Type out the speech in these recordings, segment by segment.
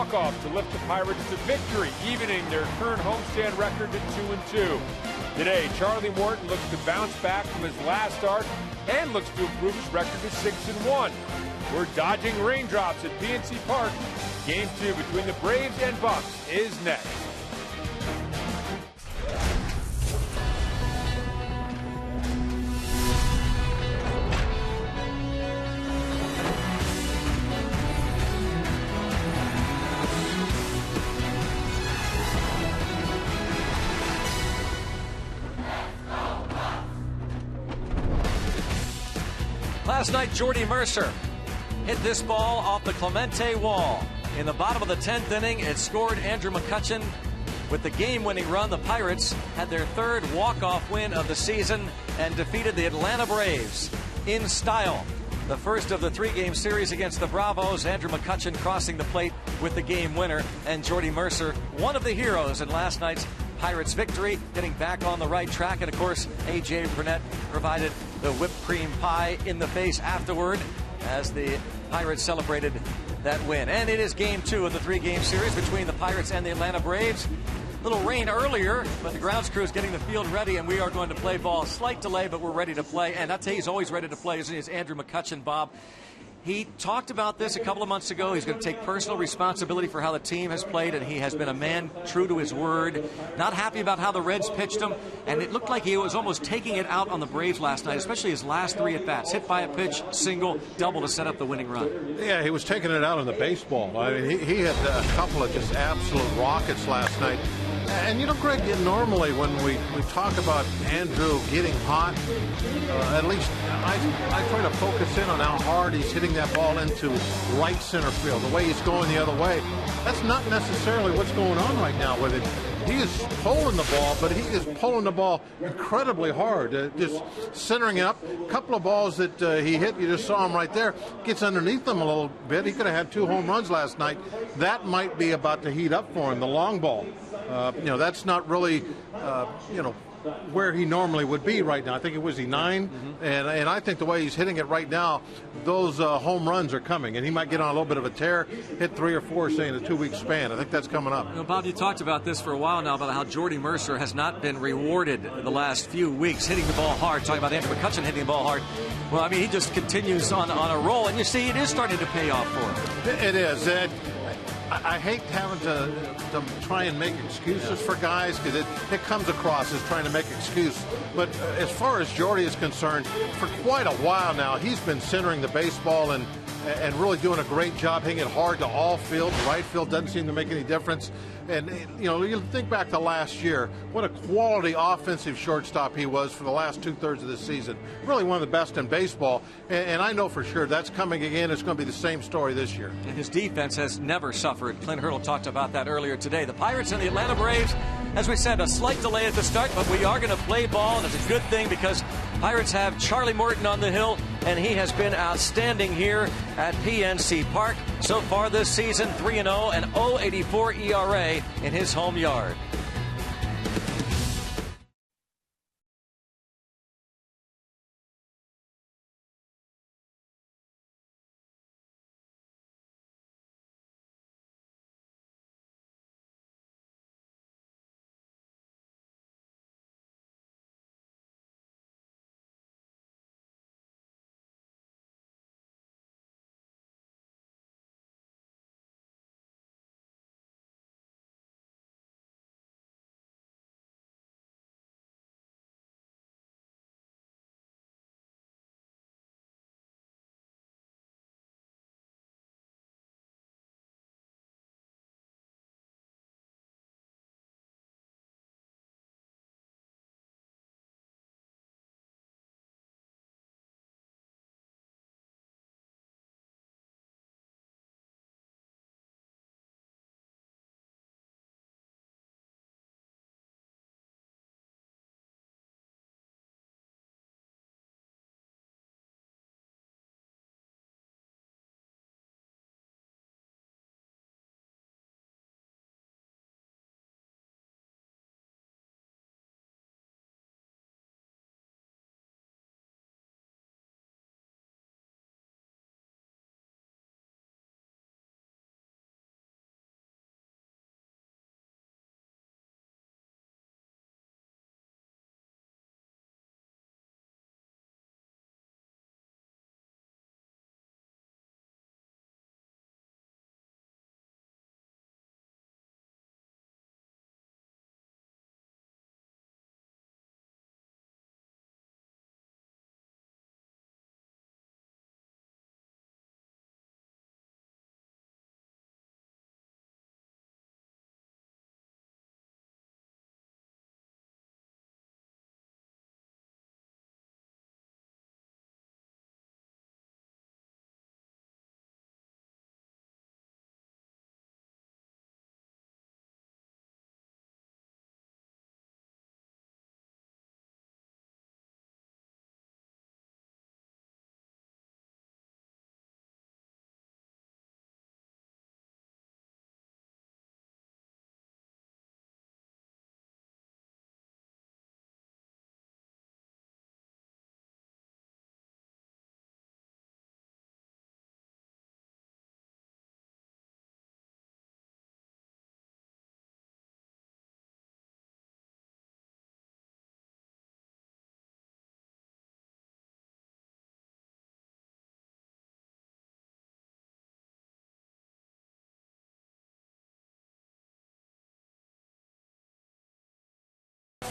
walk-off to lift the Pirates to victory, evening their current homestand record to 2-2. Today, Charlie Morton looks to bounce back from his last start and looks to improve his record to 6-1. We're dodging raindrops at PNC Park. Game 2 between the Braves and Bucks is next. Last night, Jordy Mercer hit this ball off the Clemente wall. In the bottom of the 10th inning, it scored Andrew McCutchen with the game-winning run. The Pirates had their third walk-off win of the season and defeated the Atlanta Braves in style. The first of the three-game series against the Bravos. Andrew McCutchen crossing the plate with the game winner, and Jordy Mercer, one of the heroes in last night's Pirates victory, getting back on the right track. And of course, A.J. Burnett provided the whipped cream pie in the face afterward as the Pirates celebrated that win. And it is game 2 of the three-game series between the Pirates and the Atlanta Braves. Little rain earlier, but the grounds crew is getting the field ready, and we are going to play ball. Slight delay, but we're ready to play. And I'll tell you, he's always ready to play, isn't he? It's Andrew McCutchen, Bob. He talked about this a couple of months ago. He's going to take personal responsibility for how the team has played, and he has been a man true to his word. Not happy about how the Reds pitched him, and it looked like he was almost taking it out on the Braves last night, especially his last 3 at-bats. Hit by a pitch, single, double to set up the winning run. Yeah, he was taking it out on the baseball. I mean, he had a couple of just absolute rockets last night. And, you know, Greg, normally when we talk about Andrew getting hot, at least I try to focus in on how hard he's hitting that ball into right center field, the way he's going the other way. That's not necessarily what's going on right now with it. He is pulling the ball, but he is pulling the ball incredibly hard, just centering it up. A couple of balls that he hit, you just saw him right there, gets underneath them a little bit. He could have had 2 home runs last night. That might be about to heat up for him, the long ball. You know, that's not really, you know, where he normally would be right now. I think it was 9, and I think the way he's hitting it right now, those home runs are coming, and he might get on a little bit of a tear, hit 3 or 4, say, in a 2-week span. I think that's coming up. You know, Bob, you talked about this for a while now, about how Jordy Mercer has not been rewarded the last few weeks, hitting the ball hard. Talking about Andrew McCutchen hitting the ball hard. Well, I mean, he just continues on a roll, and you see it is starting to pay off for him. It is. I hate having to try and make excuses for guys, because it comes across as trying to make excuse. But as far as Jordy is concerned, for quite a while now, he's been centering the baseball and really doing a great job hitting it hard to all fields. Right field doesn't seem to make any difference. And, you know, you think back to last year, what a quality offensive shortstop he was for the last 2/3 of the season. Really one of the best in baseball. And I know for sure that's coming again. It's going to be the same story this year. And his defense has never suffered. Clint Hurdle talked about that earlier today. The Pirates and the Atlanta Braves, as we said, a slight delay at the start, but we are going to play ball, and it's a good thing because Pirates have Charlie Morton on the hill, and he has been outstanding here at PNC Park. So far this season, 3-0 and 0.84 ERA in his home yard.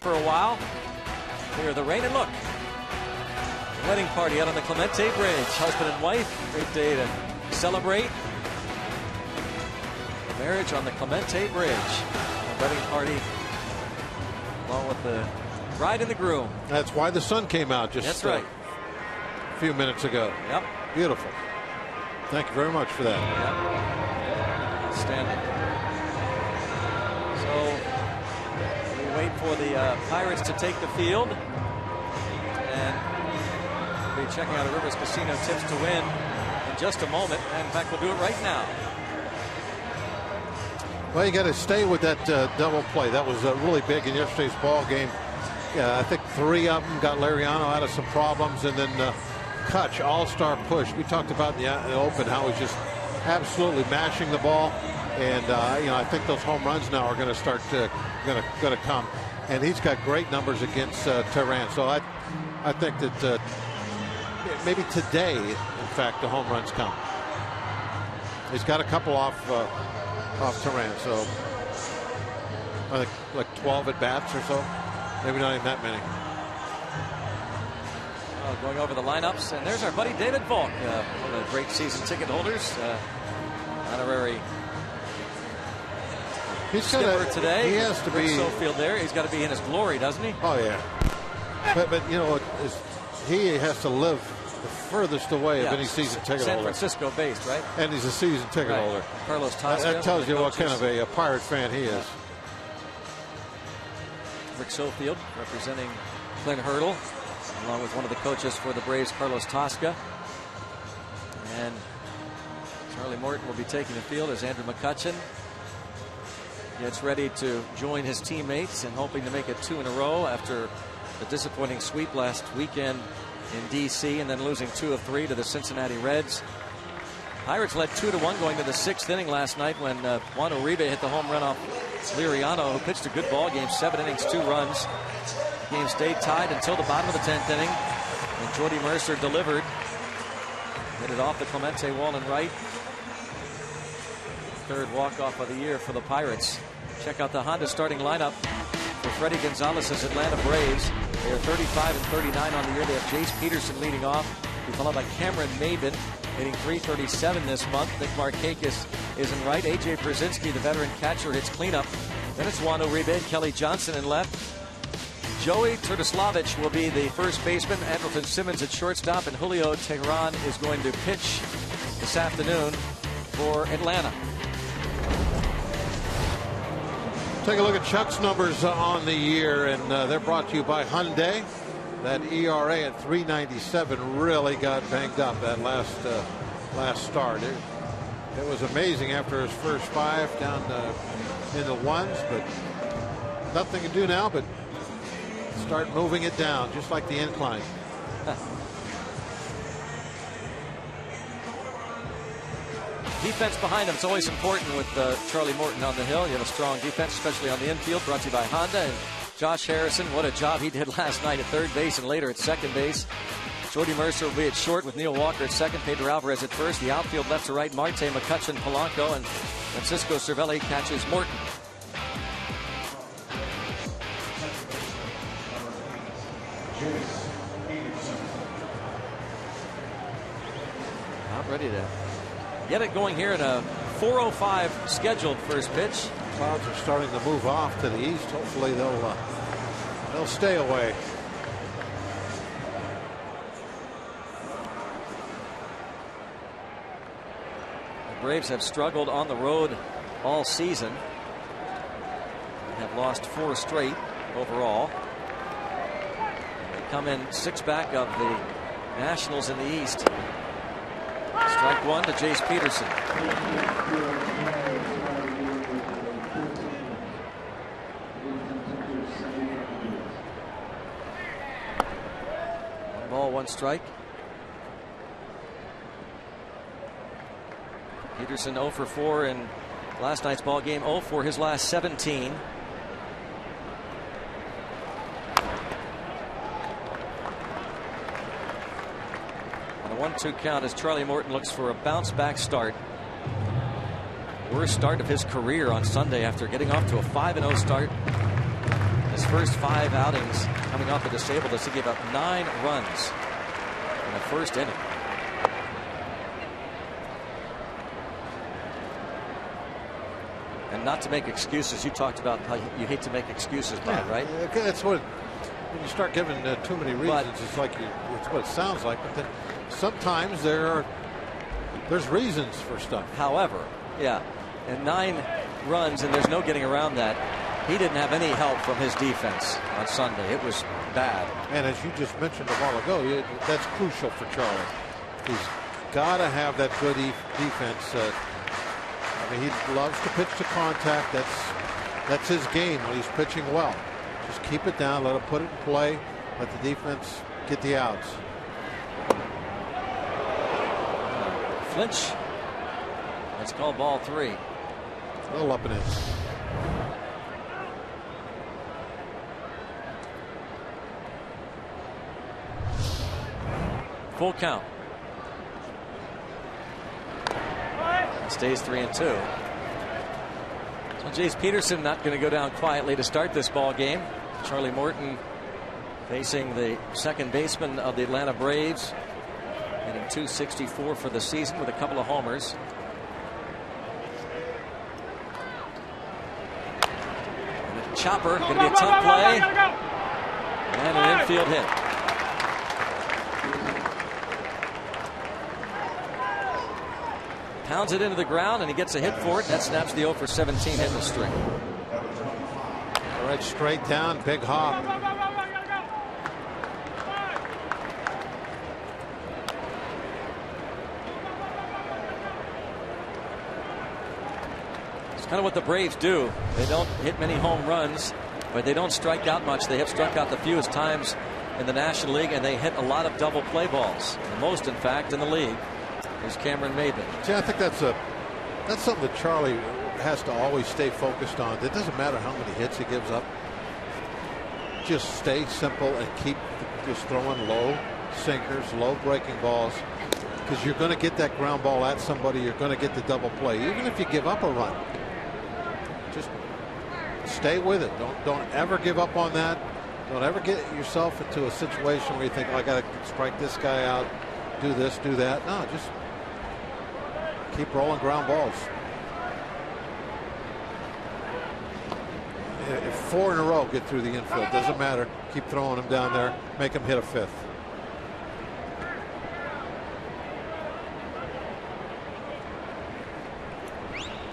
for a while. Clear the rain and look. Wedding party out on the Clemente Bridge. Husband and wife. Great day to celebrate. The marriage on the Clemente Bridge. A wedding party along with the bride and the groom. That's why the sun came out just a few minutes ago. Yep. Beautiful. Thank you very much for that. Yep. Outstanding. So we wait for the Pirates to take the field. And we'll be checking out a Rivers Casino tips to win in just a moment. And in fact, we'll do it right now. Well, you got to stay with that double play. That was really big in yesterday's ball game. I think 3 of them got Lariano out of some problems, and then Kutch, all-star push. We talked about in the open how he's just absolutely mashing the ball, and I think those home runs now are going to start going to come. And he's got great numbers against Tehran. So I think that maybe today, in fact, the home runs come. He's got a couple off Tehran, so I think like 12 at bats or so. Maybe not even that many. Going over the lineups, and there's our buddy David Volk, one of the great season ticket holders, honorary skipper today. He has to be Sofield there. He's got to be in his glory, doesn't he? Oh yeah. But he has to live the furthest away of any season ticket holder. San Francisco based, right? And he's a season ticket holder. Carlos Tasca. That tells you what kind of a Pirate fan he is. Rick Sofield representing Clint Hurdle, along with one of the coaches for the Braves, Carlos Tasca. And Charlie Morton will be taking the field as Andrew McCutchen gets ready to join his teammates and hoping to make it 2 in a row after a disappointing sweep last weekend in D.C. and then losing 2 of 3 to the Cincinnati Reds. Pirates led 2-1 going to the 6th inning last night when Juan Uribe hit the home run off Liriano, who pitched a good ball game, 7 innings, 2 runs. The game stayed tied until the bottom of the 10th inning, and Jordy Mercer delivered. Hit it off the Clemente wall and right. 3rd walk-off of the year for the Pirates. Check out the Honda starting lineup for Freddie Gonzalez's Atlanta Braves. They are 35 and 39 on the year. They have Jace Peterson leading off, followed by Cameron Maben, hitting .337 this month. Nick Markakis is in right. A.J. Brzezinski, the veteran catcher, hits cleanup. Then it's Juan Uribe and Kelly Johnson in left. Joey Turdislavich will be the first baseman. Andrelton Simmons at shortstop, and Julio Tehran is going to pitch this afternoon for Atlanta. Take a look at Chuck's numbers on the year, and they're brought to you by Hyundai. That ERA at 3.97 really got banged up that last start. It was amazing after his first 5 down in the 1s, but nothing to do now but start moving it down, just like the incline. Defense behind him is always important with Charlie Morton on the hill. You have a strong defense, especially on the infield, brought to you by Honda. And Josh Harrison, what a job he did last night at 3rd base and later at 2nd base. Jordy Mercer will be at short with Neil Walker at 2nd, Pedro Alvarez at 1st. The outfield left to right, Marte, McCutchen, Polanco, and Francisco Cervelli catches Morton. Not ready to get it going here in a 4:05 scheduled first pitch. Clouds are starting to move off to the east. Hopefully they'll stay away. The Braves have struggled on the road all season. They have lost 4 straight overall. They come in 6 back of the Nationals in the East. Strike 1 to Jace Peterson. One ball, 1 strike. Peterson 0 for 4 in last night's ball game, 0 for his last 17. On a 1-2 count as Charlie Morton looks for a bounce back start. Worst start of his career on Sunday after getting off to a 5-0 start. The His first 5 outings coming off the disabled list, he gave up 9 runs in the first inning. And not to make excuses, you talked about how you hate to make excuses, Bob, right? That's what, when you start giving too many reasons, it's like it's what it sounds like. But then sometimes there's reasons for stuff. However, yeah, and 9 runs, and there's no getting around that. He didn't have any help from his defense on Sunday. It was bad. And as you just mentioned a while ago, that's crucial for Charlie. He's got to have that good defense. I mean, he loves to pitch to contact. That's his game when he's pitching well. Just keep it down, let him put it in play, let the defense get the outs. Flinch. Let's call ball 3. A little up and in. Full count. Stays 3-2. So Jace Peterson not going to go down quietly to start this ball game. Charlie Morton facing the second baseman of the Atlanta Braves, hitting .264 for the season with a couple of homers. And a chopper, going to be a tough play, and an infield hit. Pounds it into the ground, and he gets a hit for it. That snaps the 0 for 17 hit in the string. All right, straight down, big hop. It's kind of what the Braves do. They don't hit many home runs, but they don't strike out much. They have struck out the fewest times in the National League, and they hit a lot of double play balls. The most, in fact, in the league. Is Cameron Maybin. See, I think that's something that Charlie has to always stay focused on. It doesn't matter how many hits he gives up. Just stay simple and keep just throwing low sinkers, low breaking balls, because you're going to get that ground ball at somebody. You're going to get the double play, even if you give up a run. Just stay with it. Don't ever give up on that. Don't ever get yourself into a situation where you think, oh, I got to strike this guy out, do this, do that. No, just keep rolling ground balls. If 4 in a row get through the infield, doesn't matter. Keep throwing them down there. Make them hit a 5th.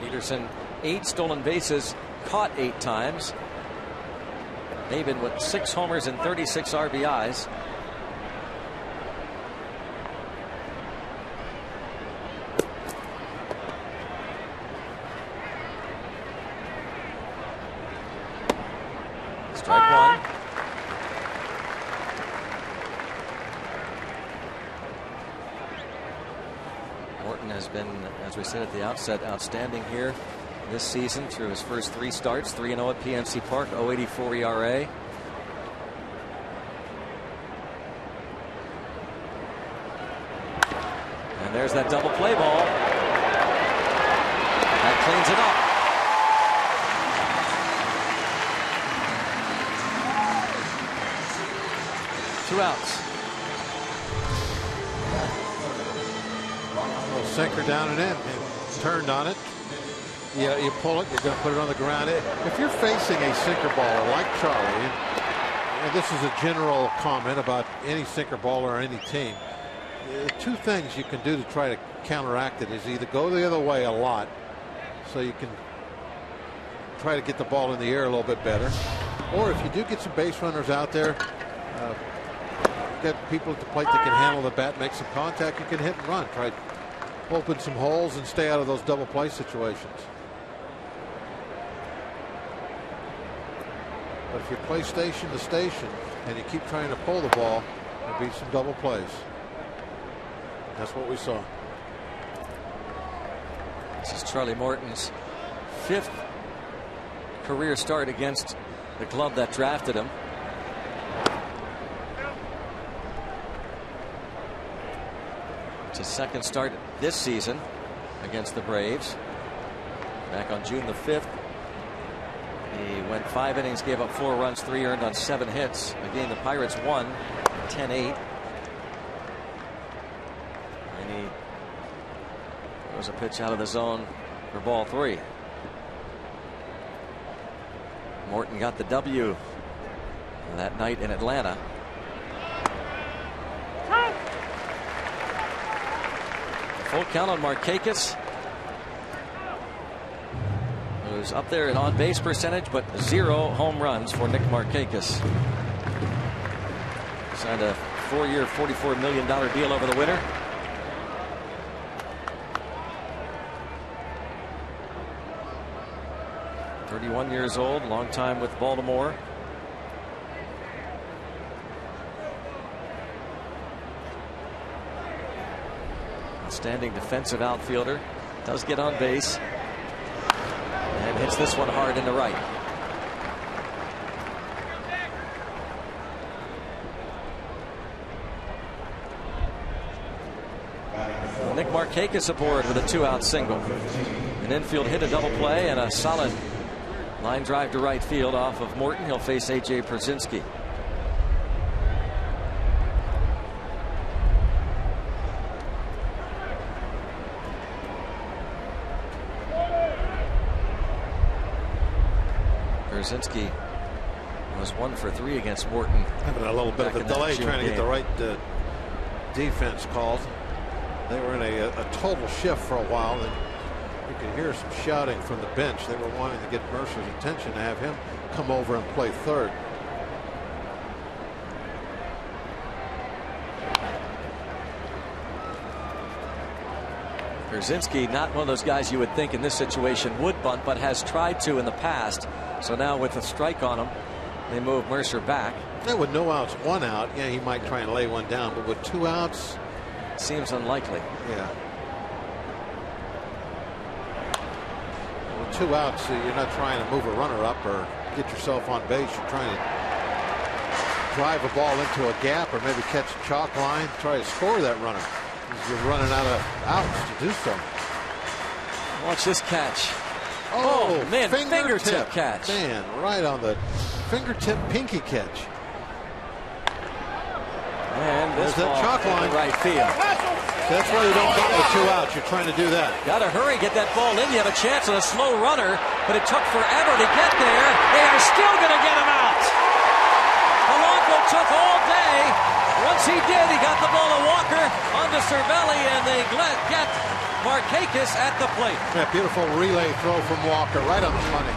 Peterson, 8 stolen bases, caught 8 times. Maybin with 6 homers and 36 RBIs. Strike 1. Morton has been, as we said at the outset, outstanding here this season through his first 3 starts. 3-0 at PNC Park, 0.84 ERA. And there's that double play ball. That cleans it up. Two outs. A little sinker down and in. And turned on it. You pull it. You're going to put it on the ground. If you're facing a sinker baller like Charlie, and this is a general comment about any sinker baller or any team, 2 things you can do to try to counteract it is either go the other way a lot, so you can try to get the ball in the air a little bit better, or if you do get some base runners out there, you got people at the plate that can handle the bat, make some contact, you can hit and run. Try to open some holes and stay out of those double play situations. But if you play station to station and you keep trying to pull the ball, there'll be some double plays. That's what we saw. This is Charlie Morton's 5th career start against the club that drafted him. It's his 2nd start this season against the Braves. Back on June the 5th. He went 5 innings, gave up 4 runs, 3 earned on 7 hits. A game the Pirates won 10-8. And he throws a pitch out of the zone for ball 3. Morton got the W that night in Atlanta. Full count on Markakis, who's up there in on-base percentage, but 0 home runs for Nick Markakis. Signed a 4-year, $44 million deal over the winter. .31 years old, long time with Baltimore. Outstanding defensive outfielder. Does get on base. And hits this one hard into right. Nick Markakis aboard with a 2-out single. An infield hit, a double play, and a solid line drive to right field off of Morton. He'll face A.J. Pierzynski. Pierzynski was 1 for 3 against Morton. Having a little bit of a delay trying to get the right defense called. They were in a total shift for a while, and you could hear some shouting from the bench. They were wanting to get Mercer's attention to have him come over and play third. Pierzynski, not one of those guys you would think in this situation would bunt, but has tried to in the past. So now with a strike on him, they move Mercer back. And with no outs, 1 out, yeah, he might try and lay one down, but with 2 outs, seems unlikely. Yeah. With 2 outs, you're not trying to move a runner up or get yourself on base. You're trying to drive a ball into a gap or maybe catch a chalk line, try to score that runner. You're running out of outs to do so. Watch this catch. Oh, man, fingertip catch. Man, right on the fingertip pinky catch. And there's that chalk line. Right field. That's why you don't bunt with 2 outs. You're trying to do that. Got to hurry, get that ball in. You have a chance on a slow runner, but it took forever to get there. They are still going to get him out. Polanco took all day. Once he did, he got the ball to Walker, onto Cervelli, and they get Markakis at the plate. That beautiful relay throw from Walker, right on the money.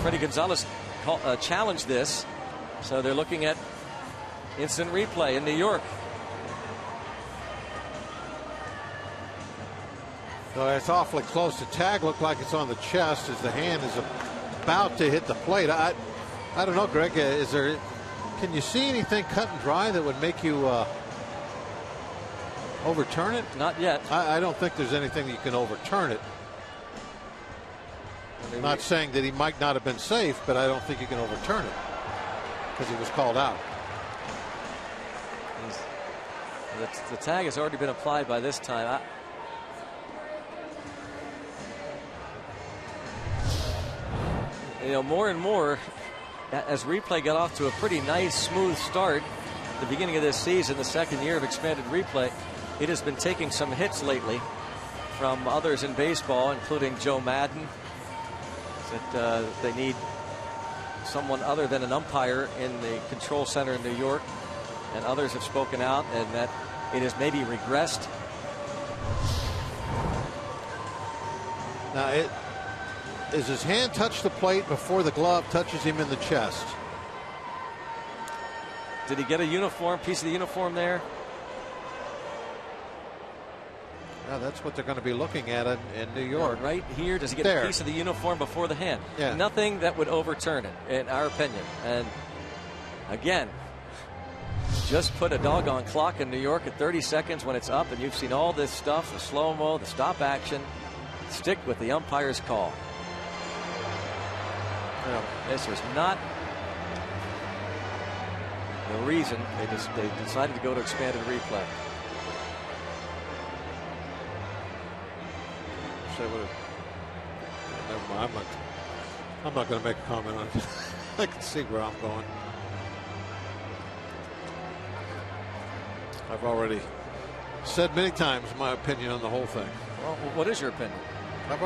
Freddie Gonzalez challenged this, so they're looking at instant replay in New York. So it's awfully close. The tag looked like it's on the chest as the hand is about to hit the plate. I don't know, Greg. Can you see anything cut and dry that would make you overturn it? Not yet. I don't think there's anything you can overturn it. I'm not saying that he might not have been safe, but I don't think you can overturn it because he was called out. The tag has already been applied by this time. More and more, as replay got off to a pretty nice, smooth start at the beginning of this season, the second year of expanded replay, it has been taking some hits lately from others in baseball, including Joe Madden, that they need someone other than an umpire in the control center in New York, and others have spoken out, and that it has maybe regressed. Now, is his hand touch the plate before the glove touches him in the chest? Did he get a piece of the uniform there? Yeah, that's what they're going to be looking at in New York. Right here, does he get a piece of the uniform before the hand? Yeah. Nothing that would overturn it, in our opinion. And again, just put a doggone clock in New York at 30 seconds when it's up, and you've seen all this stuff, the slow-mo, the stop action. Stick with the umpire's call. Yeah. This was not the reason they decided to go to expanded replay. Never mind. I'm not going to make a comment on it. I can see where I'm going. I've already said many times my opinion on the whole thing. Well, what is your opinion? I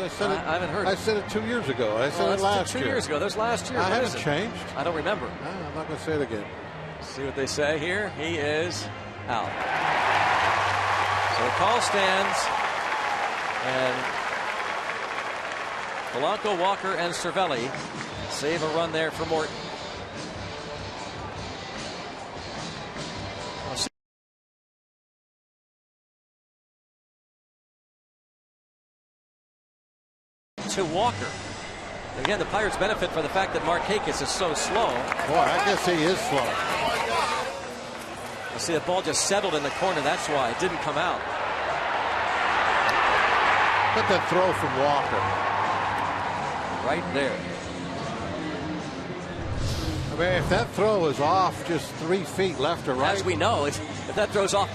said it. I haven't heard. I said it 2 years ago. I said it last year. 2 years ago. That was last year. I haven't changed. I don't remember. No, I'm not going to say it again. See what they say here. He is out. So the call stands, and Polanco, Walker, and Cervelli save a run there for Morton. To Walker. Again, the Pirates benefit from the fact that Markakis is so slow. Boy, I guess he is slow. You see the ball just settled in the corner. That's why it didn't come out. But that throw from Walker. Right there. I mean, if that throw is off just 3 feet left or right. As we know, if that throws off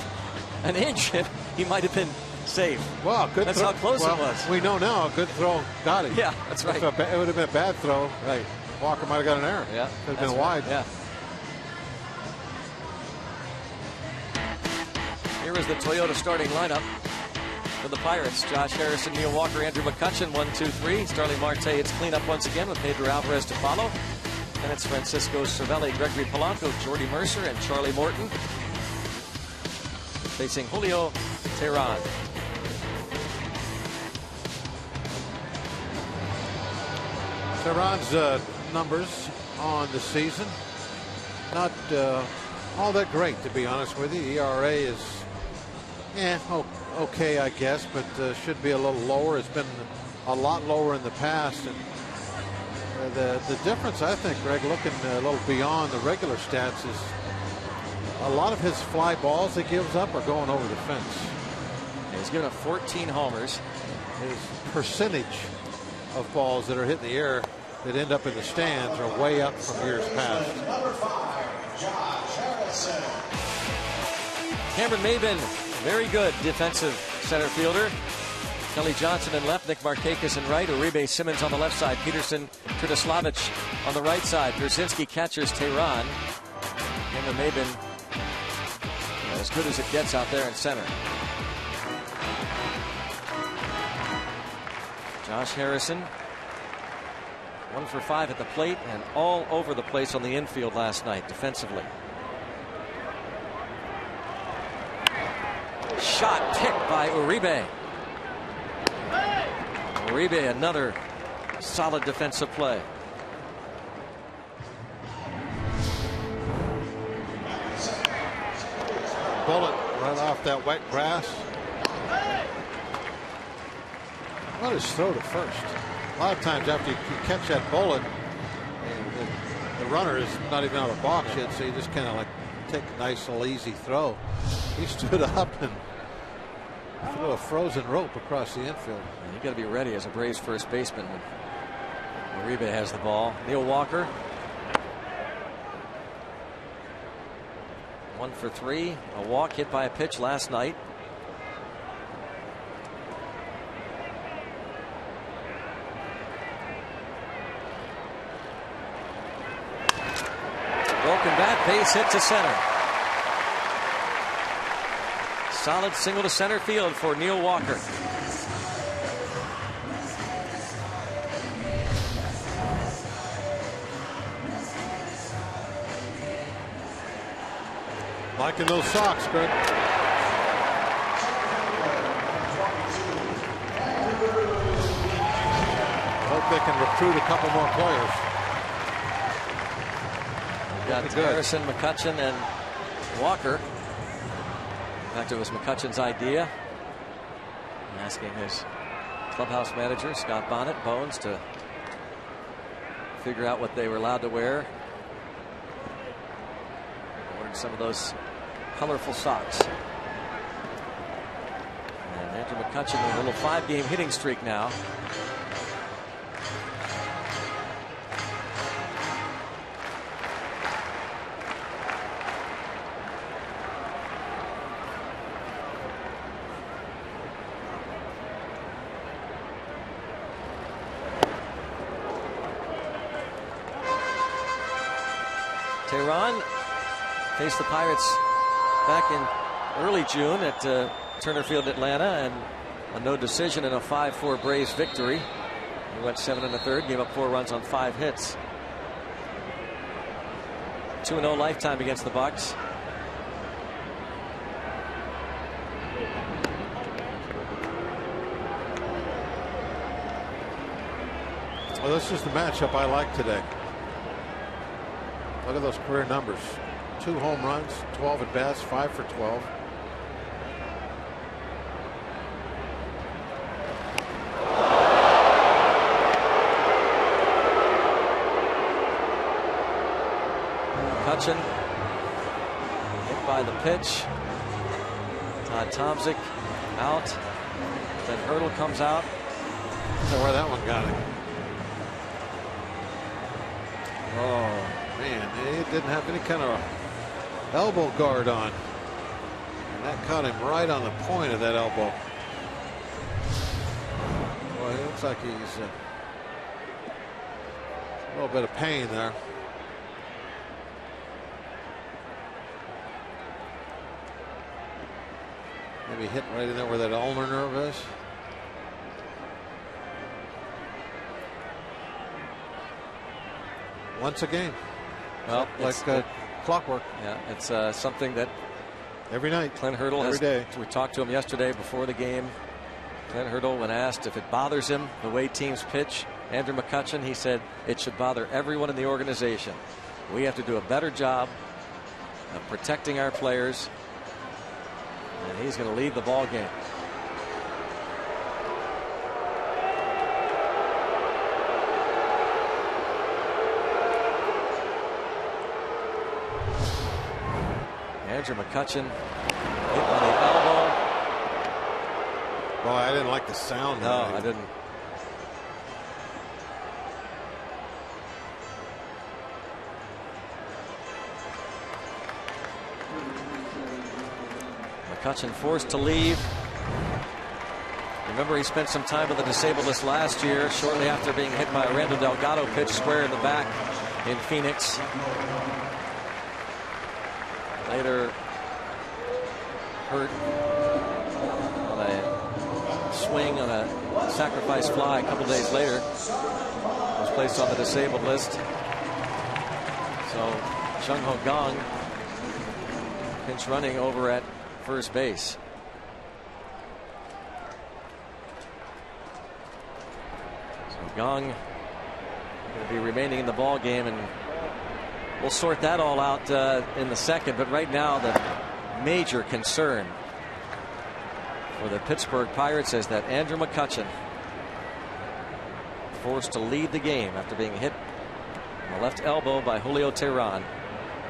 an inch, he might have been safe. Well, good That's throw. how close it was. We know now a good throw got him. Yeah, that's right. It would have been a bad throw. Right. Walker might have got an error. Yeah. Could have been wide. Yeah. Here is the Toyota starting lineup for the Pirates. Josh Harrison, Neil Walker, Andrew McCutchen, 1, 2, 3. Starling Marte, it's cleanup once again with Pedro Alvarez to follow. Then it's Francisco Cervelli, Gregory Polanco, Jordy Mercer, and Charlie Morton. Facing Julio Teheran. Teheran's numbers on the season, not all that great, to be honest with you. ERA is okay, I guess, but should be a little lower. It's been a lot lower in the past, and the difference, I think, Greg, looking a little beyond the regular stats, is a lot of his fly balls he gives up are going over the fence. He's given up 14 homers. His percentage of balls that are hit in the air that end up in the stands are way up from years past. Cameron Maben, very good defensive center fielder. Kelly Johnson in left, Nick Markakis in right, Uribe Simmons on the left side, Peterson, Trudaslavich on the right side, Brzezinski catchers Teheran. Cameron Maben, as good as it gets out there in center. Josh Harrison, 1 for 5 at the plate and all over the place on the infield last night defensively. Shot picked by Uribe. Uribe, another solid defensive play. Bullet right off that wet grass. What his throw to first? A lot of times after you catch that bullet, the runner is not even out of the box yet, so you just kind of like take a nice little easy throw. He stood up and threw a frozen rope across the infield. You got to be ready as a Braves first baseman when Uribe has the ball. Neil Walker, 1 for 3, a walk, hit by a pitch last night. Broken bat, base hit to center. Solid single to center field for Neil Walker. Liking those socks, Greg. Hope they can recruit a couple more players. We've got Harrison, McCutchen, and Walker. In fact, it was McCutchen's idea. Asking his clubhouse manager, Scott Bones, to figure out what they were allowed to wear. Ordered some of those colorful socks. And Andrew McCutchen with a little 5-game hitting streak now. Tehran faced the Pirates back in early June at Turner Field, Atlanta, and a no decision in a 5-4 Braves victory. He went 7 1/3, gave up 4 runs on 5 hits. 2-0 lifetime against the Bucks. Well, this is the matchup I like today. Look at those career numbers. 2 home runs, 12 at bats, 5 for 12. McCutchen hit by the pitch. Todd Tomczyk out. Then Hurdle comes out. I don't know where that one got him. Oh, man, he didn't have any kind of elbow guard on. And that caught him right on the point of that elbow. Well, it looks like he's a little bit of pain there. Maybe hit right in there where that ulnar nerve is. Once a game. Well, like clockwork. Yeah, it's something that every night. Clint Hurdle every day. We talked to him yesterday before the game. Clint Hurdle, when asked if it bothers him the way teams pitch Andrew McCutchen, he said it should bother everyone in the organization. We have to do a better job of protecting our players, and he's going to lead the ball game. Andrew McCutchen hit on the elbow. Well, I didn't like the sound. No, I didn't. McCutchen forced to leave. Remember, he spent some time on the disabled list last year, shortly after being hit by a Randall Delgado pitch square in the back in Phoenix. Later hurt on a swing on a sacrifice fly a couple days later. Was placed on the disabled list. So Chung Ho Gong pinch running over at first base. So Gong will be remaining in the ball game, and we'll sort that all out in the second. But right now, the major concern for the Pittsburgh Pirates is that Andrew McCutchen forced to leave the game after being hit on the left elbow by Julio Teheran.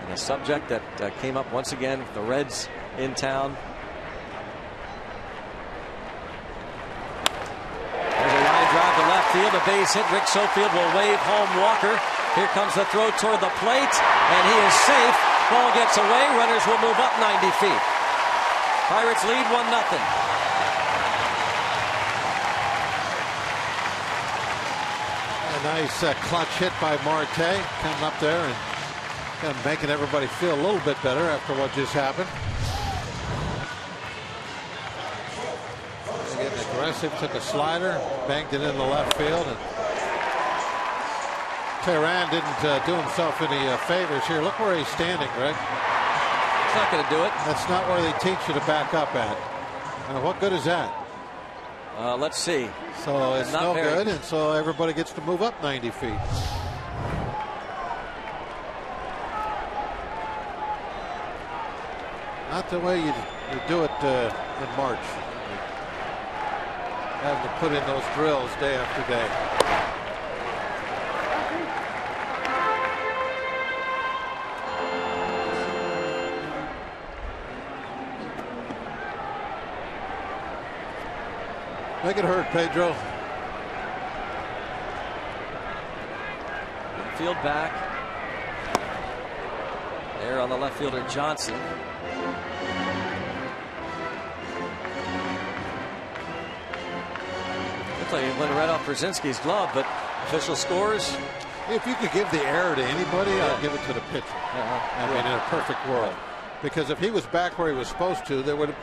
And a subject that came up once again with the Reds in town. There's a line drive to left field, a base hit. Rick Sofield will wave home Walker. Here comes the throw toward the plate, and he is safe. Ball gets away. Runners will move up 90 feet. Pirates lead 1-0. A nice clutch hit by Marte, coming up there and kind of making everybody feel a little bit better after what just happened. They're getting aggressive, took a slider, banked it in the left field, and Teheran didn't do himself any favors here. Look where he's standing, Greg. It's not going to do it. That's not where they teach you to back up at. What good is that? Let's see. So it's no good, and so everybody gets to move up 90 feet. Not the way you do it in March. Having to put in those drills day after day. Make it hurt, Pedro. Field back. There on the left fielder Johnson. Looks like he went right off Brzezinski's glove, but official scores. If you could give the error to anybody, I'd give it to the pitcher. I mean, in a perfect world. Because if he was back where he was supposed to, there wouldn't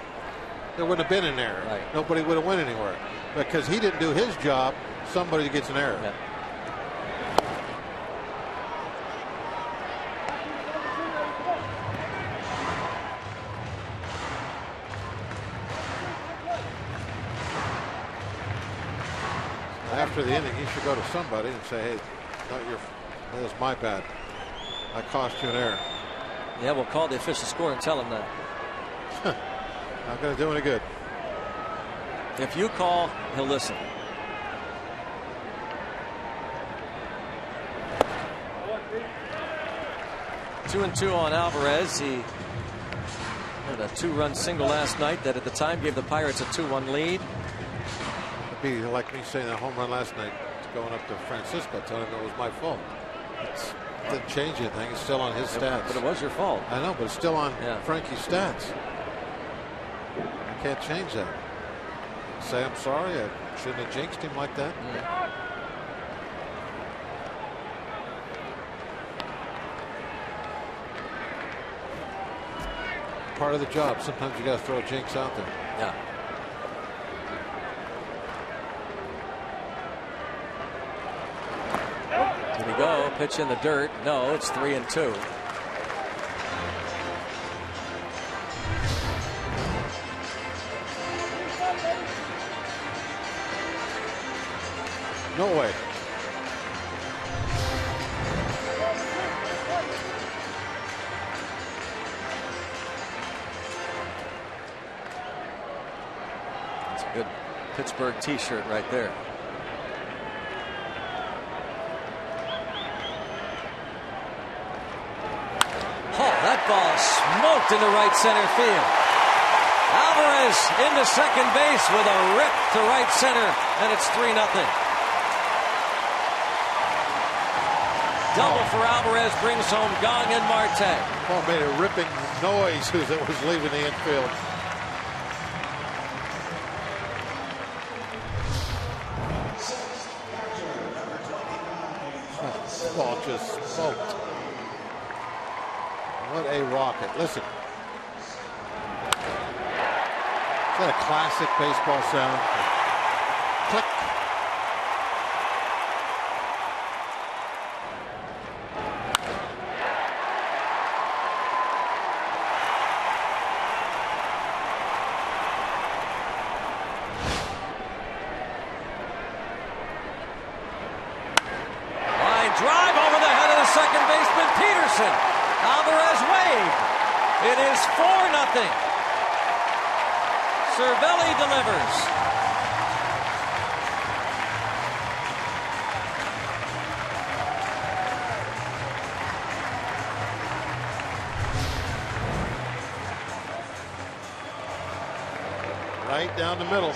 have been an error. Right. Nobody would have went anywhere. Because he didn't do his job, somebody gets an error. Yeah. After the inning, he should go to somebody and say, hey, that was my bad. I cost you an error. Yeah, we'll call the official score and tell him that. Not going to do any good. If you call, he'll listen. Two and two on Alvarez. He had a 2-run single last night that at the time gave the Pirates a 2-1 lead. It'd be like me saying that home run last night going up to Francisco, telling him it was my fault. It didn't change anything. It's still on his stats. But it was your fault. I know, but it's still on Frankie's stats. I can't change that. Say I'm sorry. I shouldn't have jinxed him like that. Part of the job. Sometimes you got to throw a jinx out there. Yeah. Here we go. Pitch in the dirt. No, it's 3-2. No way. That's a good Pittsburgh t-shirt right there. Oh, that ball smoked into right center field. Alvarez into second base with a rip to right center, and it's 3-0. Double for Alvarez brings home Gong and Marte. Ball made a ripping noise as it was leaving the infield. Ball just smoked. What a rocket. Listen. Is that a classic baseball sound? Click. Line drive over the head of the second baseman, Peterson. Alvarez waved. It is 4-0. Cervelli delivers. Right down the middle.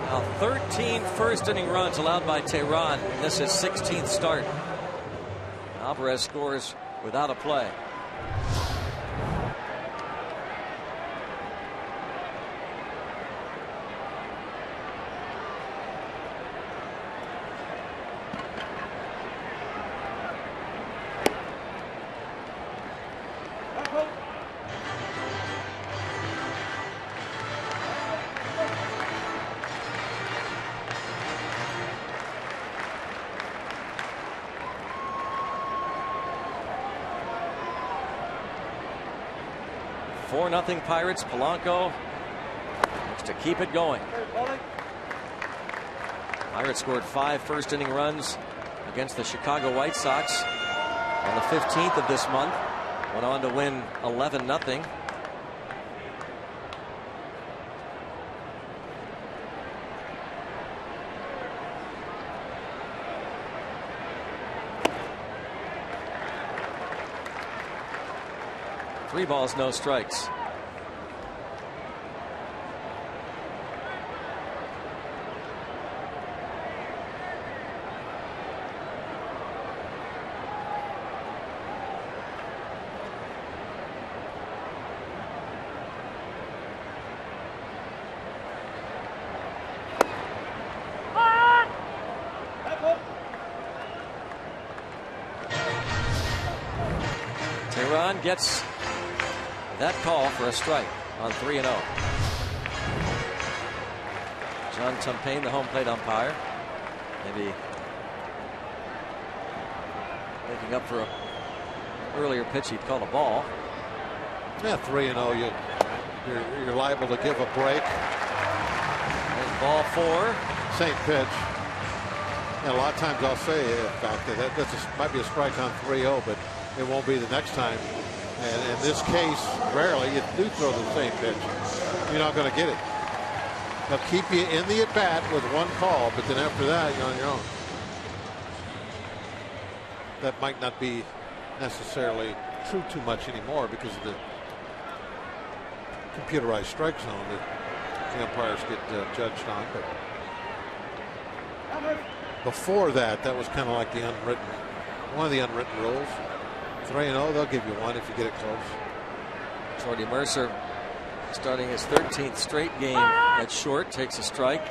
Now 13 first inning runs allowed by Tehran. This is 16th start. Alvarez scores without a play. Nothing Pirates. Polanco looks to keep it going. Pirates scored 5 first inning runs against the Chicago White Sox on the 15th of this month. Went on to win 11-0. Three balls, no strikes. Tehran gets that call for a strike on 3-0. John Tumpain, the home plate umpire, maybe making up for an earlier pitch he'd called a ball. Yeah, 3-0. You're liable to give a break. There's ball 4. Same pitch. And a lot of times I'll say, in fact, that might be a strike on 3-0, but it won't be the next time. And in this case, rarely you do throw the same pitch. You're not going to get it. They'll keep you in the at-bat with one call, but then after that, you're on your own. That might not be necessarily true too much anymore because of the computerized strike zone that the umpires get judged on. But before that, that was kind of like one of the unwritten rules. 3-0, they'll give you one if you get it close. Jordy Mercer starting his 13th straight game at short, takes a strike.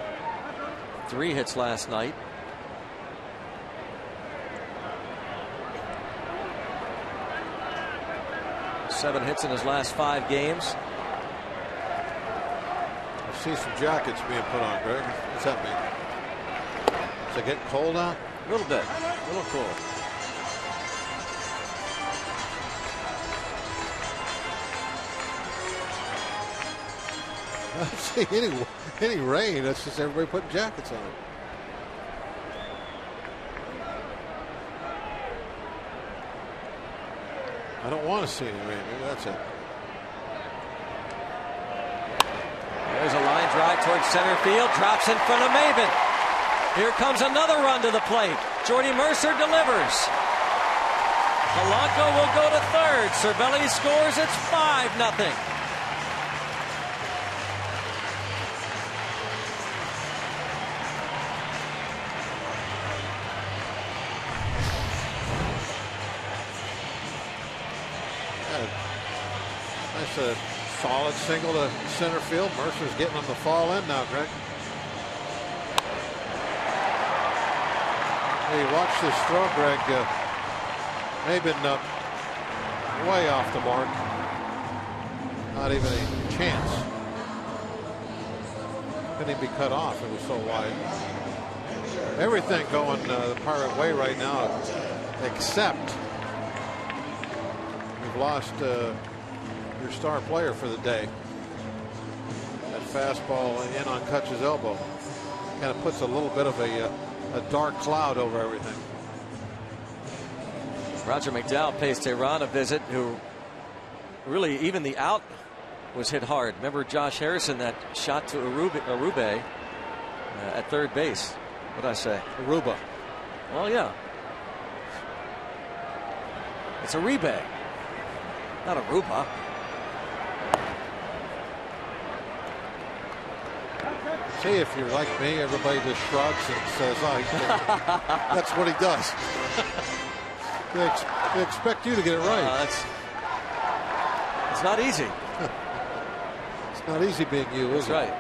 3 hits last night. Seven hits in his last 5 games. I see some jackets being put on, Greg. What's that mean? Is it getting cold out? A little bit. A little cool. I don't see any rain. That's just everybody putting jackets on. I don't want to see any rain. Maybe that's it. There's a line drive towards center field. Drops in front of Maven. Here comes another run to the plate. Jordy Mercer delivers. Polanco will go to third. Cervelli scores. It's 5-0. That's a solid single to center field. Mercer's getting on the fall in now, Greg. Hey, watch this throw, Greg. May have been way off the mark. Not even a chance. Couldn't even be cut off. It was so wide. Everything going the Pirate way right now, except we've lost your star player for the day. That fastball in on Kutch's elbow kind of puts a little bit of a dark cloud over everything. Roger McDowell pays Tehran a visit, who really, even the out was hit hard. Remember Josh Harrison, that shot to Arube at third base. What did I say? Aruba. Well, yeah. It's Uribe, not Aruba. See, if you're like me, everybody just shrugs and says, "Oh, that's what he does." They expect you to get it right. It's not easy. It's not easy being you, is it? That's right.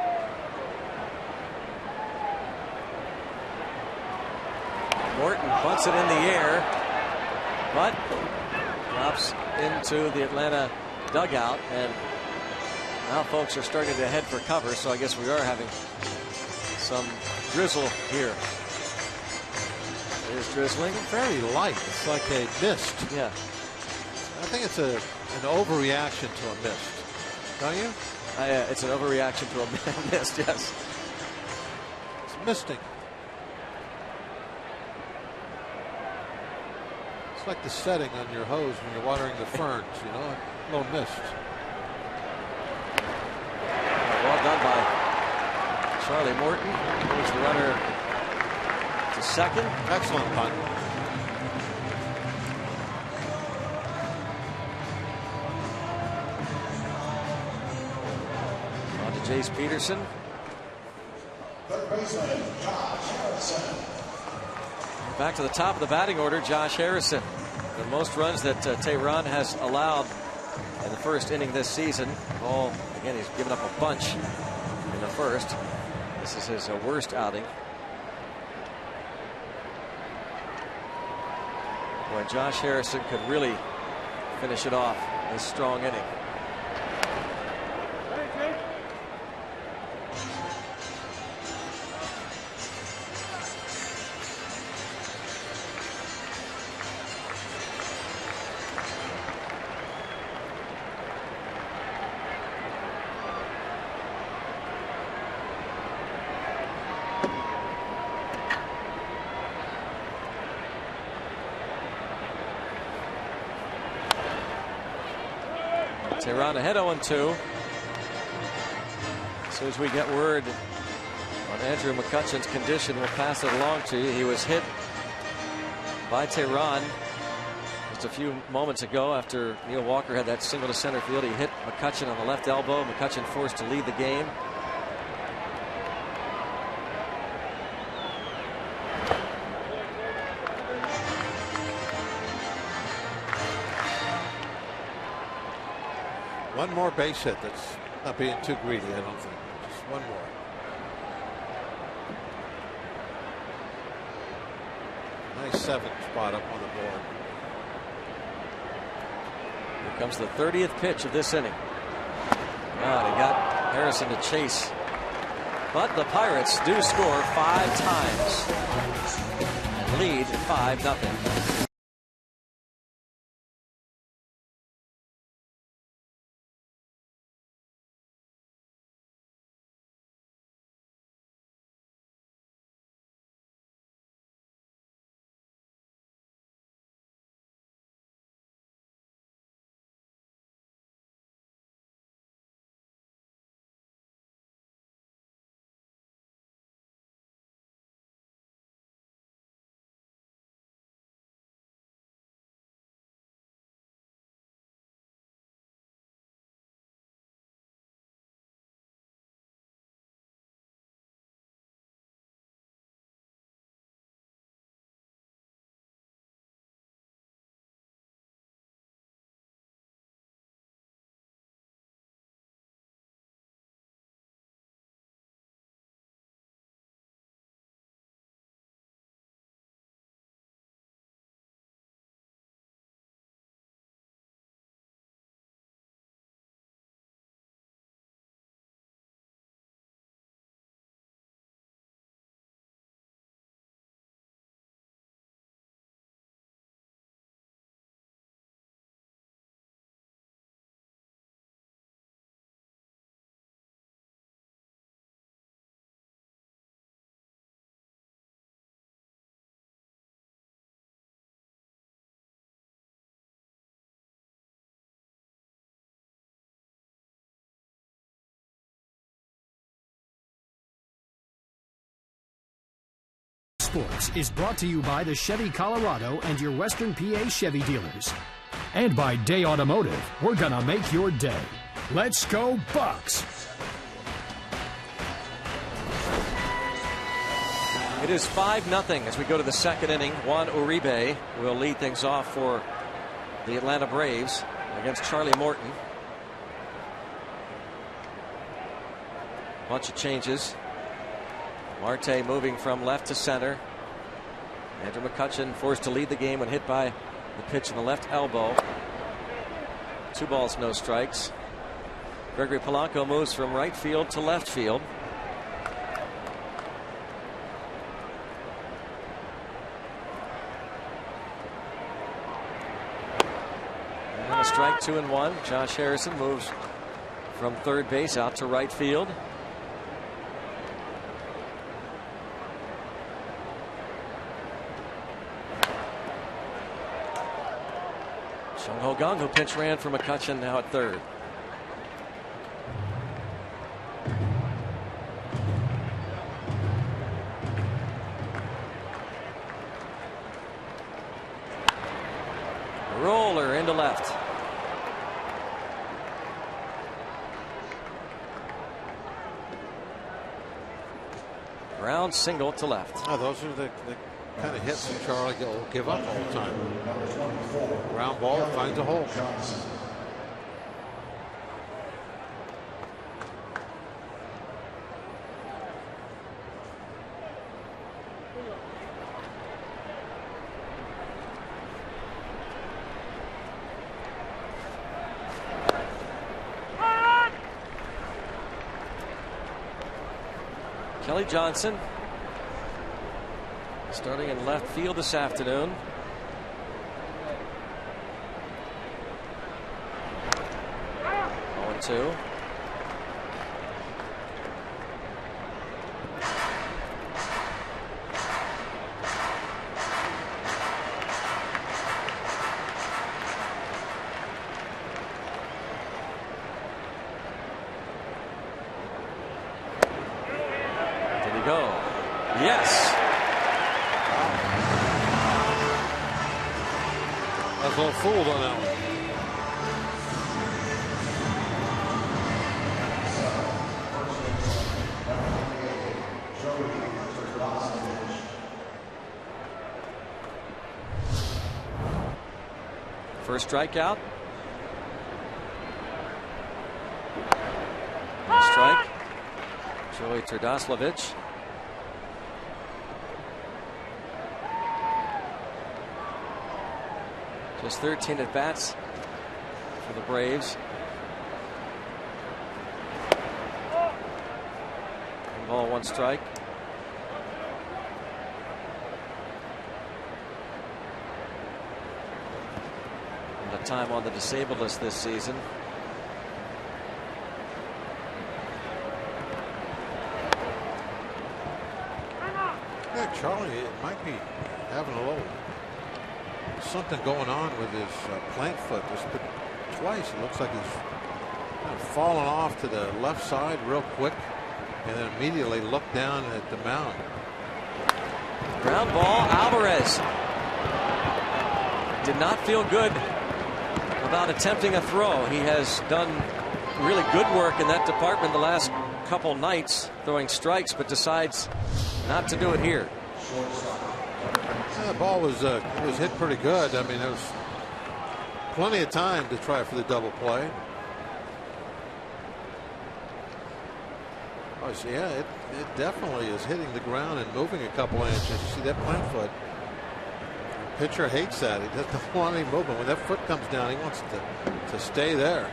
Morton bunts it in the air, but drops into the Atlanta dugout, and now folks are starting to head for cover, so I guess we are having some drizzle here. It is drizzling. Very light. It's like a mist. Yeah. I think it's an overreaction to a mist. Don't you? It's an overreaction to a mist, yes. It's misting. It's like the setting on your hose when you're watering the ferns, you know, a little mist. Well done by Charlie Morton. Moves the runner to second. Excellent punt. On to Jace Peterson. Back to the top of the batting order, Josh Harrison. The most runs that Tehran has allowed in the first inning this season. Again, he's given up a bunch in the first. This is his worst outing. Boy, Josh Harrison could really finish it off this strong inning. Tehran ahead 0-2. As soon as we get word on Andrew McCutchen's condition, we'll pass it along to you. He was hit by Tehran just a few moments ago after Neil Walker had that single to center field. He hit McCutchen on the left elbow. McCutchen forced to leave the game. One more base hit. That's not being too greedy, I don't think. Just one more. Nice seventh spot up on the board. Here comes the 30th pitch of this inning. Wow, they got Harrison to chase. But the Pirates do score 5 times and lead 5-0. Sports is brought to you by the Chevy Colorado and your Western PA Chevy dealers. And by Day Automotive, we're gonna make your day. Let's go Bucks! It is 5-0 as we go to the second inning. Juan Uribe will lead things off for the Atlanta Braves against Charlie Morton. Bunch of changes. Marte moving from left to center. Andrew McCutchen forced to lead the game when hit by the pitch in the left elbow. 2 balls, no strikes. Gregory Polanco moves from right field to left field. And a strike, 2-1. Josh Harrison moves from third base out to right field. Jung-Ho Kang, who pinch ran for McCutchen, now at third. Roller into left. Ground single to left. Oh, those are the kind of hits that Charlie will give up all the time. Ground ball finds a hole. Kelly Johnson starting in left field this afternoon. Two. There you go. Yes. I was a little fooled on that one. First strikeout. Strike. Joey Turdoslavich. Just 13 at bats for the Braves. 1 ball, 1 strike. Time on the disabled list this season. Yeah, Charlie might be having a little something going on with his plant foot. Just twice it looks like he's kind of fallen off to the left side real quick and then immediately looked down at the mound. Ground ball. Alvarez did not feel good about attempting a throw. He has done really good work in that department the last couple nights throwing strikes, but decides not to do it here. Yeah, the ball was hit pretty good. I mean, there was plenty of time to try for the double play. Oh, so yeah, it definitely is hitting the ground and moving a couple inches. You see that plant foot? Pitcher hates that. He doesn't want any movement. When that foot comes down, he wants to stay there.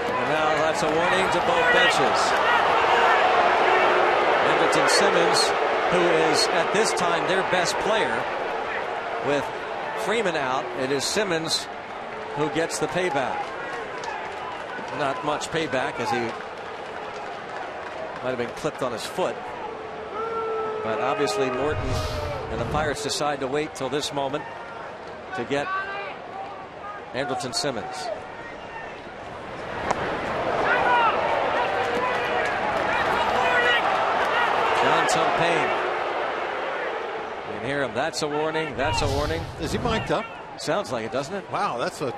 And now that's a warning to both benches. Andrelton Simmons, who is at this time their best player, with Freeman out, it is Simmons who gets the payback. Not much payback, as he might have been clipped on his foot. But obviously Morton and the Pirates decide to wait till this moment to get Andrelton Simmons. some pain. You can hear him. That's a warning. That's a warning. Is he mic'd up? Sounds like it, doesn't it? Wow, that's a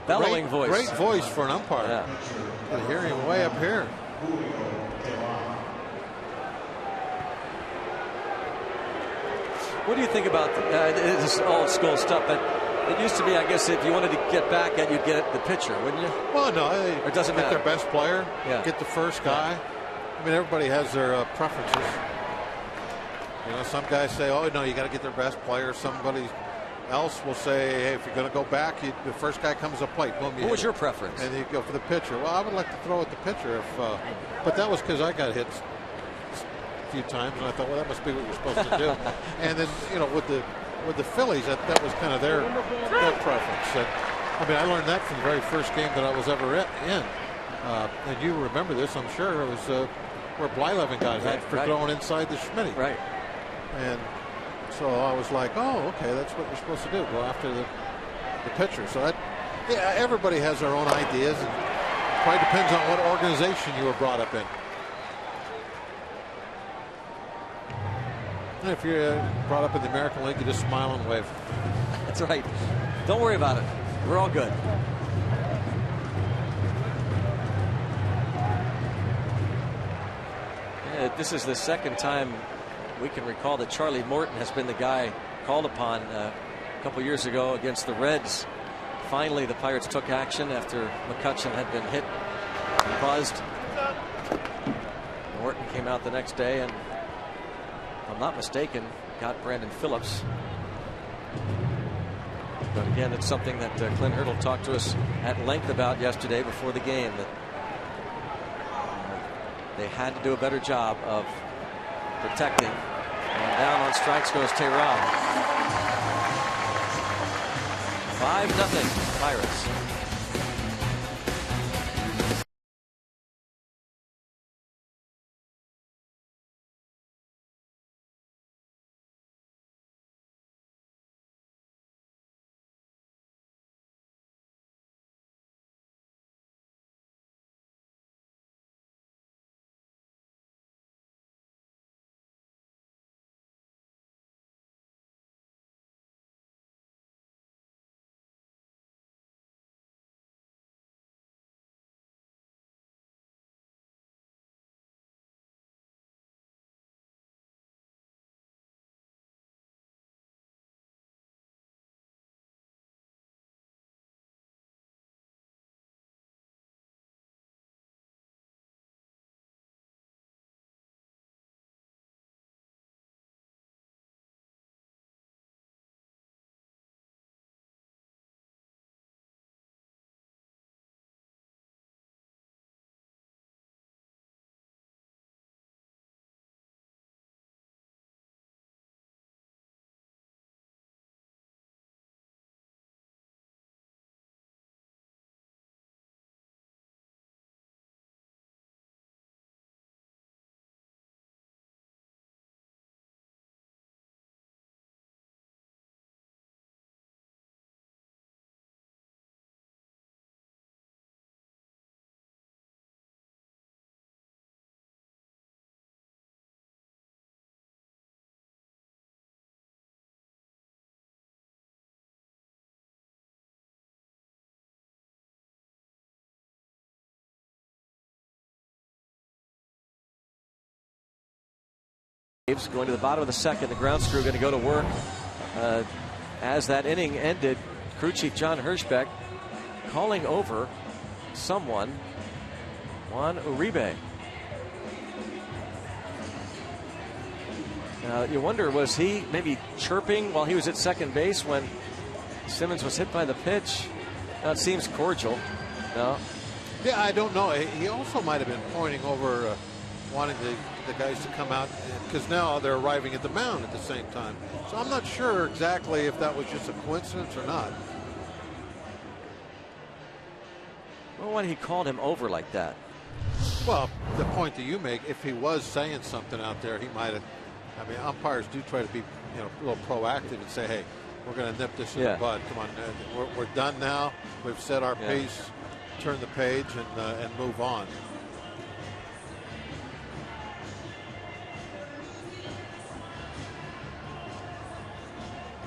bellowing voice. Great voice for an umpire. Yeah. You can hear him way up here. What do you think about this old school stuff? But it used to be, I guess, if you wanted to get back at, you'd get at the pitcher, wouldn't you? Well, no, it doesn't get matter. Their best player, get the first guy. Yeah. I mean, everybody has their preferences. You know, some guys say, "Oh no, you got to get their best player." Somebody else will say, "Hey, if you're going to go back, the first guy comes to plate." Boom. What was your preference? And you go for the pitcher. Well, I would like to throw at the pitcher, but that was because I got hit a few times, and I thought, well, that must be what you're supposed to do. And then, you know, with the Phillies, that was kind of their preference. And, I mean, I learned that from the very first game that I was ever in. And you remember this, I'm sure. It was where Blyleven got hit for throwing inside the Schmitty. Right. And so I was like, oh, okay, that's what you're supposed to do, go after the pitcher. So everybody has their own ideas, and it probably depends on what organization you were brought up in. And if you're brought up in the American League, you just smile and wave. That's right. Don't worry about it. We're all good. This is the second time we can recall that Charlie Morton has been the guy called upon a couple years ago against the Reds. Finally, the Pirates took action after McCutchen had been hit and buzzed. Morton came out the next day and, if I'm not mistaken, got Brandon Phillips. But again, it's something that Clint Hurdle talked to us at length about yesterday before the game, that they had to do a better job of protecting. And down on strikes goes Tehran. 5-0 Pirates. Going to the bottom of the second, the ground crew going to go to work. As that inning ended, crew chief John Hirschbeck calling over someone, Juan Uribe. You wonder, was he maybe chirping while he was at second base when Simmons was hit by the pitch? Now it seems cordial. No. Yeah, I don't know. He also might have been pointing over, wanting the guys to come out, because now they're arriving at the mound at the same time. So I'm not sure exactly if that was just a coincidence or not. Well, when he called him over like that. Well, the point that you make, if he was saying something out there, he might have. I mean, umpires do try to be, a little proactive and say, hey, we're going to nip this in the bud. Come on, we're done now. We've said our piece. Turn the page and move on.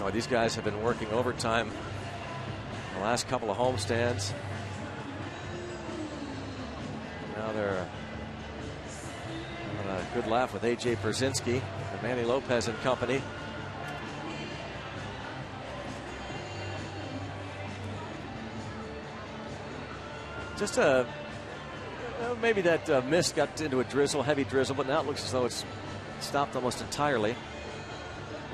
Oh, these guys have been working overtime the last couple of homestands. Now they're having a good laugh with A.J. Pierzynski and Manny Lopez and company. Just maybe that mist got into a drizzle, heavy drizzle, but now it looks as though it's stopped almost entirely.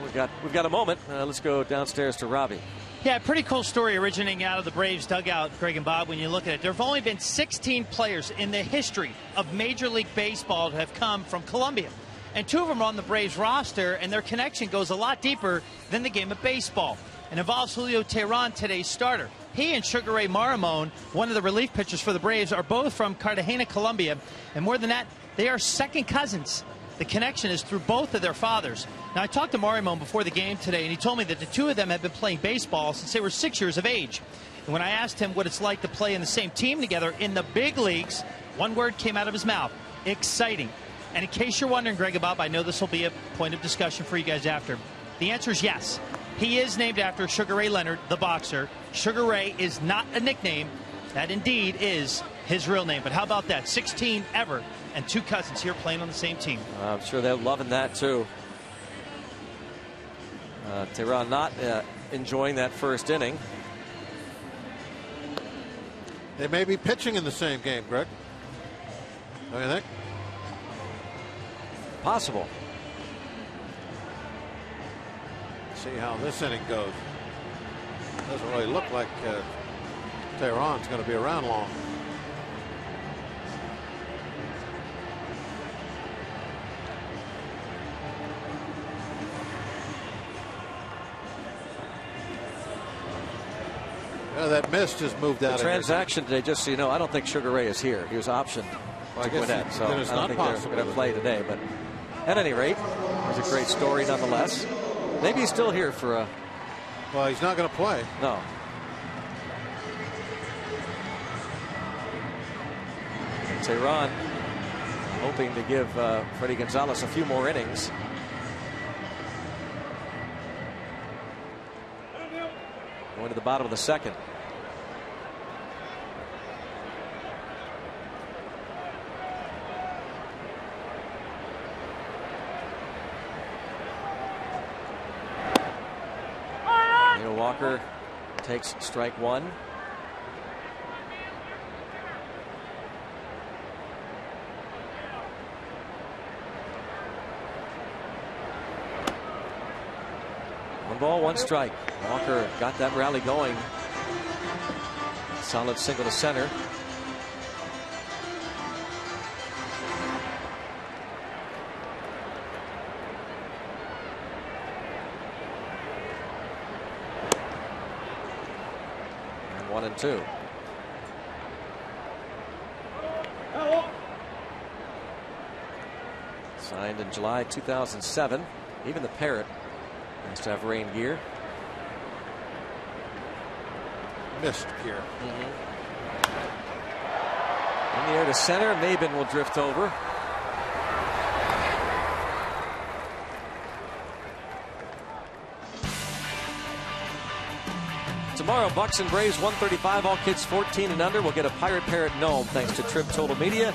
We've got a moment. Let's go downstairs to Robbie. Yeah, pretty cool story originating out of the Braves dugout, Greg and Bob, when you look at it. There have only been 16 players in the history of Major League Baseball who have come from Colombia. And 2 of them are on the Braves roster, and their connection goes a lot deeper than the game of baseball. It involves Julio Teheran, today's starter. He and Sugar Ray Maramon, one of the relief pitchers for the Braves, are both from Cartagena, Colombia. And more than that, they are second cousins. The connection is through both of their fathers. Now, I talked to Marimon before the game today, and he told me that the 2 of them have been playing baseball since they were 6 years of age. And when I asked him what it's like to play in the same team together in the big leagues, one word came out of his mouth: exciting. And in case you're wondering, Greg and Bob, I know this will be a point of discussion for you guys after. The answer is yes. He is named after Sugar Ray Leonard, the boxer. Sugar Ray is not a nickname. That indeed is his real name. But how about that? 16 ever, and 2 cousins here playing on the same team. I'm sure they're loving that too. Teheran not enjoying that first inning. They may be pitching in the same game, Greg. What do you think? Possible. See how this inning goes. Doesn't really look like Teheran's going to be around long. That mist has moved out. The transaction today, just so you know, I don't think Sugar Ray is here. He was optioned to Gwinnett, so I don't think they're going to play today. But at any rate, it was a great story nonetheless. Maybe he's still here for a... Well, he's not going to play. No. Teheran hoping to give Freddie Gonzalez a few more innings. Going to the bottom of the second. Walker takes strike 1. One ball, 1 strike. Walker got that rally going. Solid single to center. And 1 and 2. Signed in July 2007. Even the Parrot has to have rain gear. Missed gear. In the air to center. Maben will drift over. Tomorrow, Bucks and Braves 135. All kids 14 and under will get a Pirate Parrot gnome thanks to Trib Total Media.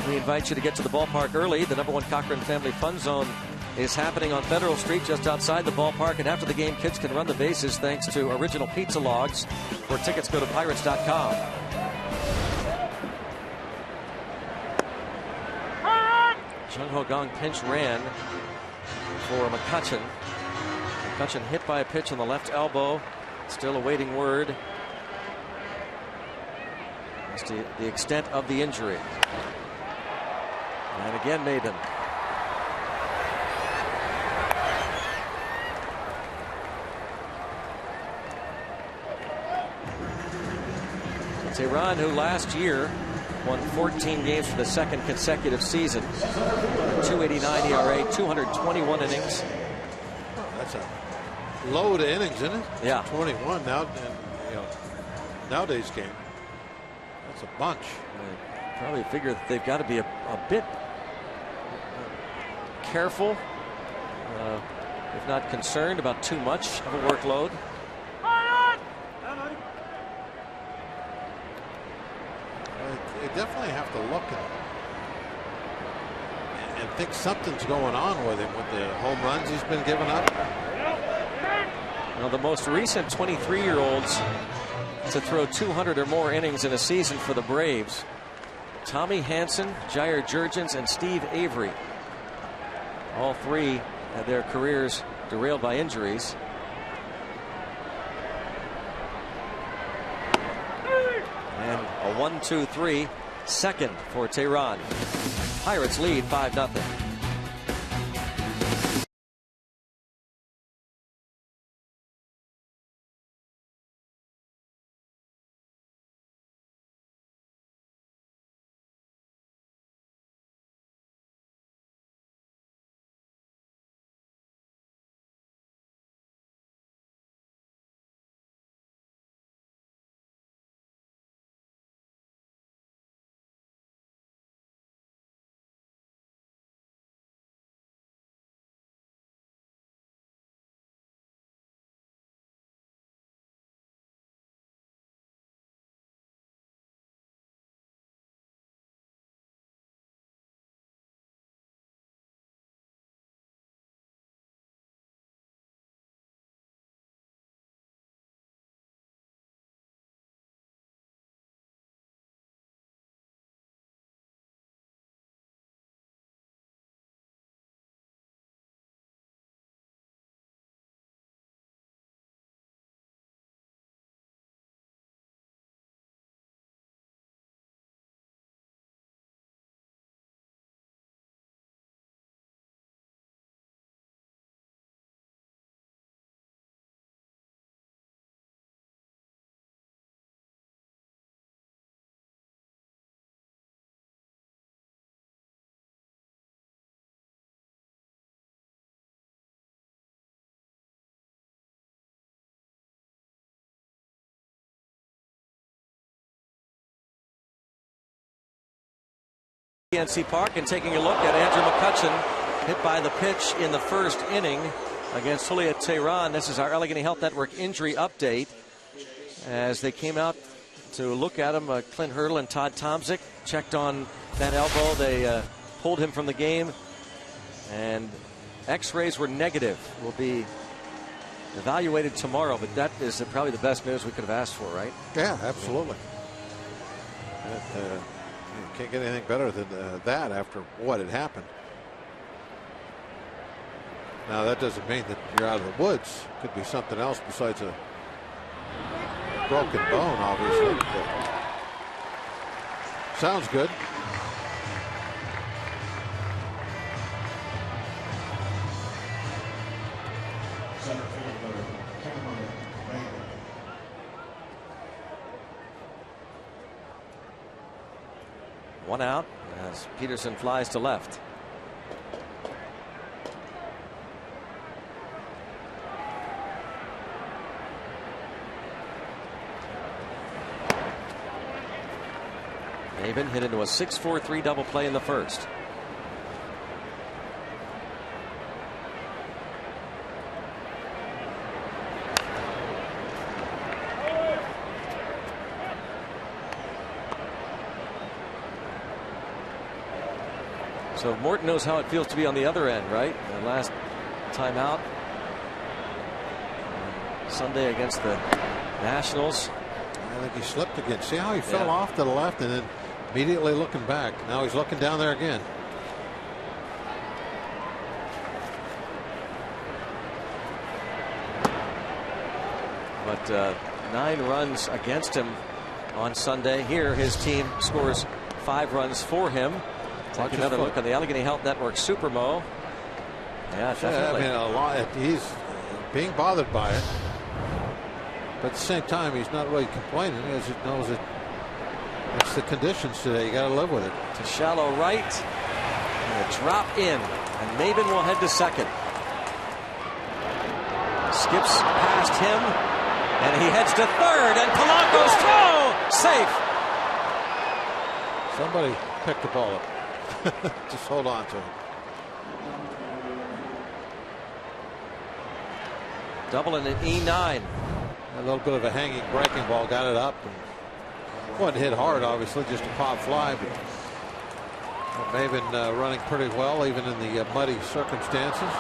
We invite you to get to the ballpark early. The #1 Cochran Family Fun Zone is happening on Federal Street just outside the ballpark, and after the game kids can run the bases thanks to original pizza logs. For tickets, go to pirates.com. Jung Ho Gong pinch ran for McCutchen. McCutchen hit by a pitch on the left elbow, still awaiting word as to the extent of the injury. And again, Maben. Teheran, who last year won 14 games for the second consecutive season. 2.89 ERA, 221 innings. Oh, that's a load of innings, isn't it? Yeah. 21 now, and nowadays game. That's a bunch. I probably figure that they've got to be a bit careful. if not concerned about too much of a workload. You definitely have to look and think something's going on with him with the home runs he's been giving up. Now, the most recent 23-year-olds to throw 200 or more innings in a season for the Braves: Tommy Hanson, Jair Jurgens, and Steve Avery. All three had their careers derailed by injuries. And a 1-2-3 second for Tehran. Pirates lead 5-0. PNC Park, and taking a look at Andrew McCutchen, hit by the pitch in the first inning against Julia Tehran. This is our Allegheny Health Network injury update. As they came out to look at him, Clint Hurdle and Todd Tomczyk checked on that elbow. They pulled him from the game, and x-rays were negative. Will be evaluated tomorrow, but that is probably the best news we could have asked for, right? Yeah, absolutely. You can't get anything better than that after what had happened. Now, that doesn't mean that you're out of the woods. Could be something else besides a broken bone, obviously. But sounds good. One out as Peterson flies to left. Maven hit into a 6-4-3 double play in the first. So Morton knows how it feels to be on the other end, right? The last time out Sunday against the Nationals. I think he slipped again. See how he fell off to the left and then immediately looking back. Now he's looking down there again. But 9 runs against him on Sunday. Here his team scores 5 runs for him. Take another look on the Allegheny Health Network Supermo. Yeah, definitely. I mean, a lot. He's being bothered by it, but at the same time, he's not really complaining, as he knows that it's the conditions today. You got to live with it. To shallow right, and a drop in, and Maven will head to second. Skips past him, and he heads to third, and Polanco's throw safe. Somebody picked the ball up. Just hold on to it. Double and an E9. A little bit of a hanging breaking ball, got it up. And wasn't hit hard, obviously, just a pop fly, but may have been running pretty well, even in the muddy circumstances.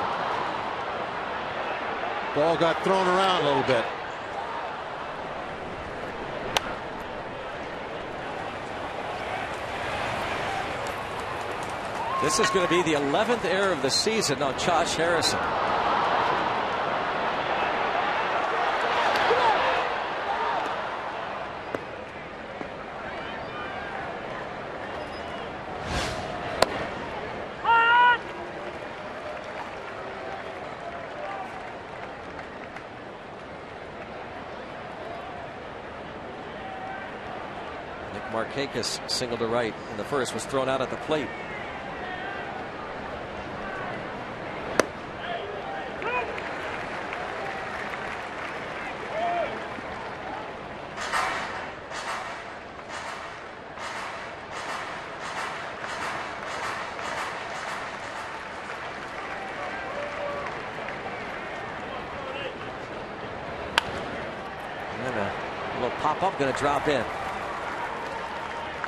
Ball got thrown around a little bit. This is going to be the 11th error of the season on Josh Harrison. Markakis single to right in the first, was thrown out at the plate. And a little pop-up going to drop in.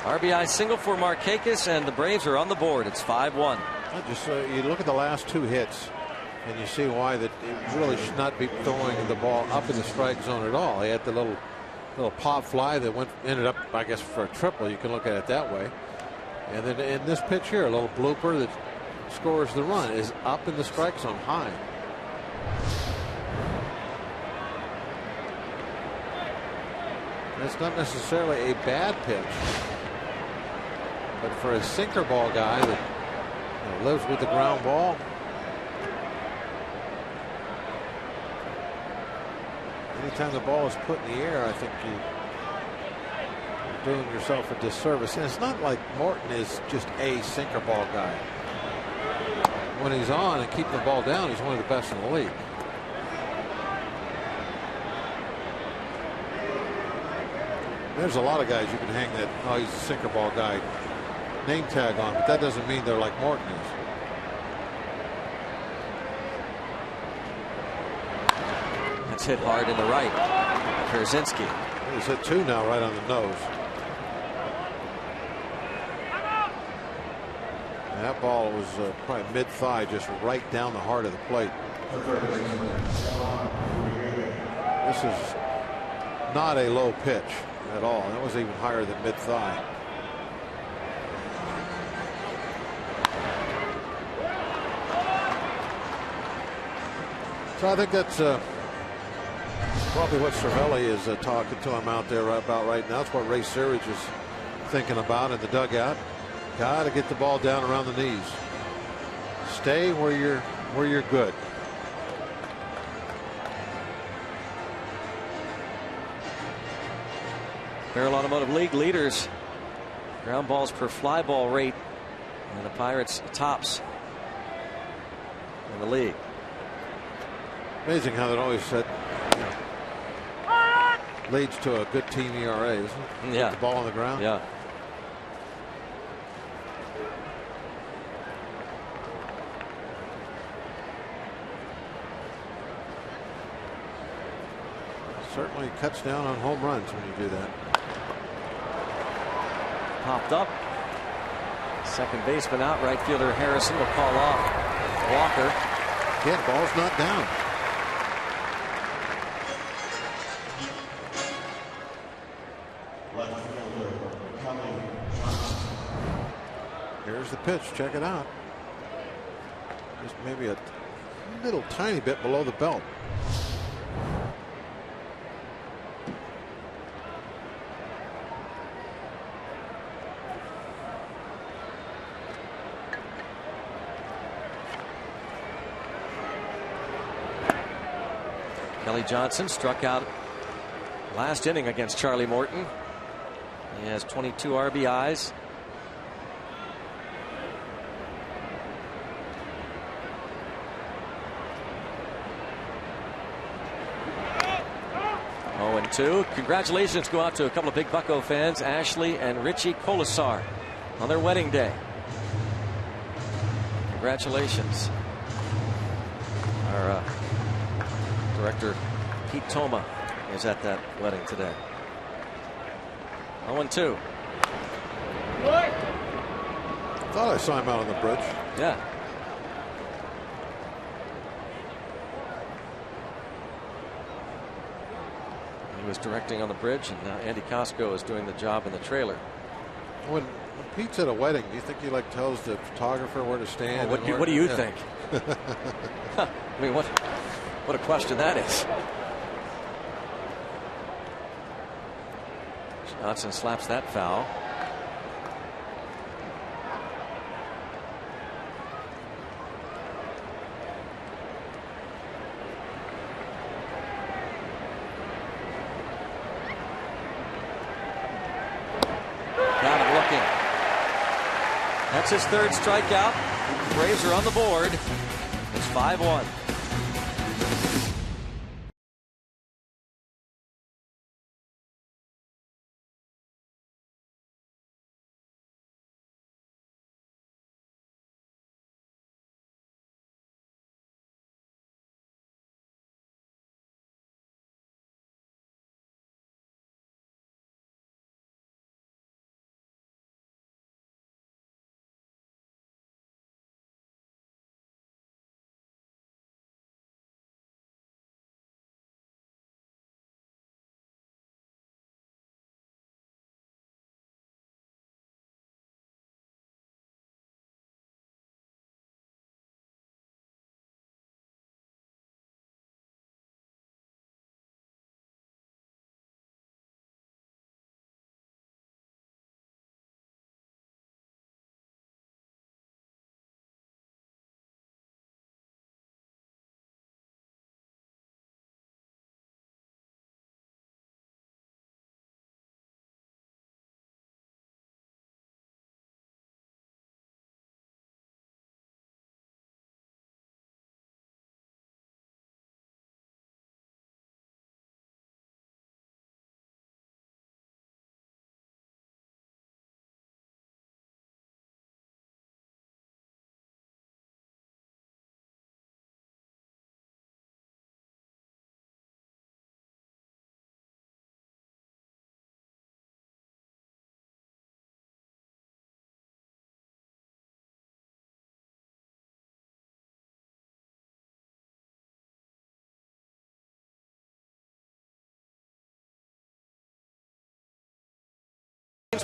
RBI single for Markakis, and the Braves are on the board. It's 5-1. Just you look at the last two hits, and you see why that it really should not be throwing the ball up in the strike zone at all. He had the little pop fly that ended up, I guess, for a triple. You can look at it that way. And then in this pitch here, a little blooper that scores the run is up in the strike zone high. It's not necessarily a bad pitch. But for a sinker ball guy that lives with the ground ball, anytime the ball is put in the air, I think you're doing yourself a disservice. And it's not like Morton is just a sinker ball guy. When he's on and keeping the ball down, he's one of the best in the league. There's a lot of guys you can hang that, oh, he's a sinker ball guy name tag on, but that doesn't mean they're like Morton is. That's hit hard in the right. Kerzinski. He's hit two now right on the nose. And that ball was probably mid-thigh, just right down the heart of the plate. This is not a low pitch at all. That was even higher than mid-thigh. So I think that's probably what Cervelli is talking to him out there about right now. That's what Ray Searage is thinking about in the dugout. Got to get the ball down around the knees. Stay where you're good. Barrel Automotive League leaders ground balls per fly ball rate, and the Pirates tops in the league. Amazing how that always leads to a good team ERA, isn't it? Yeah. Get the ball on the ground. Yeah. Certainly cuts down on home runs when you do that. Popped up. Second baseman out. Right fielder Harrison will call off Walker. Again, ball's not down. Here's the pitch. Check it out. Just maybe a little tiny bit below the belt. Kelly Johnson struck out last inning against Charlie Morton. He has 22 RBIs. Oh, and 2. Congratulations go out to a couple of big Bucco fans, Ashley and Richie Colasar, on their wedding day. Congratulations. Our Director Pete Toma is at that wedding today. 0-2. I thought I saw him out on the bridge. Yeah. He was directing on the bridge, and now Andy Costco is doing the job in the trailer. When Pete's at a wedding, do you think he like tells the photographer where to stand? What do you think? I mean, what a question that is. Johnson slaps that foul. Got him looking. That's his third strikeout. The Braves are on the board. It's 5-1.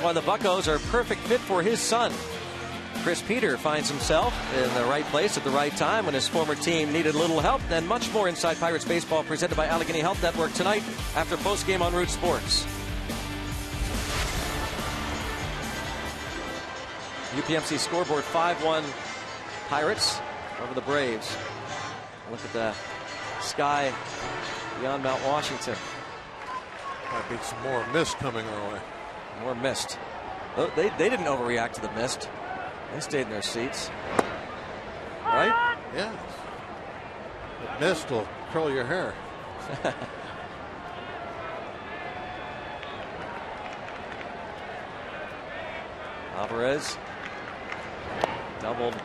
Why the Buccos are a perfect fit for his son. Chris Peter finds himself in the right place at the right time when his former team needed a little help, and much more inside Pirates baseball presented by Allegheny Health Network tonight after postgame on Root Sports. UPMC scoreboard 5-1 Pirates over the Braves. Look at the sky beyond Mount Washington. Might be some more mist coming our way. More mist. They didn't overreact to the mist. They stayed in their seats. Right? Yeah. The mist will curl your hair. Alvarez doubled,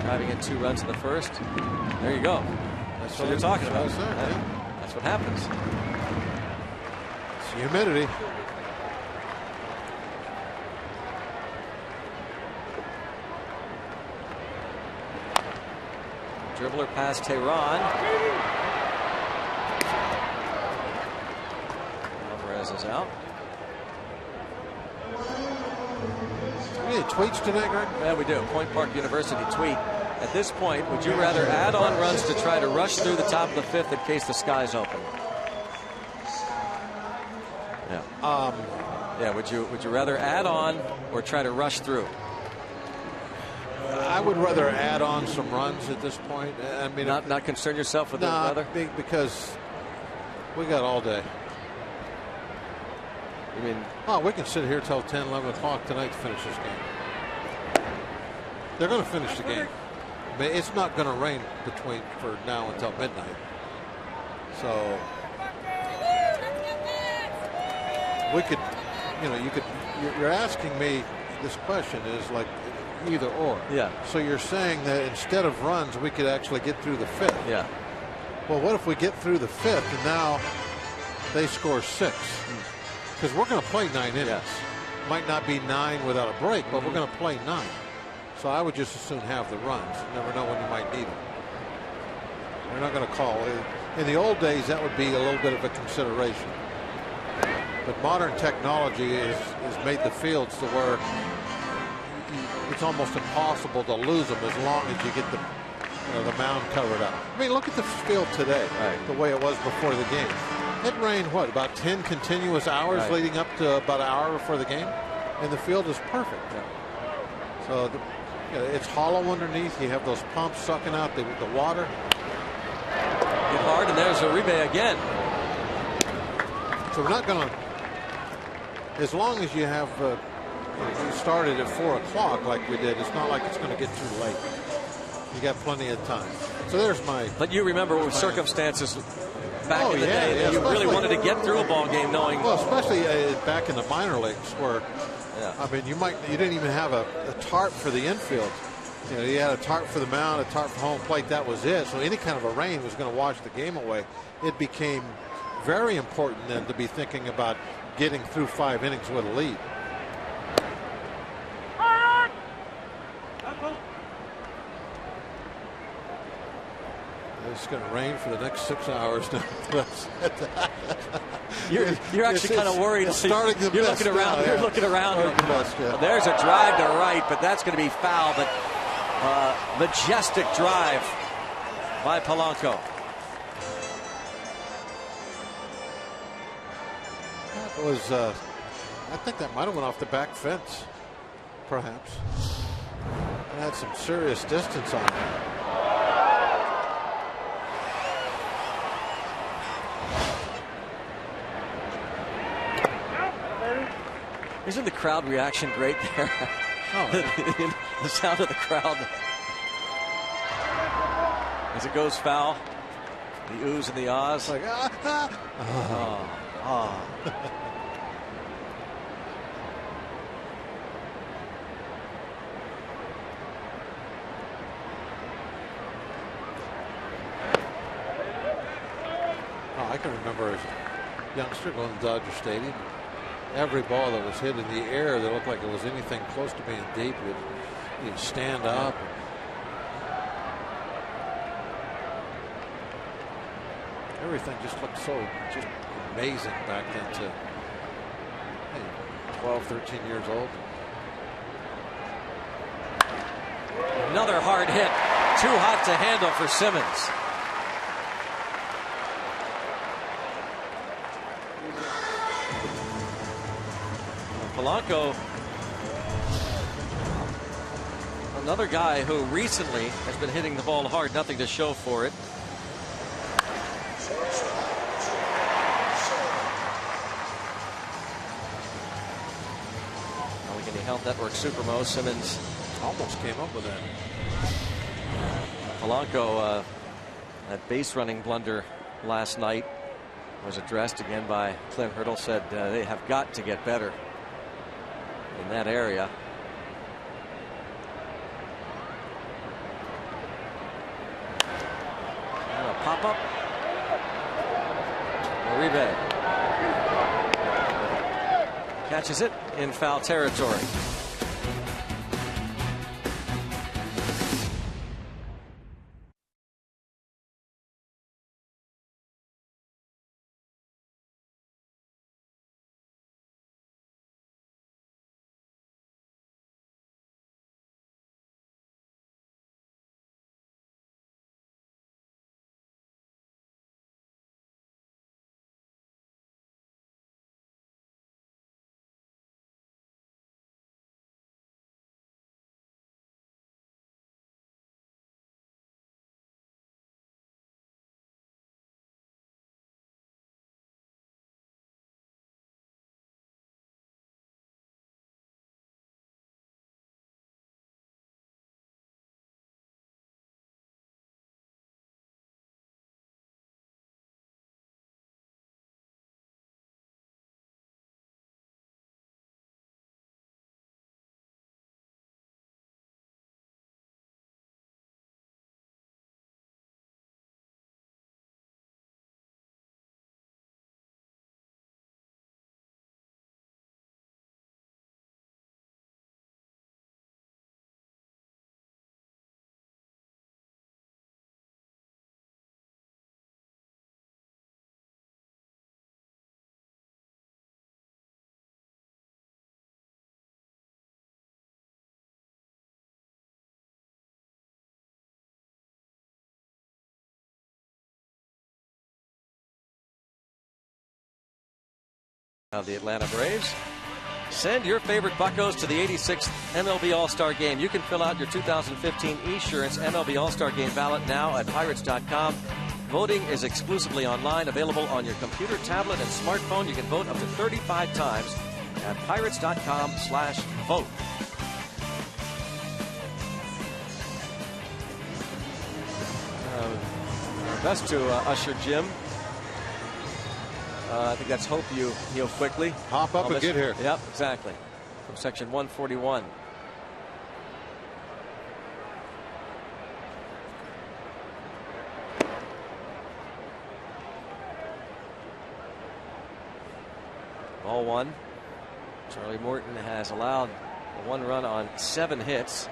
driving in 2 runs in the first. There you go. That's what you're talking about. That's what happens. It's humidity. Dribbler past Tehran. Alvarez is out. Any tweets tonight, Greg? Yeah, we do. Point Park University tweet. At this point, would you rather add on runs to try to rush through the top of the 5th in case the sky's open? Yeah. Yeah. Would you rather add on or try to rush through? I would rather add on some runs at this point. I mean, not concern yourself with the weather? Because we got all day. You mean? Oh, we can sit here till 10, 11 o'clock tonight to finish this game. They're going to finish the game. I mean, it's not going to rain for now until midnight. So we could, you're asking me this question is like either or. Yeah. So you're saying that instead of runs, we could actually get through the 5th. Yeah. well, what if we get through the 5th and now they score 6? Because we're going to play 9 innings. Yes. Might not be 9 without a break, but we're going to play 9. So I would just as soon have the runs. You never know when you might need them. They're not going to call. In the old days, that would be a little bit of a consideration. But modern technology has made the fields to where it's almost impossible to lose them as long as you get the mound covered up. I mean, look at the field today, the way it was before the game. It rained, what, about 10 continuous hours leading up to about an hour before the game? And the field is perfect. So it's hollow underneath. You have those pumps sucking out the water. Get hard, and there's Uribe again. So we're not going to, as long as you have, you started at 4 o'clock like we did, it's not like it's going to get too late. You got plenty of time. So there's my. But you remember with circumstances back in the day yeah, that you really wanted to get through a ball game knowing. Well, especially back in the minor leagues where, I mean, you didn't even have a tarp for the infield. You know, you had a tarp for the mound, a tarp for home plate. That was it. So any kind of a rain was going to wash the game away. It became very important then to be thinking about getting through 5 innings with a lead. It's going to rain for the next 6 hours now. You're actually kind of worried. You're looking around. Now, You're looking around. Well, there's a drive to right, but that's going to be foul. But majestic drive by Polanco. That was, I think that might have went off the back fence, perhaps. It had some serious distance on it. Isn't the crowd reaction great there? Oh, the sound of the crowd as it goes foul. The oohs and the ahs. Like, I can remember as a youngster going to Dodger Stadium. Every ball that was hit in the air that looked like it was anything close to being deep, you'd stand up. Everything just looked so amazing back then to 12, 13 years old. Another hard hit. Too hot to handle for Simmons. Polanco, another guy who recently has been hitting the ball hard, nothing to show for it. Allegheny Health Network Supermo. Simmons almost came up with that. Polanco, that base running blunder last night was addressed again by Clint Hurdle. Said they have got to get better in that area. And a pop up. Uribe catches it in foul territory. Of the Atlanta Braves. Send your favorite Buccos to the 86th MLB All-Star Game. You can fill out your 2015 Esurance MLB All-Star Game ballot now at Pirates.com. Voting is exclusively online, available on your computer, tablet, and smartphone. You can vote up to 35 times at Pirates.com/vote. Our best to usher Jim. I think that's hope you heal quickly. Hop up and get here. Yep, exactly. From section 141. Ball one. Charlie Morton has allowed a 1 run on 7 hits.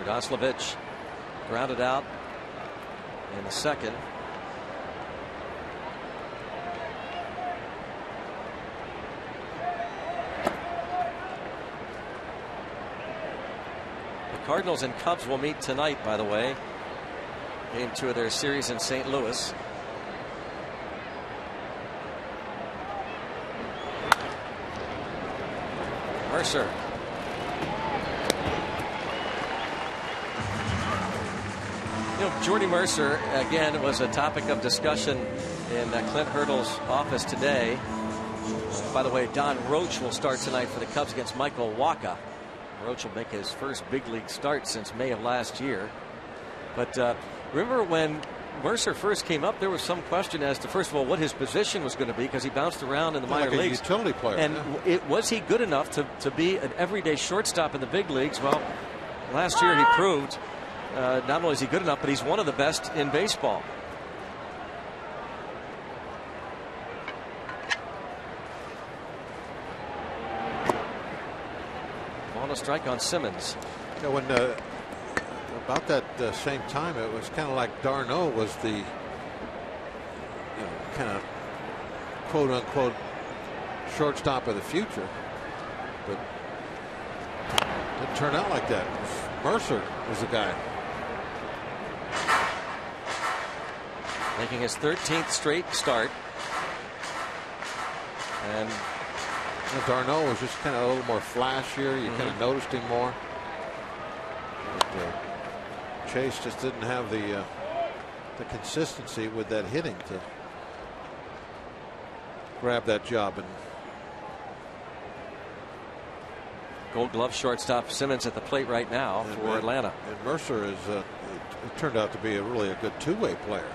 Goslovich grounded out in the second. The Cardinals and Cubs will meet tonight, by the way. Game 2 of their series in St. Louis. Mercer. You know, Jordy Mercer, again, was a topic of discussion in Clint Hurdle's office today. By the way, Don Roach will start tonight for the Cubs against Michael Wacha. Roach will make his first big league start since May of last year. But remember when Mercer first came up, there was some question as to, first of all, what his position was going to be, because he bounced around in the minor leagues. Like a utility player. And was he good enough to be an everyday shortstop in the big leagues? Well, last year he proved not only is he good enough, but he's one of the best in baseball. On a strike on Simmons. You know, when about that same time, it was kind of like Darno was the kind of quote unquote shortstop of the future, but it didn't turn out like that. Mercer was the guy. Making his 13th straight start. And Darno was just kind of a little more flashier. You kind of noticed him more. But, Chase just didn't have the consistency with that hitting to grab that job. And Gold Glove shortstop Simmons at the plate right now for Atlanta. And Mercer is it turned out to be a good two-way player.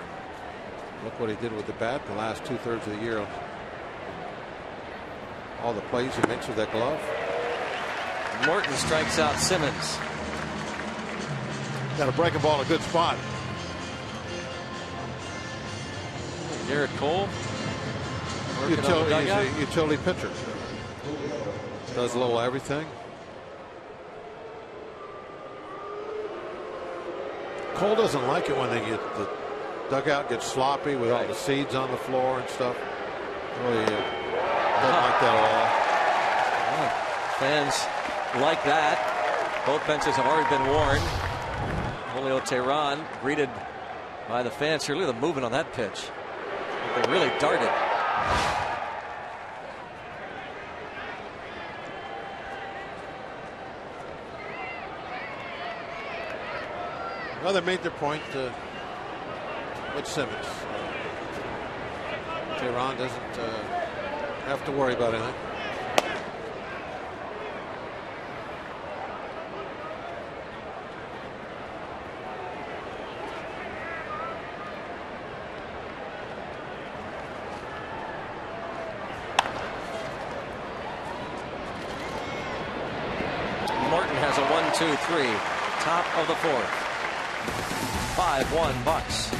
Look what he did with the bat the last 2/3 of the year. All the plays he makes with that glove. Morton strikes out Simmons. Got a breaking ball in a good spot. Garrett Cole. He's a utility pitcher. Does a little everything. Cole doesn't like it when the dugout gets sloppy with all the seeds on the floor and stuff. Really doesn't like that at all. Fans like that. Both benches have already been warned. Julio Teheran greeted by the fans here. Look at the movement on that pitch. They really darted. Well, they made their point with Simmons. Teheran doesn't have to worry about anything. Morton has a 1-2-3. Top of the 4th. 5-1 Bucks.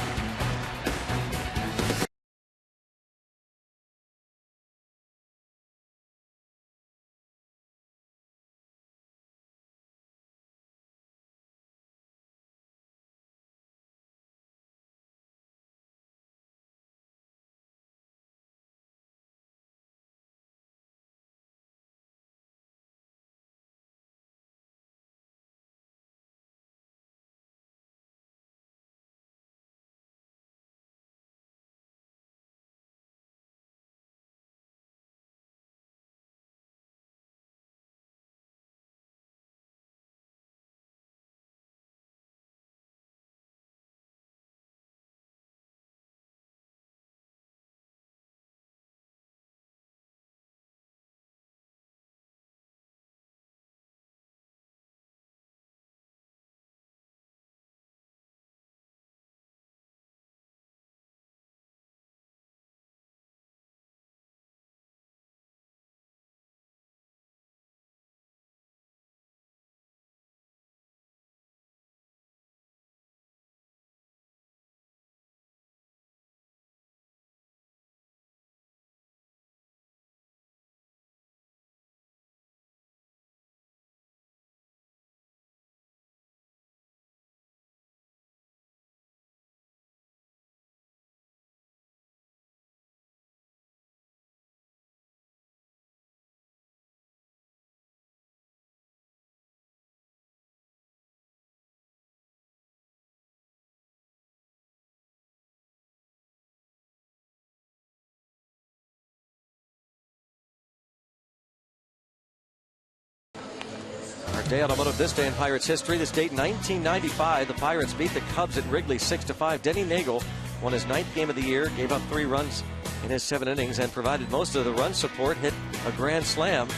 Day Automotive this day in Pirates history. This date, 1995, the Pirates beat the Cubs at Wrigley 6-5. Denny Nagel won his 9th game of the year, gave up 3 runs in his 7 innings, and provided most of the run support. Hit a grand slam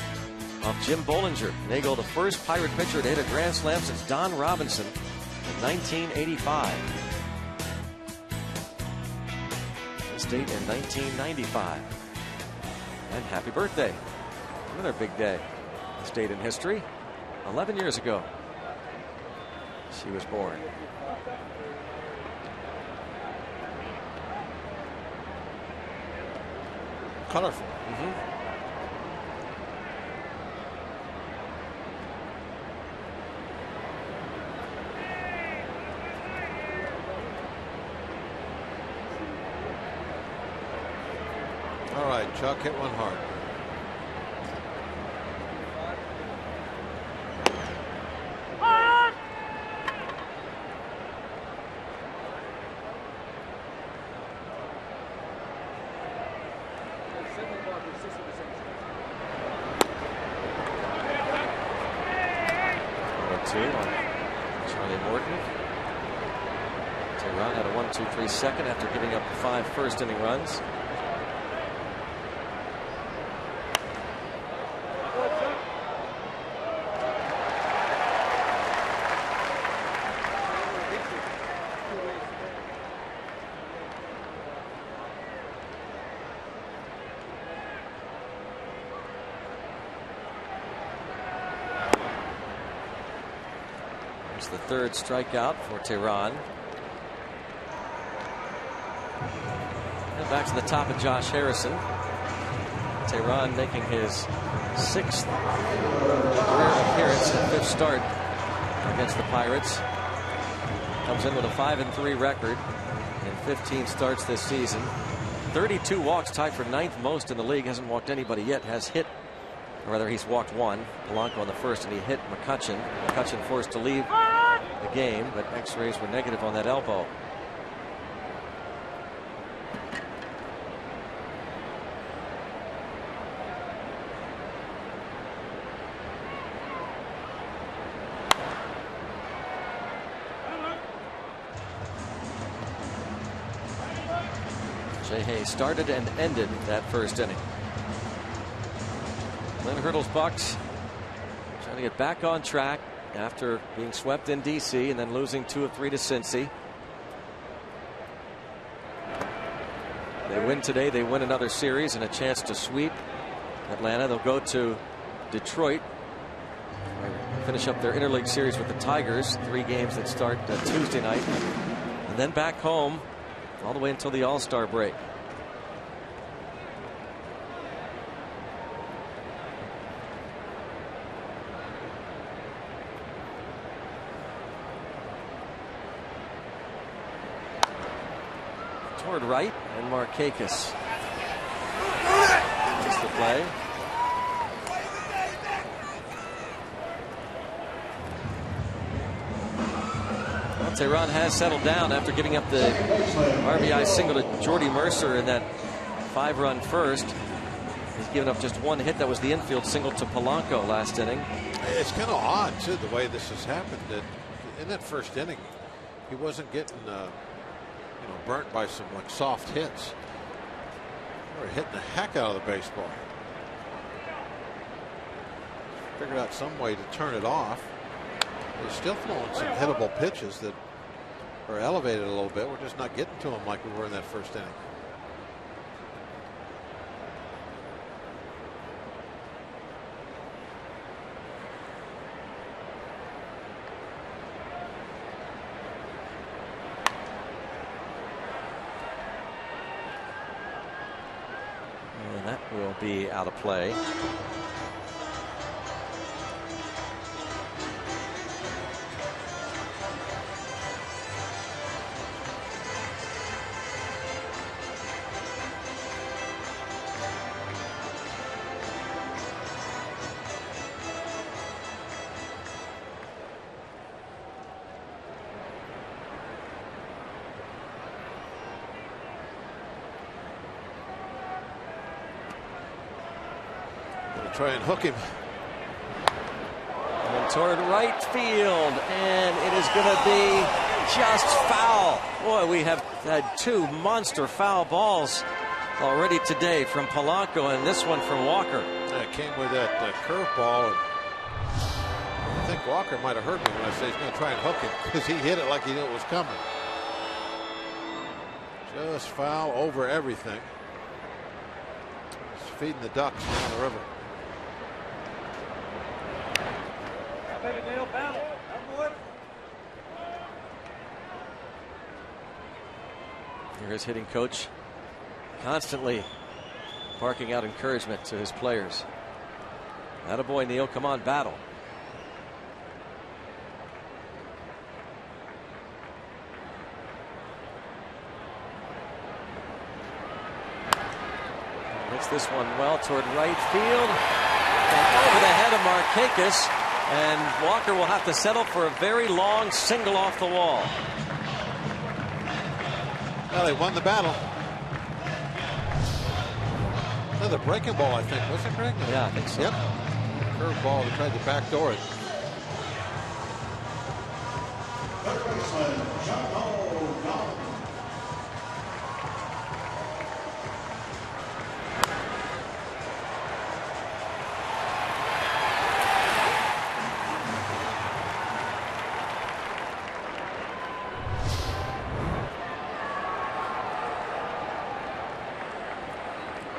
of Jim Bollinger. Nagel, the first Pirate pitcher to hit a grand slam since Don Robinson in 1985. This date in 1995. And happy birthday. Another big day. This date in history. 11 years ago, she was born. Colorful. All right, Chuck, hit one hard. Had a 1-2-3 second after giving up 5 first-inning runs. It's the 3rd strikeout for Tehran. Back to the top of Josh Harrison. Tehran making his 6th career appearance and 5th start against the Pirates. Comes in with a 5-3 record in 15 starts this season. 32 walks, tied for 9th most in the league. Hasn't walked anybody yet. Has hit, or rather he's walked 1. Polanco on the 1st, and he hit McCutchen. McCutchen forced to leave the game, but x-rays were negative on that elbow. Jay Hayes started and ended that 1st inning. Lynn Hurdle's Bucks trying to get back on track after being swept in D.C. and then losing 2 of 3 to Cincy. They win today, they win another series and a chance to sweep Atlanta. They'll go to Detroit, finish up their interleague series with the Tigers. 3 games that start Tuesday night, and then back home all the way until the All-Star break. Toward right, and Markakis makes the play. Tehran has settled down after giving up the RBI single to Jordy Mercer in that 5-run first. He's given up just 1 hit. That was the infield single to Polanco last inning. It's kind of odd, too, the way this has happened. That in that 1st inning, he wasn't getting burnt by some soft hits. They were hitting the heck out of the baseball. Figured out some way to turn it off. They're still throwing some hittable pitches that are elevated a little bit. We're just not getting to them like we were in that 1st inning. And that will be out of play. Try and hook him. 1-2 toward right field, and it is going to be just foul. Boy, we have had 2 monster foul balls already today from Polanco, and this one from Walker. It came with that curveball, and I think Walker might have heard me when I say he's going to try and hook it, because he hit it like he knew it was coming. Just foul over everything. Just feeding the ducks down the river. Here his hitting coach constantly barking out encouragement to his players. Attaboy, Neil, come on, battle. Hits this one well toward right field and over the head of Markakis, and Walker will have to settle for a very long single off the wall. Well, they won the battle. Another breaking ball, I think, was it, Greg? Yeah, I think so. Yep. Curve ball, they tried to backdoor it.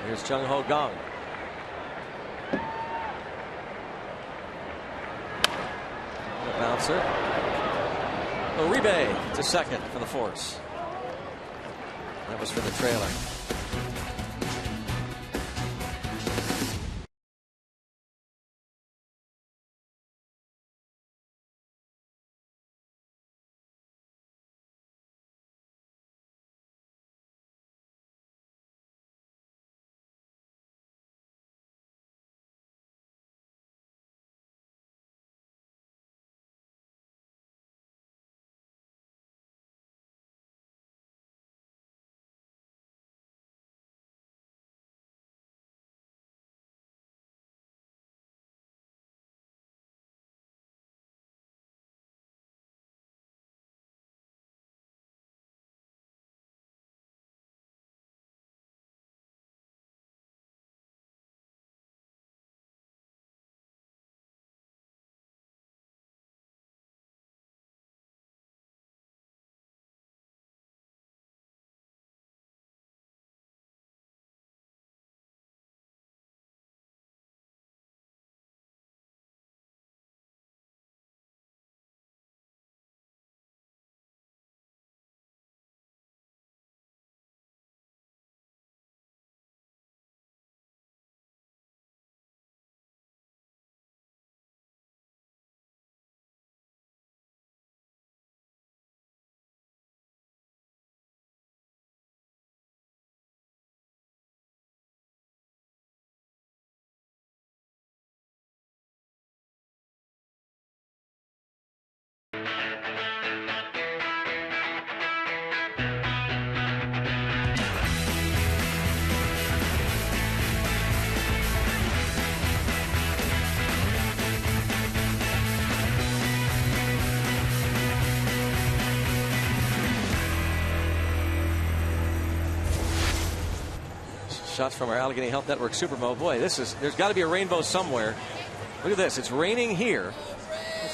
Here's Jung Ho Kang. The bouncer. Uribe to second for the force. That was for the trailer. Shots from our Allegheny Health Network Super Bowl. Boy, there's got to be a rainbow somewhere. Look at this. It's raining here.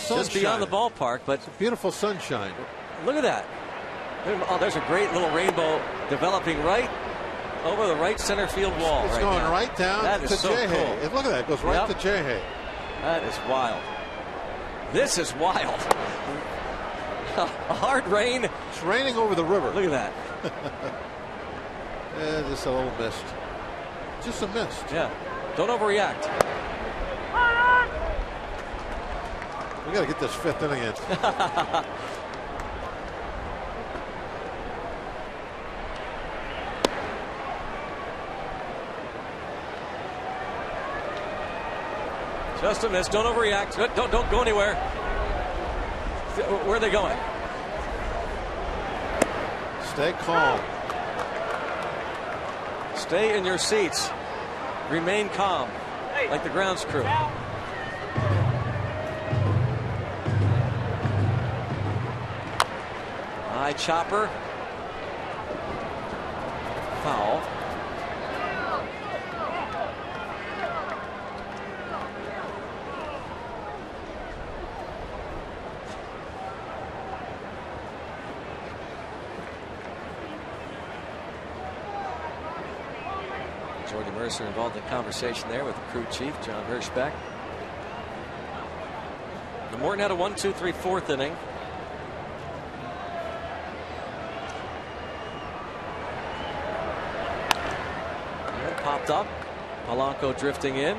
Just beyond the ballpark, but it's beautiful sunshine. Look at that. Oh, there's a great little rainbow developing right over the right center field wall. It's right going now. right down that to is so Jay cool. Hay. Look at that. It goes right to Jay Hay. That is wild. This is wild. A hard rain. It's raining over the river. Look at that. Just a little mist. Just a mist. Yeah. Don't overreact. We got to get this 5th inning in. Just a miss. Don't overreact. Don't go anywhere. Where are they going? Stay calm. Stay in your seats. Remain calm, like the grounds crew. high chopper. Foul. Jordy Mercer involved in the conversation there with the crew chief, John Hirschbeck. And Morton had a 1-2-3 fourth inning. And popped up. Polanco drifting in.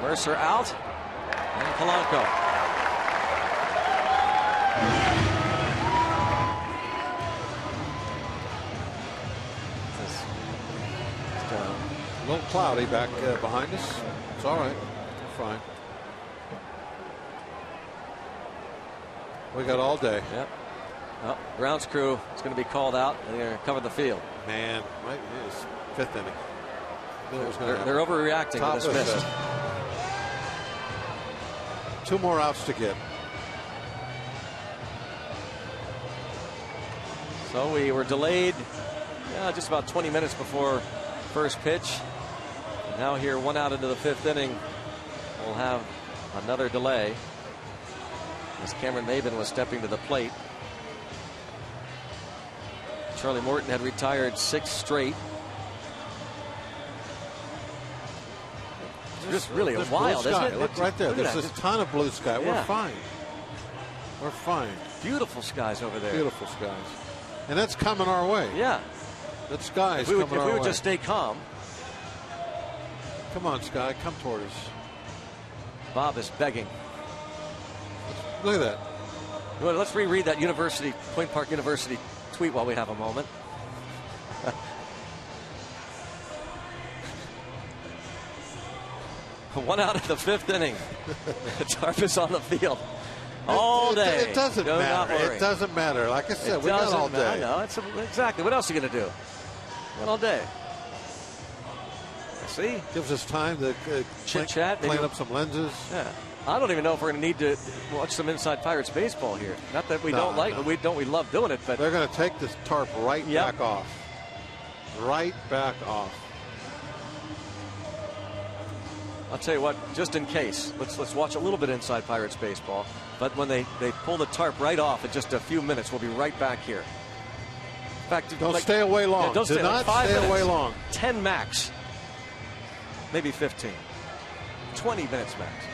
Mercer out. And Polanco. A little cloudy back behind us. It's all right. We're fine. We got all day. Yep. Well, grounds crew is going to be called out. They're going to cover the field. Man, it is fifth inning. They're overreacting to this mist. 2 more outs to get. So we were delayed just about 20 minutes before first pitch. Now here, 1 out into the 5th inning, we'll have another delay as Cameron Maben was stepping to the plate. Charlie Morton had retired 6 straight. Just really a wild, isn't it? Look right there. There's a ton of blue sky. Yeah. We're fine. We're fine. Beautiful skies over there. Beautiful skies. And that's coming our way. Yeah. That sky is coming our way. If we would just stay calm. Come on, Sky. Come toward us. Bob is begging. Look at that. Well, let's reread that Point Park University tweet while we have a moment. One out of the 5th inning. Tarp is on the field all day. It doesn't matter. It doesn't matter. Like I said, we got all day. I know. Exactly. What else are you going to do? Got all day. See? Gives us time to chit-chat. Clean up some lenses. Yeah. I don't even know if we're going to need to watch some Inside Pirates baseball here. Not that we don't like it. We love doing it, but they're going to take this tarp right back off. Right back off. I'll tell you what, just in case, let's watch a little bit Inside Pirates baseball. But when they pull the tarp right off in just a few minutes, we'll be right back here. In fact, don't stay away long. Yeah, don't Do not stay away long. 10 max. Maybe 15. 20 minutes max.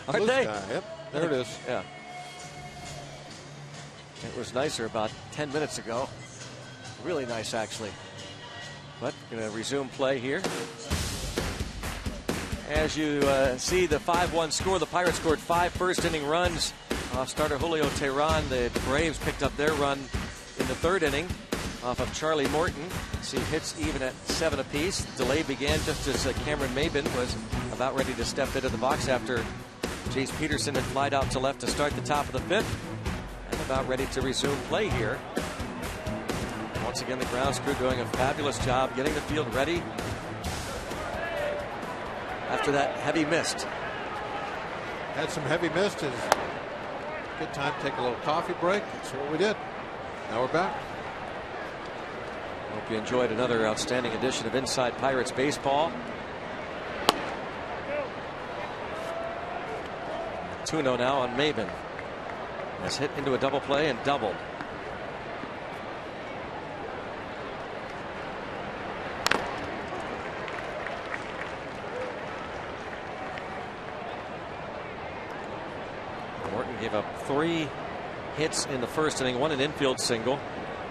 Aren't Blue they? Sky. Yep, there it is. Yeah. It was nicer about 10 minutes ago. Really nice, actually. But going to resume play here. As you see the 5-1 score, the Pirates scored 5 first-inning runs off starter Julio Teheran. The Braves picked up their run in the 3rd inning off of Charlie Morton. See hits even at 7 apiece. Delay began just as Cameron Maybin was about ready to step into the box after Jace Peterson had flied out to left to start the top of the 5th. And about ready to resume play here. Once again, the grounds crew doing a fabulous job getting the field ready after that heavy mist. Had some heavy mist. Is good time to take a little coffee break. That's what we did. Now we're back. Hope you enjoyed another outstanding edition of Inside Pirates Baseball. 2-0 now on Maybin. Has hit into a double play and doubled. Morton gave up 3 hits in the 1st inning, 1 an infield single.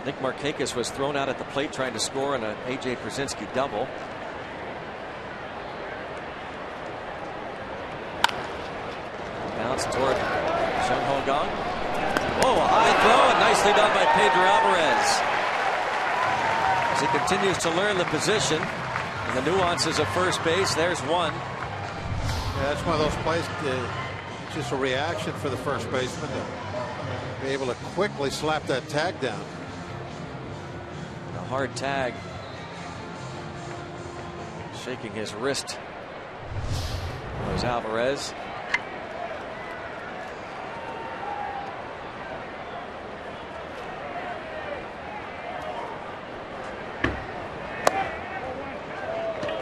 Nick Markakis was thrown out at the plate trying to score on an A.J. Przinsky double. Bounce toward Jung Ho Kang. Oh, a high throw, and nicely done by Pedro Alvarez. As he continues to learn the position and the nuances of first base, there's one. Yeah, that's one of those plays. It's just a reaction for the first baseman to be able to quickly slap that tag down. A hard tag. Shaking his wrist. There's Alvarez.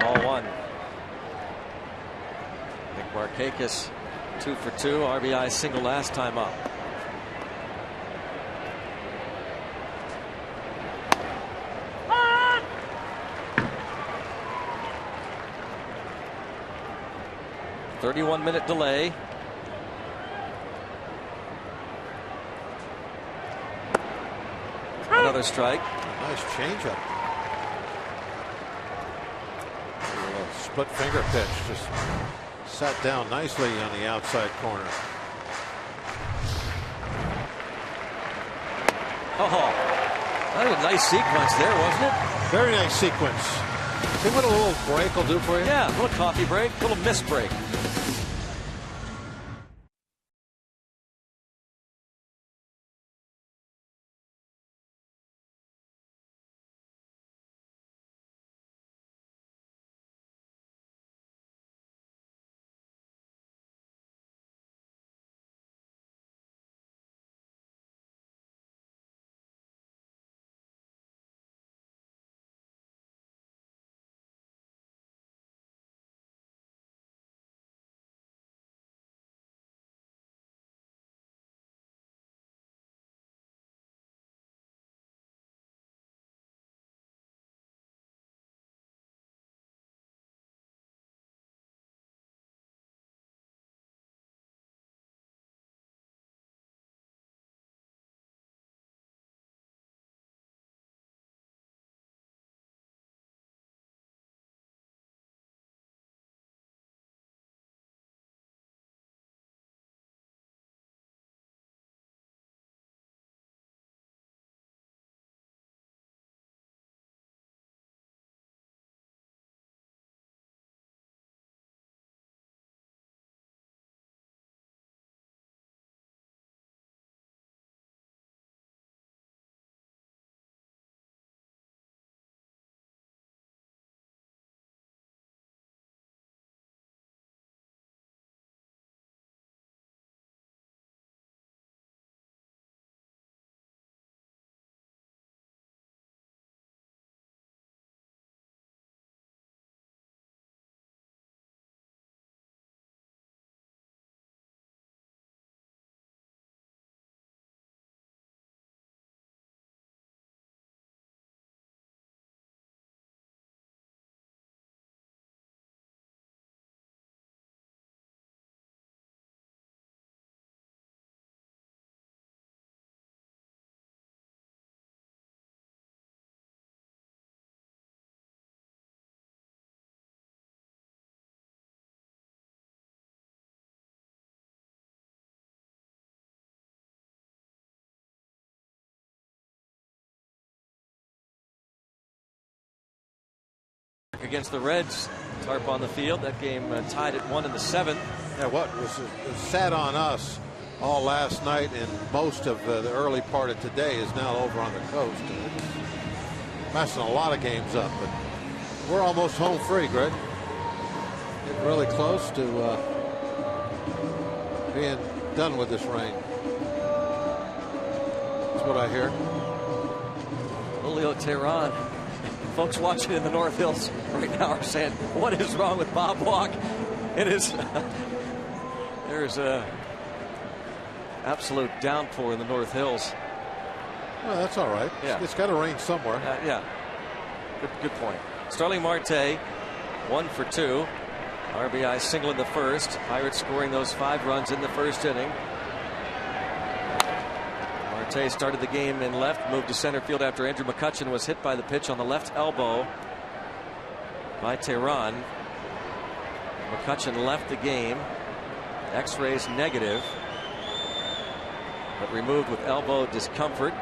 Ball 1. Nick Markakis 2 for 2, RBI single last time up. A 31-minute delay. Another strike. Nice changeup. Split finger pitch, just sat down nicely on the outside corner. Oh, that was a nice sequence there, wasn't it? Very nice sequence. See what a little break will do for you? Yeah, a little coffee break, a little mist break. Pittsburgh against the Reds. Tarp on the field. That game tied at 1 in the 7th. Yeah, what was sat on us all last night and most of the early part of today is now over on the coast. And it's messing a lot of games up, but we're almost home free, Greg. Getting really close to being done with this rain. That's what I hear. Julio Teheran. Folks watching in the North Hills right now are saying, what is wrong with Bob Walk? It is. There's a absolute downpour in the North Hills. Well, that's all right. Yeah. It's got to rain somewhere. Yeah. Good point. Starling Marte, 1 for 2. RBI single in the first. Pirates scoring those 5 runs in the first inning. Marte started the game in left, moved to center field after Andrew McCutchen was hit by the pitch on the left elbow by Teheran. McCutchen left the game. X-rays negative, but removed with elbow discomfort.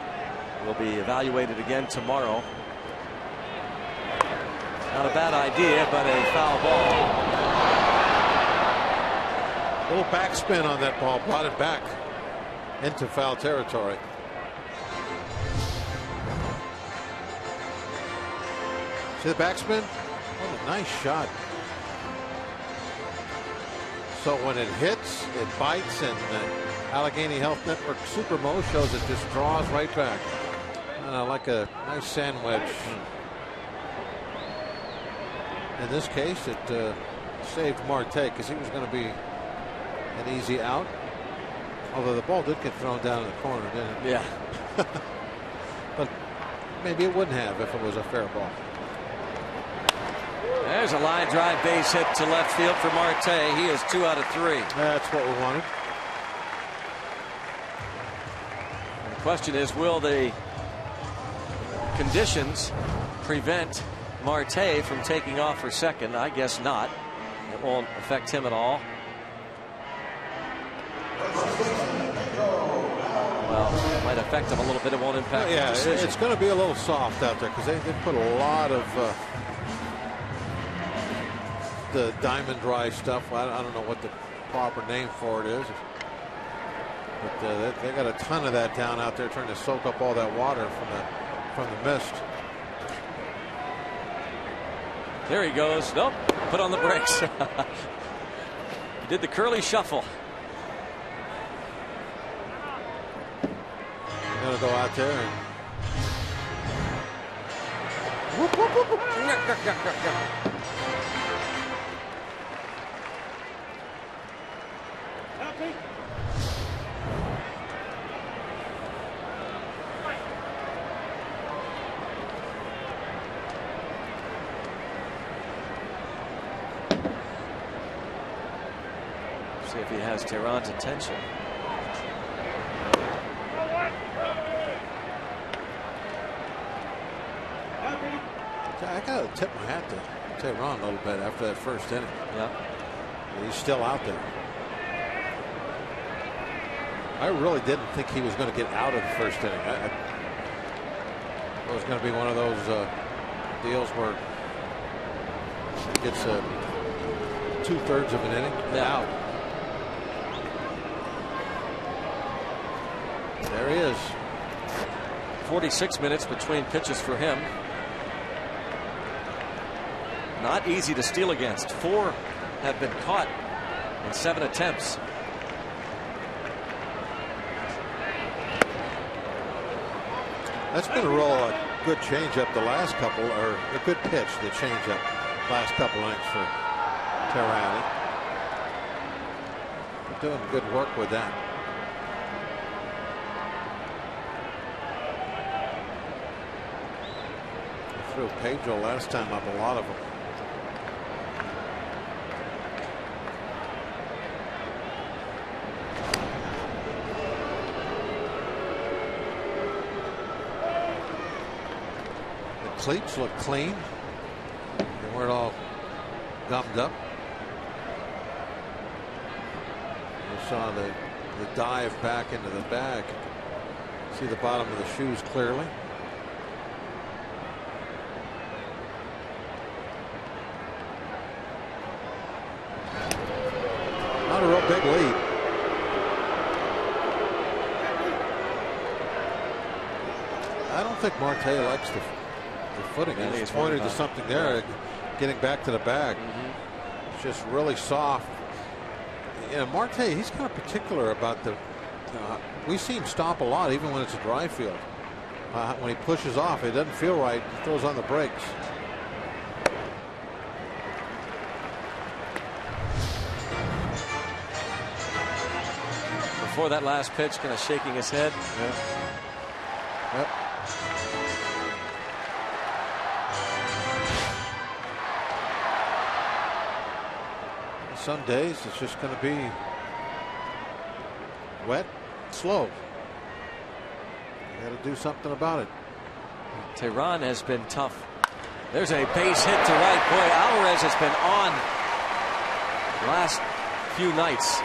Will be evaluated again tomorrow. Not a bad idea, but a foul ball. A little backspin on that ball brought it back into foul territory. See the backspin? What a nice shot. So when it hits, it bites, and Allegheny Health Network Supermo shows it just draws right back. Like a nice sandwich. In this case, it saved Marte because he was going to be an easy out. Although the ball did get thrown down in the corner, didn't it? Yeah. But maybe it wouldn't have if it was a fair ball. There's a line drive base hit to left field for Marte. He is 2 out of 3. That's what we wanted. And the question is, will the conditions prevent Marte from taking off for second? I guess not. It won't affect him at all. Well, it might affect him a little bit. It won't impact Yeah, the decision. it's going to be a little soft out there because they put a lot of the diamond dry stuff. I don't know what the proper name for it is, but they got a ton of that down out there trying to soak up all that water from the mist. There he goes. Nope. Put on the brakes. He did the curly shuffle. I'm going to go out there and whoop, whoop, whoop, whoop. See if he has Teheran's attention. I got to tip my hat to Teheran a little bit after that first inning. Yeah. He's still out there. I really didn't think he was going to get out of the first inning. It was going to be one of those deals where he gets 2/3 of an inning out. There he is. 46 minutes between pitches for him. Not easy to steal against. 4 have been caught in 7 attempts. That's been a real good changeup the last couple, or a good pitch, the changeup last couple innings for Teheran. Doing good work with that. I threw Pedro last time up a lot of them. Cleats look clean. They weren't all gummed up. We saw the dive back into the bag. See the bottom of the shoes clearly. don't think Marte likes the footing. He's pointed to something there, getting back to the bag. It's just really soft. Marte, he's kind of particular about the. We see him stop a lot, even when it's a dry field. When he pushes off, it doesn't feel right. He throws on the brakes. Before that last pitch, kind of shaking his head. Yep. Some days it's just going to be wet, slow. You got to do something about it. Tehran has been tough. There's a base hit to right. Boy, Alvarez has been on last few nights.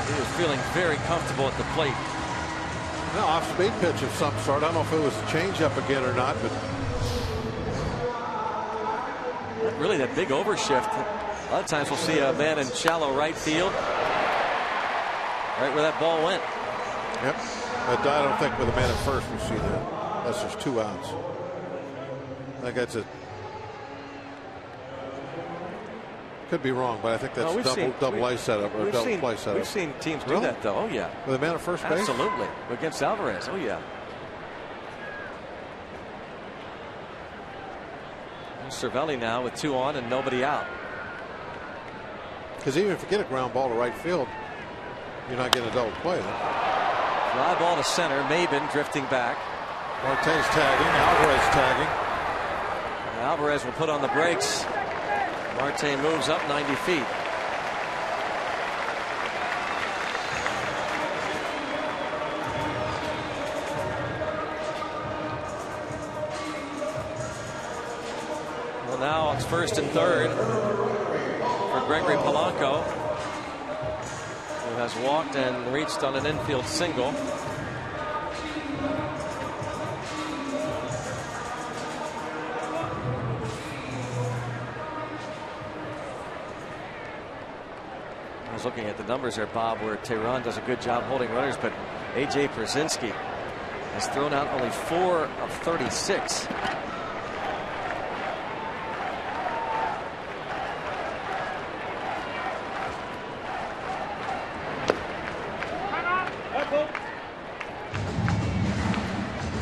He was feeling very comfortable at the plate. No, off-speed pitch of some sort. I don't know if it was a changeup again or not, but not really that big overshift. A lot of times we'll see a man in shallow right field, right where that ball went. Yep. But I don't think with a man at first we see that, unless there's 2 outs. I think that's it. Could be wrong, but I think that's double A setup or double play setup. We've seen teams do that, though. Oh yeah. With a man at first base. Absolutely. Against Alvarez. Oh yeah. Cervelli now with 2 on and nobody out. Because even if you get a ground ball to right field, you're not getting a double play. Fly ball to center. Maben drifting back. Marte's tagging. Alvarez tagging. And Alvarez will put on the brakes. Marte moves up 90 feet. Well, now it's 1st and 3rd for Gregory Polanco, who has walked and reached on an infield single. I was looking at the numbers there, Bob, where Tehran does a good job holding runners, but A.J. Pierzynski has thrown out only 4 of 36.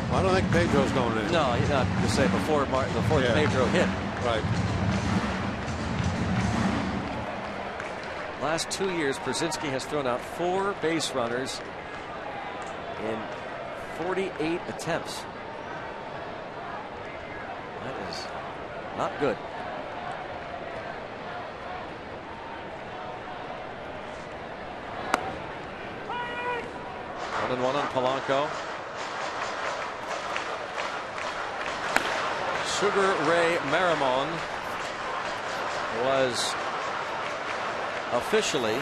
I don't think Pedro's going in. No, he's not. To say before Pedro hit. Right. Last 2 years, Pierzynski has thrown out 4 base runners in 48 attempts. That is not good. 1-1 on Polanco. Sugar Ray Marimon was officially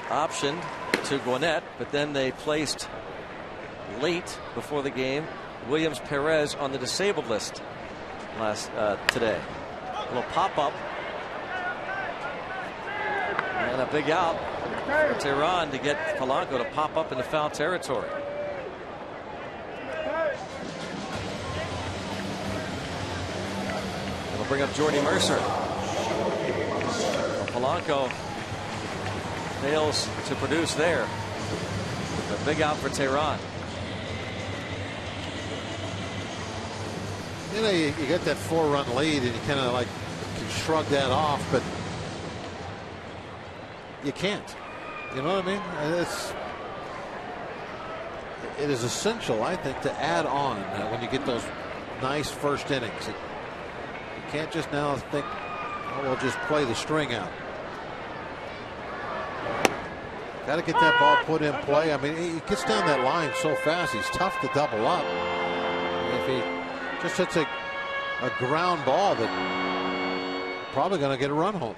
optioned to Gwinnett, but then they placed late before the game Williams Perez on the disabled list today. A little pop-up and a big out for Tehran to get Polanco to pop up into foul territory. It'll bring up Jordy Mercer. Polanco fails to produce there. A big out for Tehran. You know, you get that 4-run lead and you kind of like can shrug that off, but you can't. You know what I mean? It is essential, I think, to add on when you get those nice first innings. You can't just now think, oh, we'll just play the string out. Got to get that ball put in play. I mean, he gets down that line so fast. He's tough to double up. If he just hits a ground ball, that probably going to get a run home.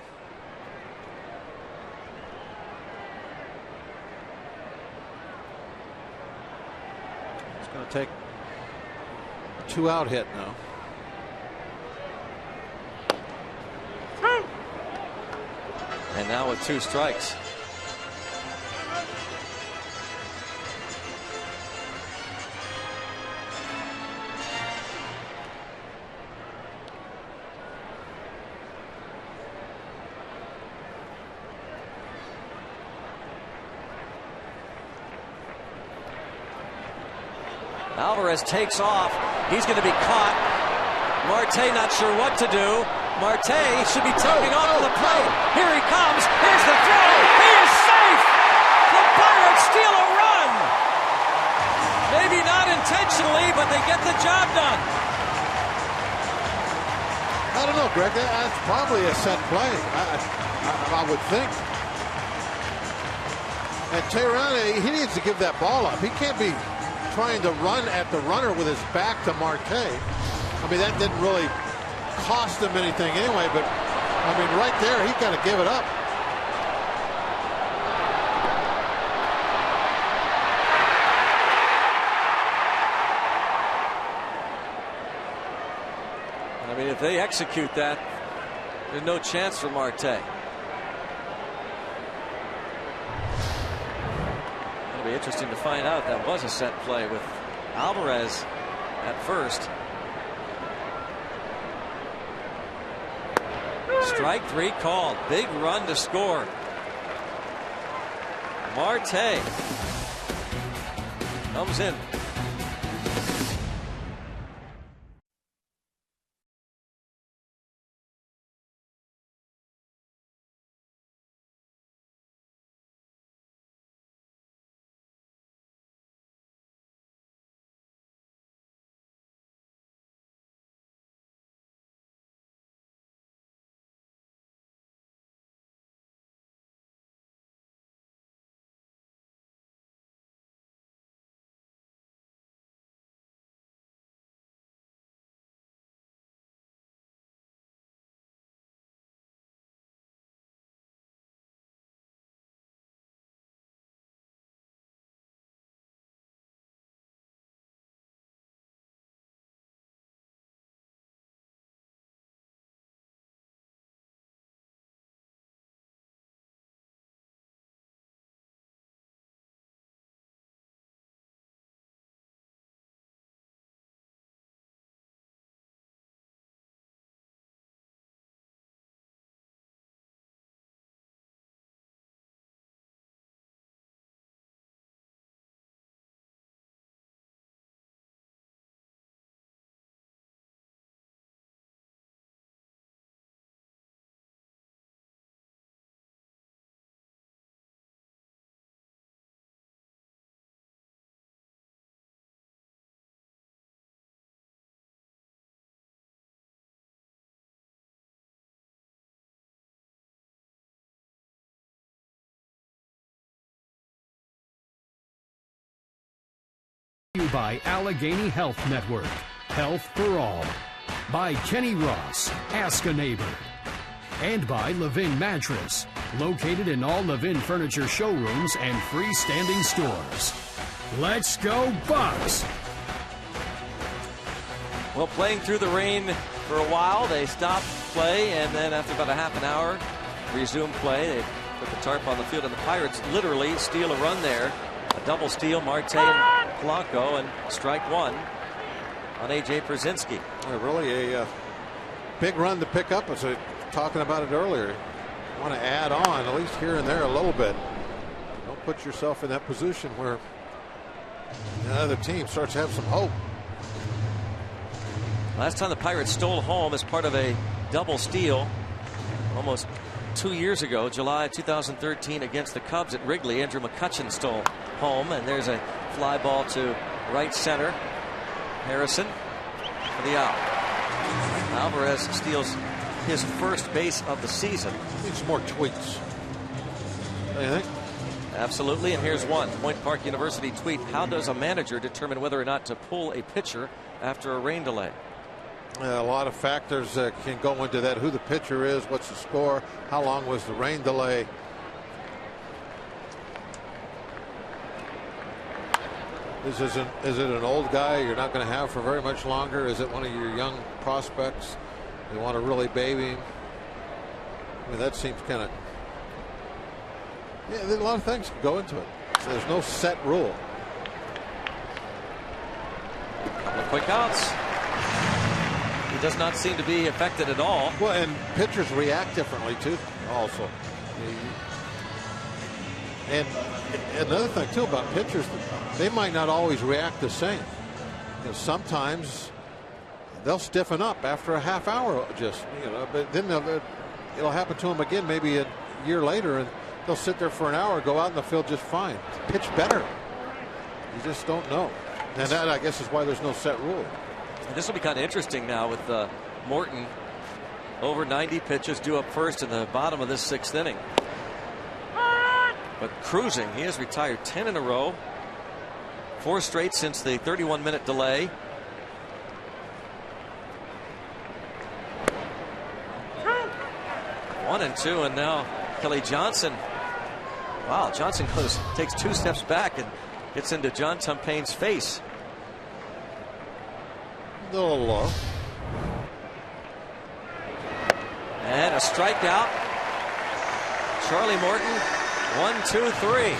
It's going to take a 2-out hit now. And now with 2 strikes. Alvarez takes off. He's going to be caught. Marte not sure what to do. Marte should be taking off to the plate. Here he comes. Here's the throw. He is safe. The Pirates steal a run. Maybe not intentionally, but they get the job done. I don't know, Greg. That's probably a set play. I would think. And Tehran, he needs to give that ball up. He can't be trying to run at the runner with his back to Marte. I mean, that didn't really cost him anything anyway, but I mean, right there, he's got to give it up. I mean, if they execute that, there's no chance for Marte. It'll be interesting to find out if that was a set play with Alvarez at first. Strike three called. Big run to score. Marte comes in. By Allegheny Health Network, Health for All. By Kenny Ross, Ask a Neighbor. And by Levin Mattress, located in all Levin furniture showrooms and freestanding stores. Let's go Bucks! Well, playing through the rain for a while, they stopped play, and then after about a half an hour, resumed play. They put the tarp on the field, and the Pirates literally steal a run there. A double steal, Marte and Polanco, and strike one on A.J. Pierzynski. Really a big run to pick up. As I was talking about it earlier, you want to add on at least here and there a little bit. Don't put yourself in that position where the other team starts to have some hope. Last time the Pirates stole home as part of a double steal, almost 2 years ago, July 2013, against the Cubs at Wrigley. Andrew McCutchen stole home, and there's a fly ball to right center. Harrison for the out. Alvarez steals his first base of the season. Needs some more tweaks. What do you think? Absolutely, and here's one. Point Park University tweet: how does a manager determine whether or not to pull a pitcher after a rain delay? A lot of factors can go into that. Who the pitcher is, what's the score, how long was the rain delay. Is it an old guy you're not going to have for very much longer? Is it one of your young prospects? You want to really baby him? I mean, that seems kind of. Yeah, there's a lot of things can go into it. So there's no set rule. Couple of quick outs. He does not seem to be affected at all. Well, and pitchers react differently too, also. And another thing too about pitchers, they might not always react the same. sometimes they'll stiffen up after a half hour, just but then it'll happen to them again maybe a year later, and they'll sit there for an hour, go out in the field just fine, pitch better. You just don't know, and that, I guess, is why there's no set rule. And this will be kind of interesting now with Morton over 90 pitches due up first in the bottom of this 6th inning. But cruising, he has retired 10 in a row, 4 straight since the 31-minute delay. One and two, and now Kelly Johnson. Wow, Johnson takes 2 steps back and gets into John Tumpaine's face. A little low. And a strikeout. Charlie Morton, 1, 2, 3.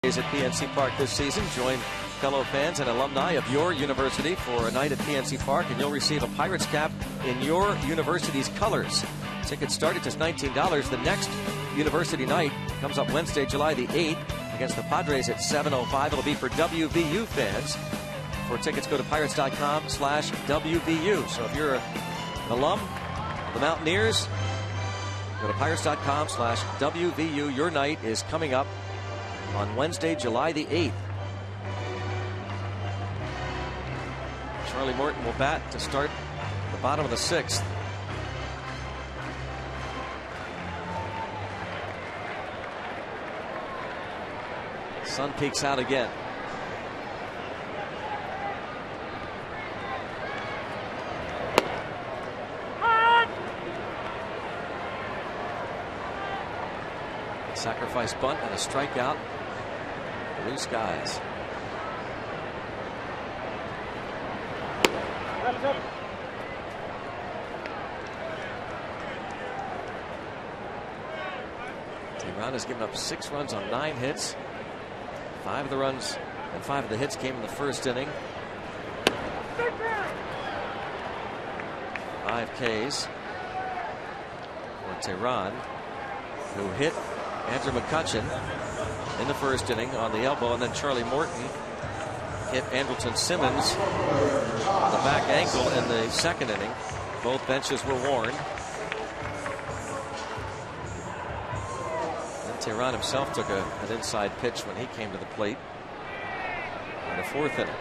At PNC Park this season. Join fellow fans and alumni of your university for a night at PNC Park, and you'll receive a Pirates cap in your university's colors. Tickets start at just $19. The next university night comes up Wednesday, July the 8th against the Padres at 7:05. It'll be for WVU fans. For tickets, go to pirates.com/WVU. So if you're an alum of the Mountaineers, go to pirates.com/WVU. Your night is coming up on Wednesday, July the 8th. Charlie Morton will bat to start the bottom of the 6th. Sun peeks out again. Sacrifice bunt and a strikeout. Blue skies. Tehran has given up 6 runs on 9 hits. 5 of the runs and 5 of the hits came in the first inning. 5 Ks for Tehran, who hit Andrew McCutchen in the first inning on the elbow, and then Charlie Morton hit Andrelton Simmons on the back ankle in the second inning. Both benches were warned. And Tehran himself took an inside pitch when he came to the plate in the 4th inning.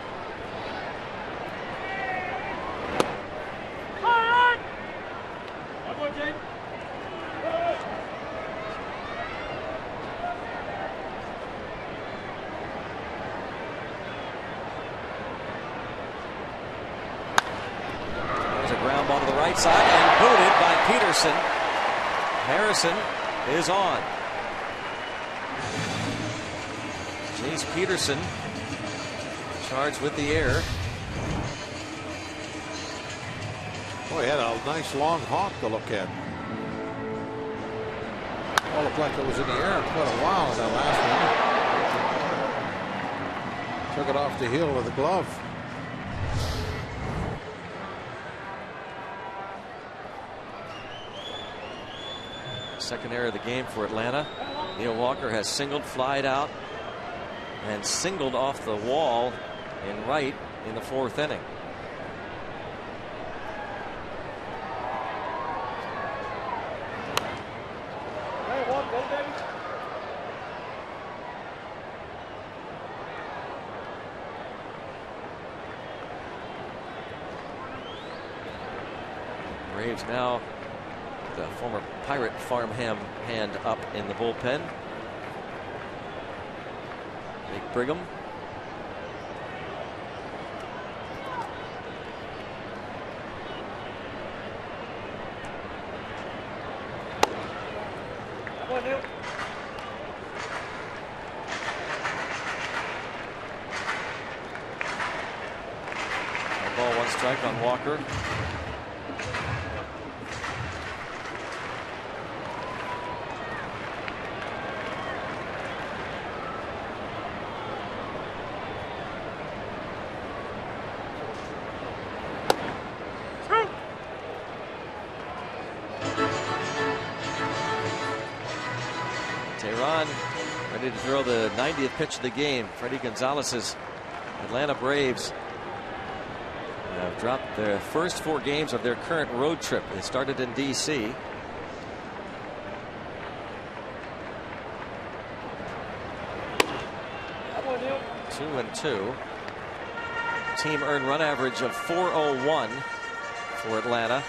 Side and booted by Peterson. Harrison is on. Chase Peterson charged with the air. Boy, he had a nice long hawk to look at. All looked like it was in the air quite a while, that last one. Took it off the heel with the glove. Second error of the game for Atlanta. Neil Walker has singled, flied out, and singled off the wall in right in the 4th inning. Braves now the former Pirate farmhand hand up in the bullpen. Nick Brigham. One ball, one strike on Walker. Ready to throw the 90th pitch of the game. Freddie Gonzalez's Atlanta Braves have dropped their first 4 games of their current road trip. They started in D.C. Two and 2. Team earned run average of 401 for Atlanta.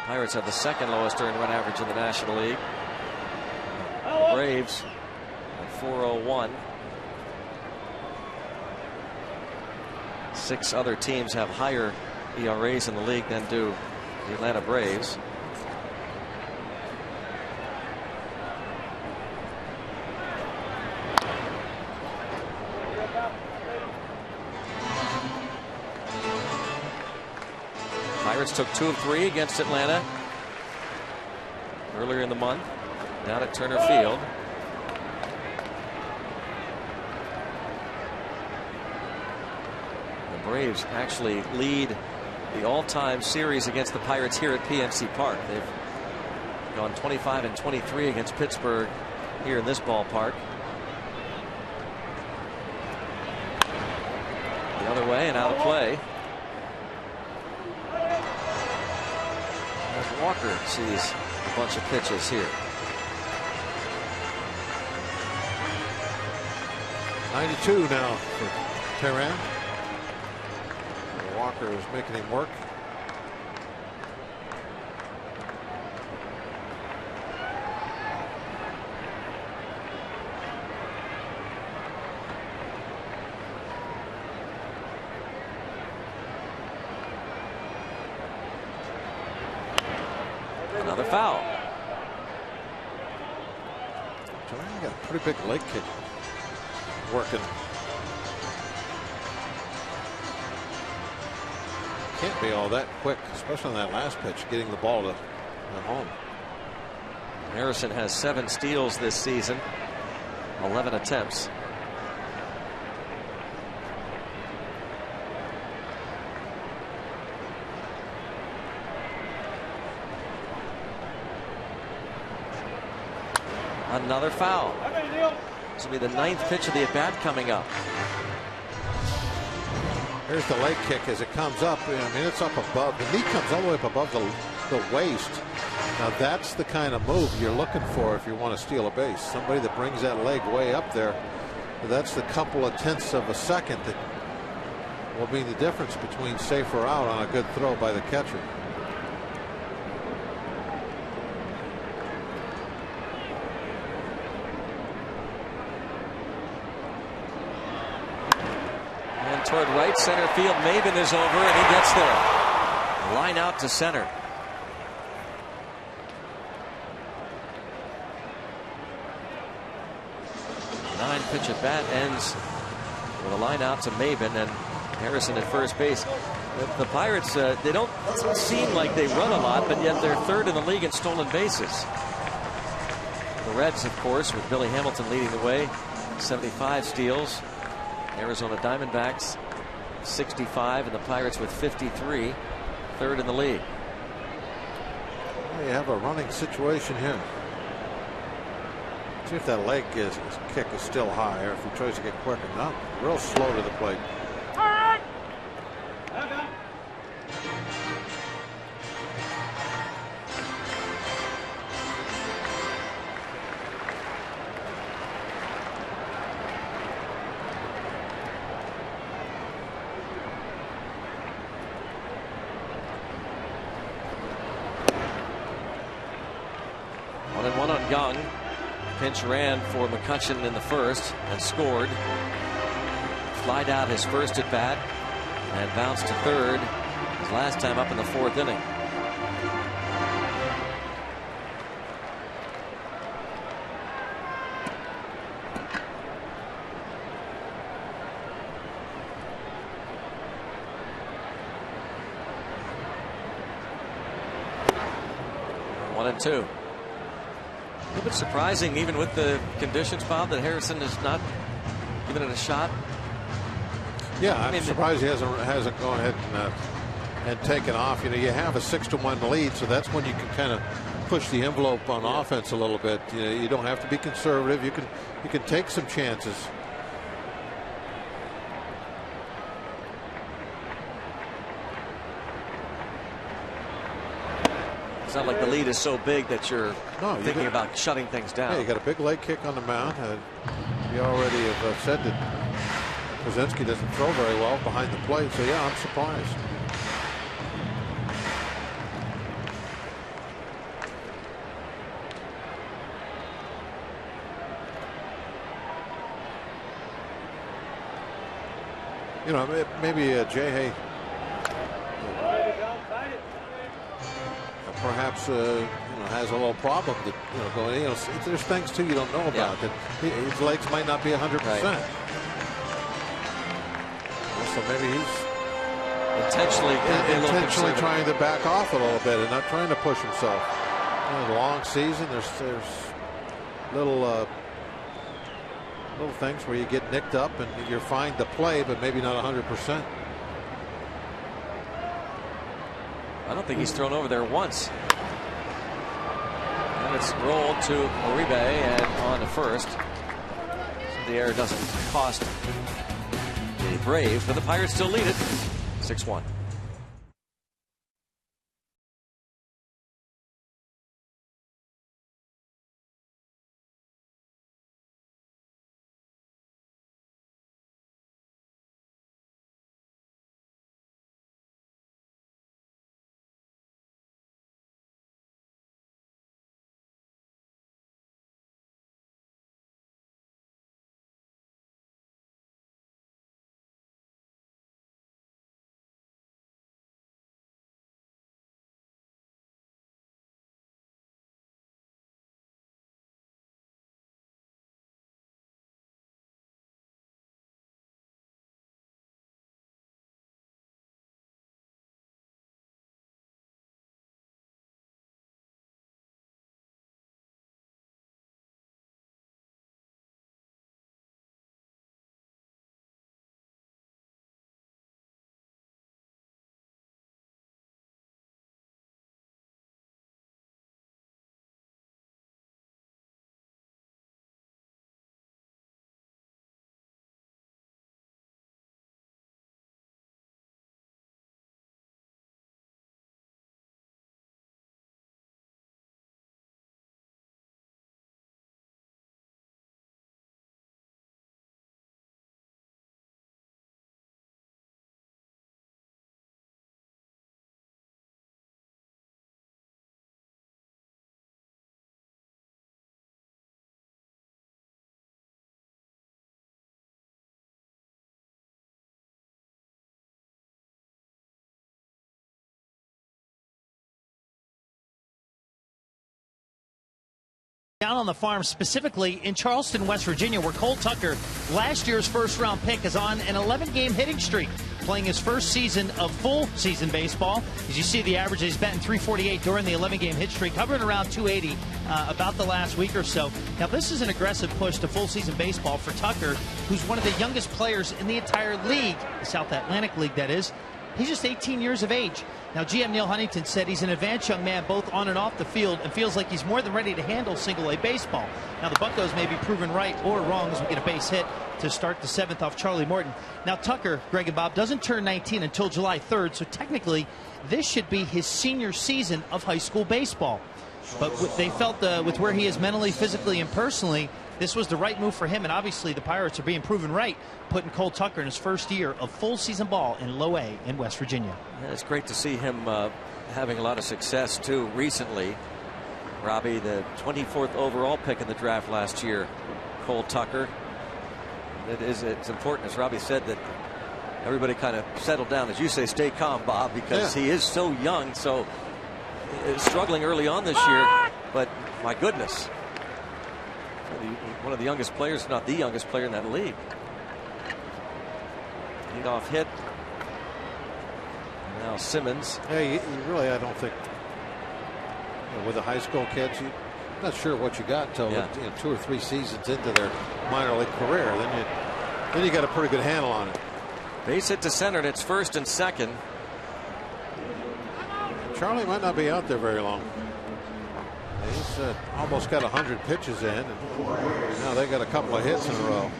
Pirates have the 2nd lowest earned run average in the National League. Braves at 401. 6 other teams have higher ERAs in the league than do the Atlanta Braves. Pirates took 2 of 3 against Atlanta earlier in the month down at Turner Field. The Braves actually lead the all-time series against the Pirates here at PNC Park. They've gone 25 and 23 against Pittsburgh here in this ballpark. The other way and out of play. As Walker sees a bunch of pitches here. 92 now for Tehran. Walker is making him work. Another foul. Tehran got a pretty big leg kick working. Can't be all that quick, especially on that last pitch, getting the ball to home. Harrison has 7 steals this season, 11 attempts. Another foul. This will be the 9th pitch of the at-bat coming up. Here's the leg kick as it comes up. I mean, it's up above. The knee comes all the way up above the waist. Now that's the kind of move you're looking for if you want to steal a base. Somebody that brings that leg way up there. That's the couple of tenths of a second that will be the difference between safe or out on a good throw by the catcher. Toward right center field. Maven is over and he gets there. Line out to center. pitch at bat ends with a line out to Maben and Harrison at first base. The Pirates, they don't seem like they run a lot, but yet they're third in the league in stolen bases. The Reds, of course, with Billy Hamilton leading the way, 75 steals. Arizona Diamondbacks 65, and the Pirates with 53, third in the league. Well, you have a running situation here. See if that leg kick is still high, or if he tries to get quicker. No, real slow to the plate. One on Young. Pinch ran for McCutchen in the first and scored. Flied out his first at bat and bounced to third his last time up in the fourth inning. One and two. A little bit surprising, even with the conditions, Bob, that Harrison has not given it a shot. Yeah, I'm surprised he hasn't gone ahead and taken off. You know, you have a 6-1 lead, so that's when you can kind of push the envelope on offense a little bit. You know, you don't have to be conservative. You can take some chances. It's not like the lead is so big that you're thinking about shutting things down. Yeah, you got a big leg kick on the mound. You already have said that Kozinski doesn't throw very well behind the plate, so yeah, I'm surprised. You know, maybe Jay Hay perhaps you know, has a little problem that, you know, going, you know, there's things too you don't know about, that his legs might not be 100%. Right. So maybe he's intentionally trying to back off a little bit and not trying to push himself. You know, the long season, there's little things where you get nicked up and you're fine to play, but maybe not 100%. I don't think he's thrown over there once. And it's rolled to Uribe and on to first. So the error doesn't cost the Braves, but the Pirates still lead it 6-1. Down on the farm, specifically in Charleston, West Virginia, where Cole Tucker, last year's first-round pick, is on an 11-game hitting streak, playing his first season of full-season baseball. As you see, the average, he's batting .348 during the 11-game hit streak, hovering around .280 about the last week or so. Now, this is an aggressive push to full-season baseball for Tucker, who's one of the youngest players in the entire league, the South Atlantic League, that is. He's just 18 years of age. Now, GM Neil Huntington said he's an advanced young man both on and off the field and feels like he's more than ready to handle single-A baseball. Now, the Buccos may be proven right or wrong as we get a base hit to start the 7th off Charlie Morton. Now, Tucker, Greg and Bob, doesn't turn 19 until July 3rd, so technically this should be his senior season of high school baseball. But they felt with where he is mentally, physically, and personally, this was the right move for him, and obviously the Pirates are being proven right, putting Cole Tucker in his first year of full season ball in low A in West Virginia. Yeah, it's great to see him having a lot of success too recently. Robbie, the 24th overall pick in the draft last year, Cole Tucker. It's important, as Robbie said, that everybody kind of settle down, as you say, stay calm, Bob, because he is so young, so struggling early on this year, but my goodness, one of the youngest players, if not the youngest player in that league. Leadoff hit. And now Simmons. Yeah, you really, I don't think, with the high school kids, you're not sure what you got until 2 or 3 seasons into their minor league career. Then you got a pretty good handle on it. Base hit to center, and it's first and second. Charlie might not be out there very long. He's almost got 100 pitches in, and now they got a couple of hits in a row.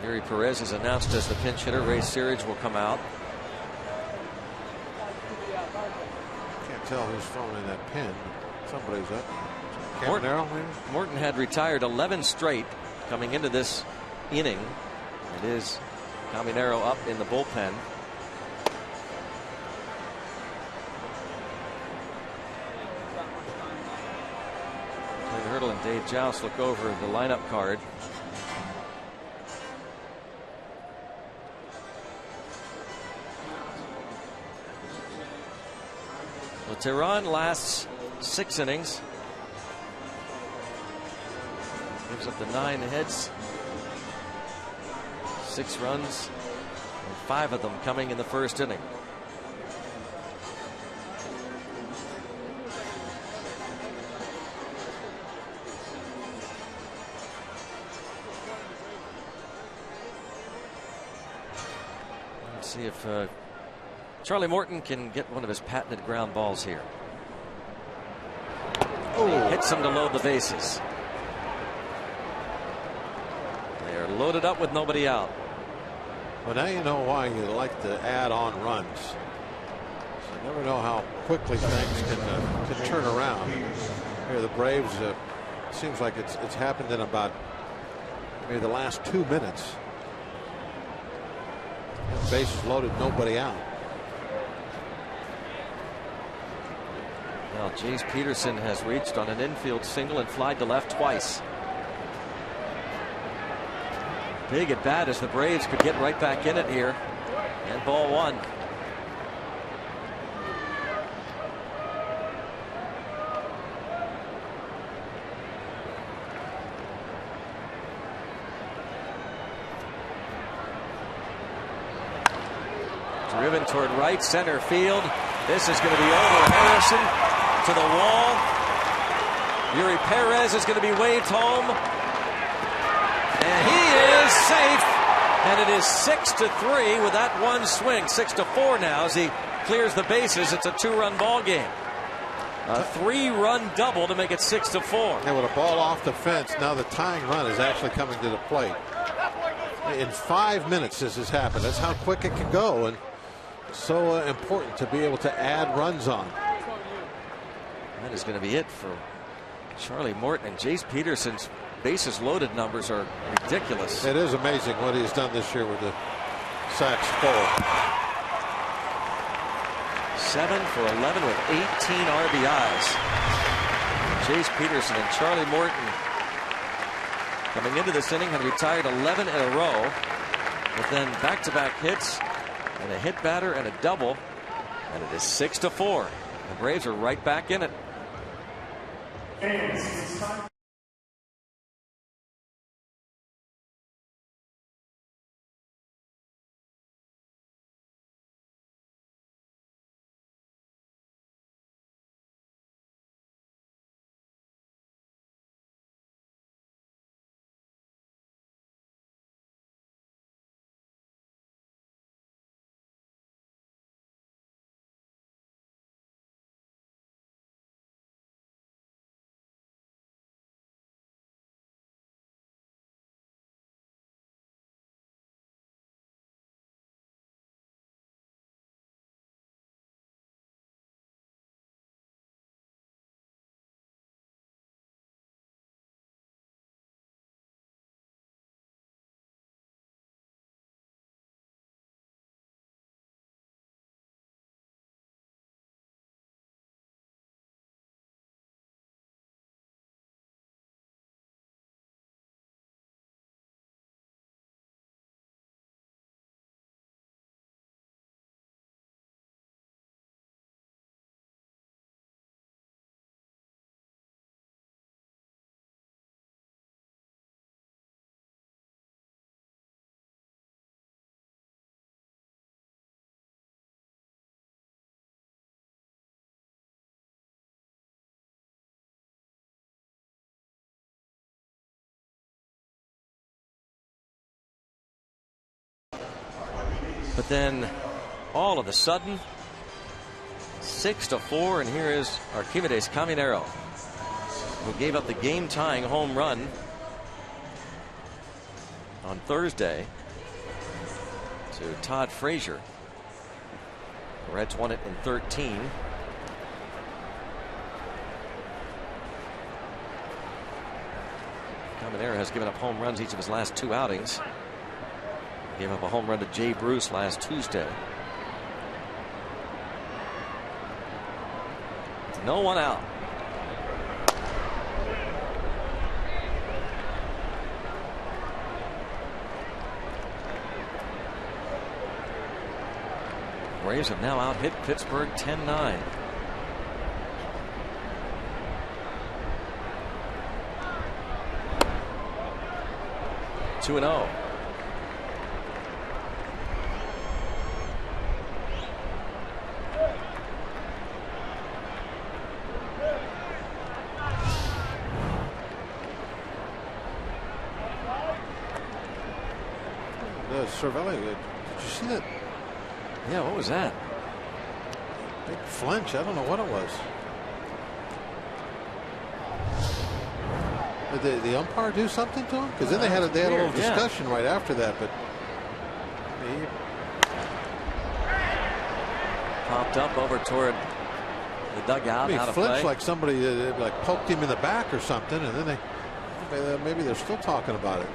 Yuri Perez is announced as the pinch hitter. Ray Searage will come out. Can't tell who's throwing in that pin. Somebody's up. Morton had retired 11 straight coming into this inning. It is Caminero up in the bullpen. Clint Hurdle and Dave Joust look over the lineup card. Well, Tehran lasts 6 innings. Gives up the 9 hits. 6 runs, and 5 of them coming in the first inning. Let's see if Charlie Morton can get one of his patented ground balls here. Hits him to load the bases. They are loaded up with nobody out. Well, now you know why you like to add on runs. So you never know how quickly things can turn around. Here, the Braves, seems like it's happened in about maybe the last 2 minutes. Bases loaded, nobody out. Well, Jace Peterson has reached on an infield single and flied to left twice. Big at bat as the Braves could get right back in it here. And ball 1. Driven toward right center field. This is going to be over. Harrison to the wall. Yuri Perez is going to be waved home. And he is safe, and it is 6-3 with that one swing. 6-4 now as he clears the bases. It's a 2-run ball game. A 3-run double to make it 6-4. And with a ball off the fence, now the tying run is actually coming to the plate. In 5 minutes this has happened. That's how quick it can go, and so important to be able to add runs on. That is going to be it for Charlie Morton. And Jace Peterson's bases loaded numbers are ridiculous. It is amazing what he's done this year with the sacks full. 7 for 11 with 18 RBIs. Jace Peterson and Charlie Morton coming into this inning had retired 11 in a row, but then back-to-back hits and a hit batter and a double, and it is 6-4. The Braves are right back in it. But then all of a sudden 6-4, and here is Archimedes Caminero, who gave up the game tying home run on Thursday to Todd Frazier. The Reds won it in 13. Caminero has given up home runs each of his last 2 outings. Gave up a home run to Jay Bruce last Tuesday. No one out. Braves have now out-hit Pittsburgh 10-9. Two and 0. Cervelli, did you see that? Yeah, what was that? Big flinch. I don't know what it was. Did the umpire do something to him? Because then they had a little discussion right after that. But he popped up over toward the dugout. He flinched like somebody like poked him in the back or something, and then maybe they're still talking about it.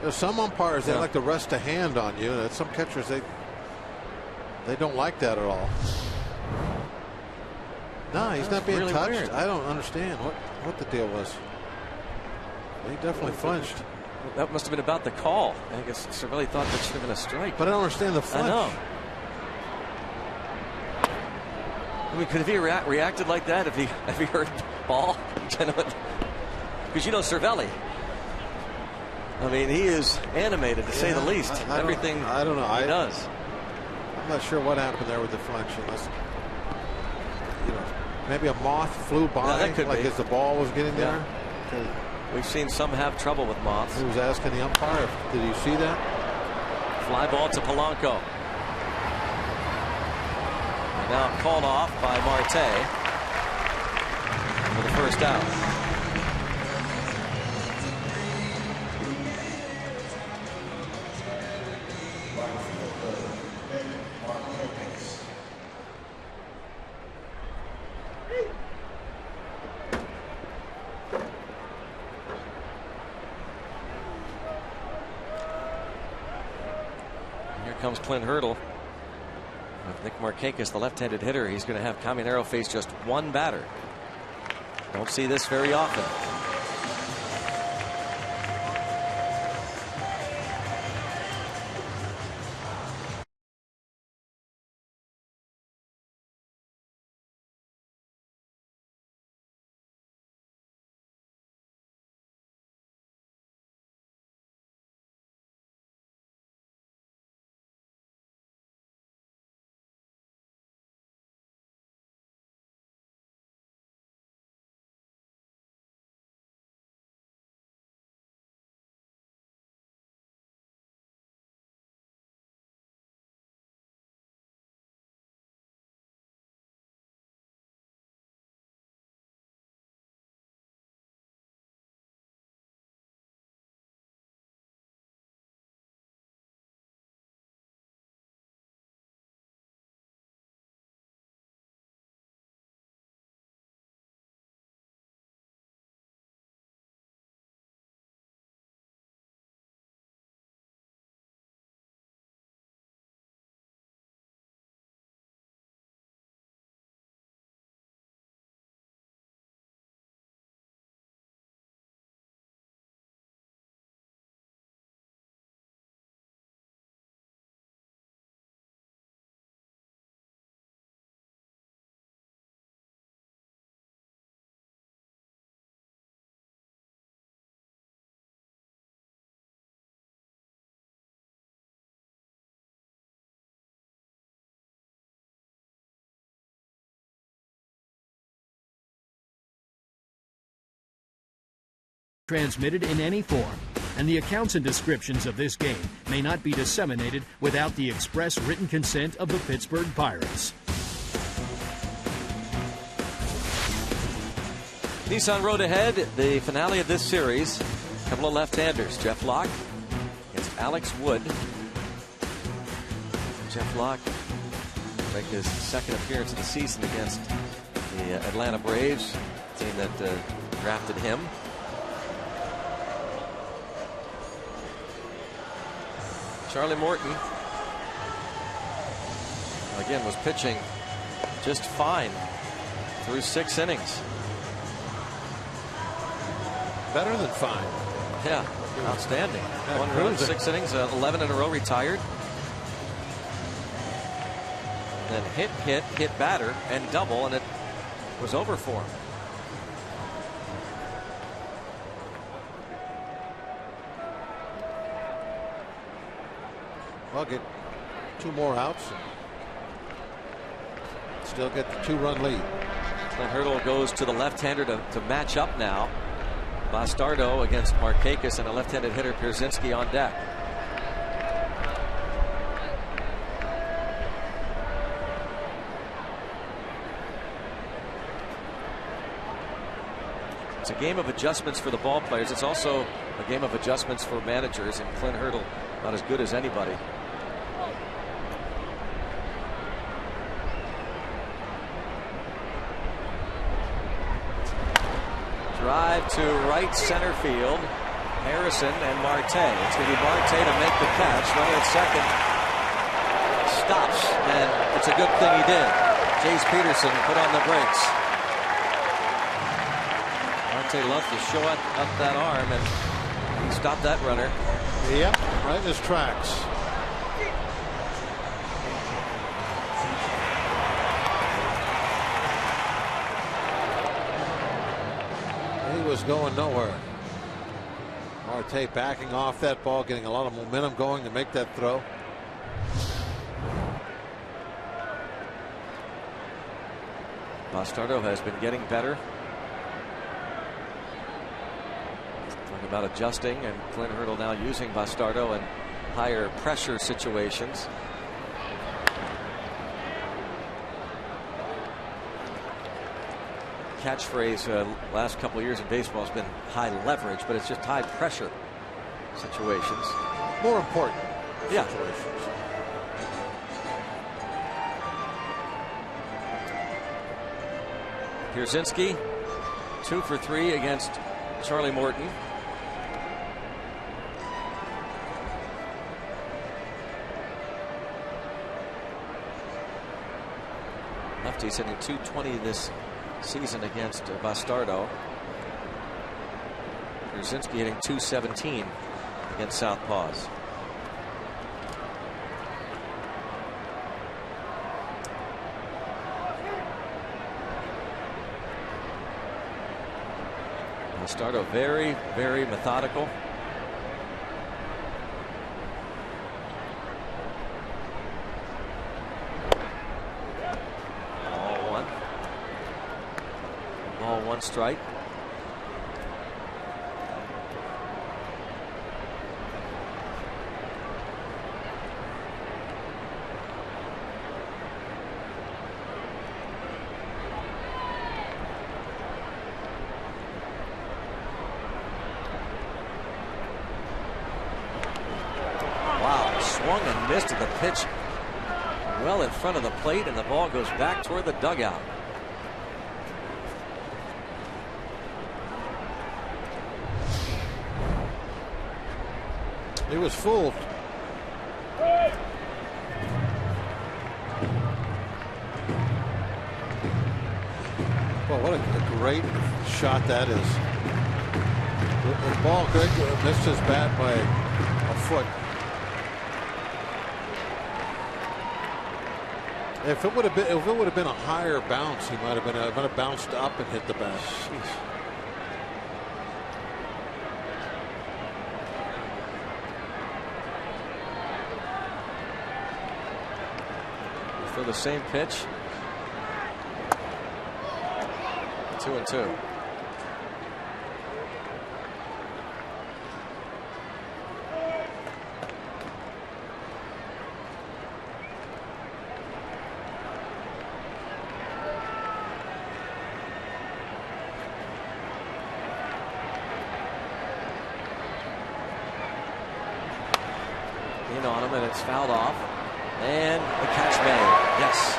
There's some umpires they like to rest a hand on you, and some catchers they don't like that at all. No, he's not being really touched. Weird. I don't understand what the deal was. He definitely flinched. That must have been about the call. I guess Cervelli thought that should have been a strike. But I don't understand the flinch. I know. I mean, could have he reacted like that if he heard ball? Because you know Cervelli. I mean, he is animated to say the least. Everything I don't know. He does. I'm not sure what happened there with the flinch. Unless, maybe a moth flew by, that could be. as the ball was getting there. We've seen some have trouble with moths. He was asking the umpire, did you see that? Fly ball to Polanco. And now called off by Marte for the first out. Comes Clint Hurdle. With Nick Markakis, the left-handed hitter, he's going to have Caminero face just one batter. Don't see this very often. transmitted in any form, and the accounts and descriptions of this game may not be disseminated without the express written consent of the Pittsburgh Pirates. Nissan road ahead, the finale of this series. A couple of left-handers. Jeff Locke against Alex Wood. Jeff Locke make his second appearance of the season against the Atlanta Braves, team that drafted him. Charlie Morton, again, was pitching just fine through 6 innings. Better than fine. Yeah, outstanding. 1 run, 6 innings, 11 in a row, retired. Then hit batter, and double, and it was over for him. Well, get 2 more outs. And still get the 2-run lead. Clint Hurdle goes to the left-hander to match up now. Bastardo against Markakis, and a left-handed hitter, Pierzynski, on deck. It's a game of adjustments for the ball players. It's also a game of adjustments for managers, and Clint Hurdle not as good as anybody. Drive to right center field. Harrison and Marte. It's going to be Marte to make the catch. Runner at second stops, and it's a good thing he did. Jace Peterson put on the brakes. Marte loved to show up that arm, and he stopped that runner. Yep, right in his tracks. He was going nowhere. Marte backing off that ball, getting a lot of momentum going to make that throw. Bastardo has been getting better. Talking about adjusting, and Clint Hurdle now using Bastardo in higher pressure situations. Catchphrase last couple of years in baseball has been high leverage, but it's just high pressure situations. More important yeah. situations. Pierzynski 2 for 3 against Charlie Morton. Lefty's hitting .220 this season against Bastardo. Pierzynski hitting .217 against Southpaws. Bastardo very, very methodical. Ball 1 strike. Wow, swung and missed at the pitch well in front of the plate, and the ball goes back toward the dugout. He was fooled. Well, what a great shot that is. The ball, Greg, missed his bat by a foot. If it would have been a higher bounce, he might have bounced up and hit the bat. Jeez. For the same pitch. 2-2. swing on him, and it's fouled off. And the catch made. Yes.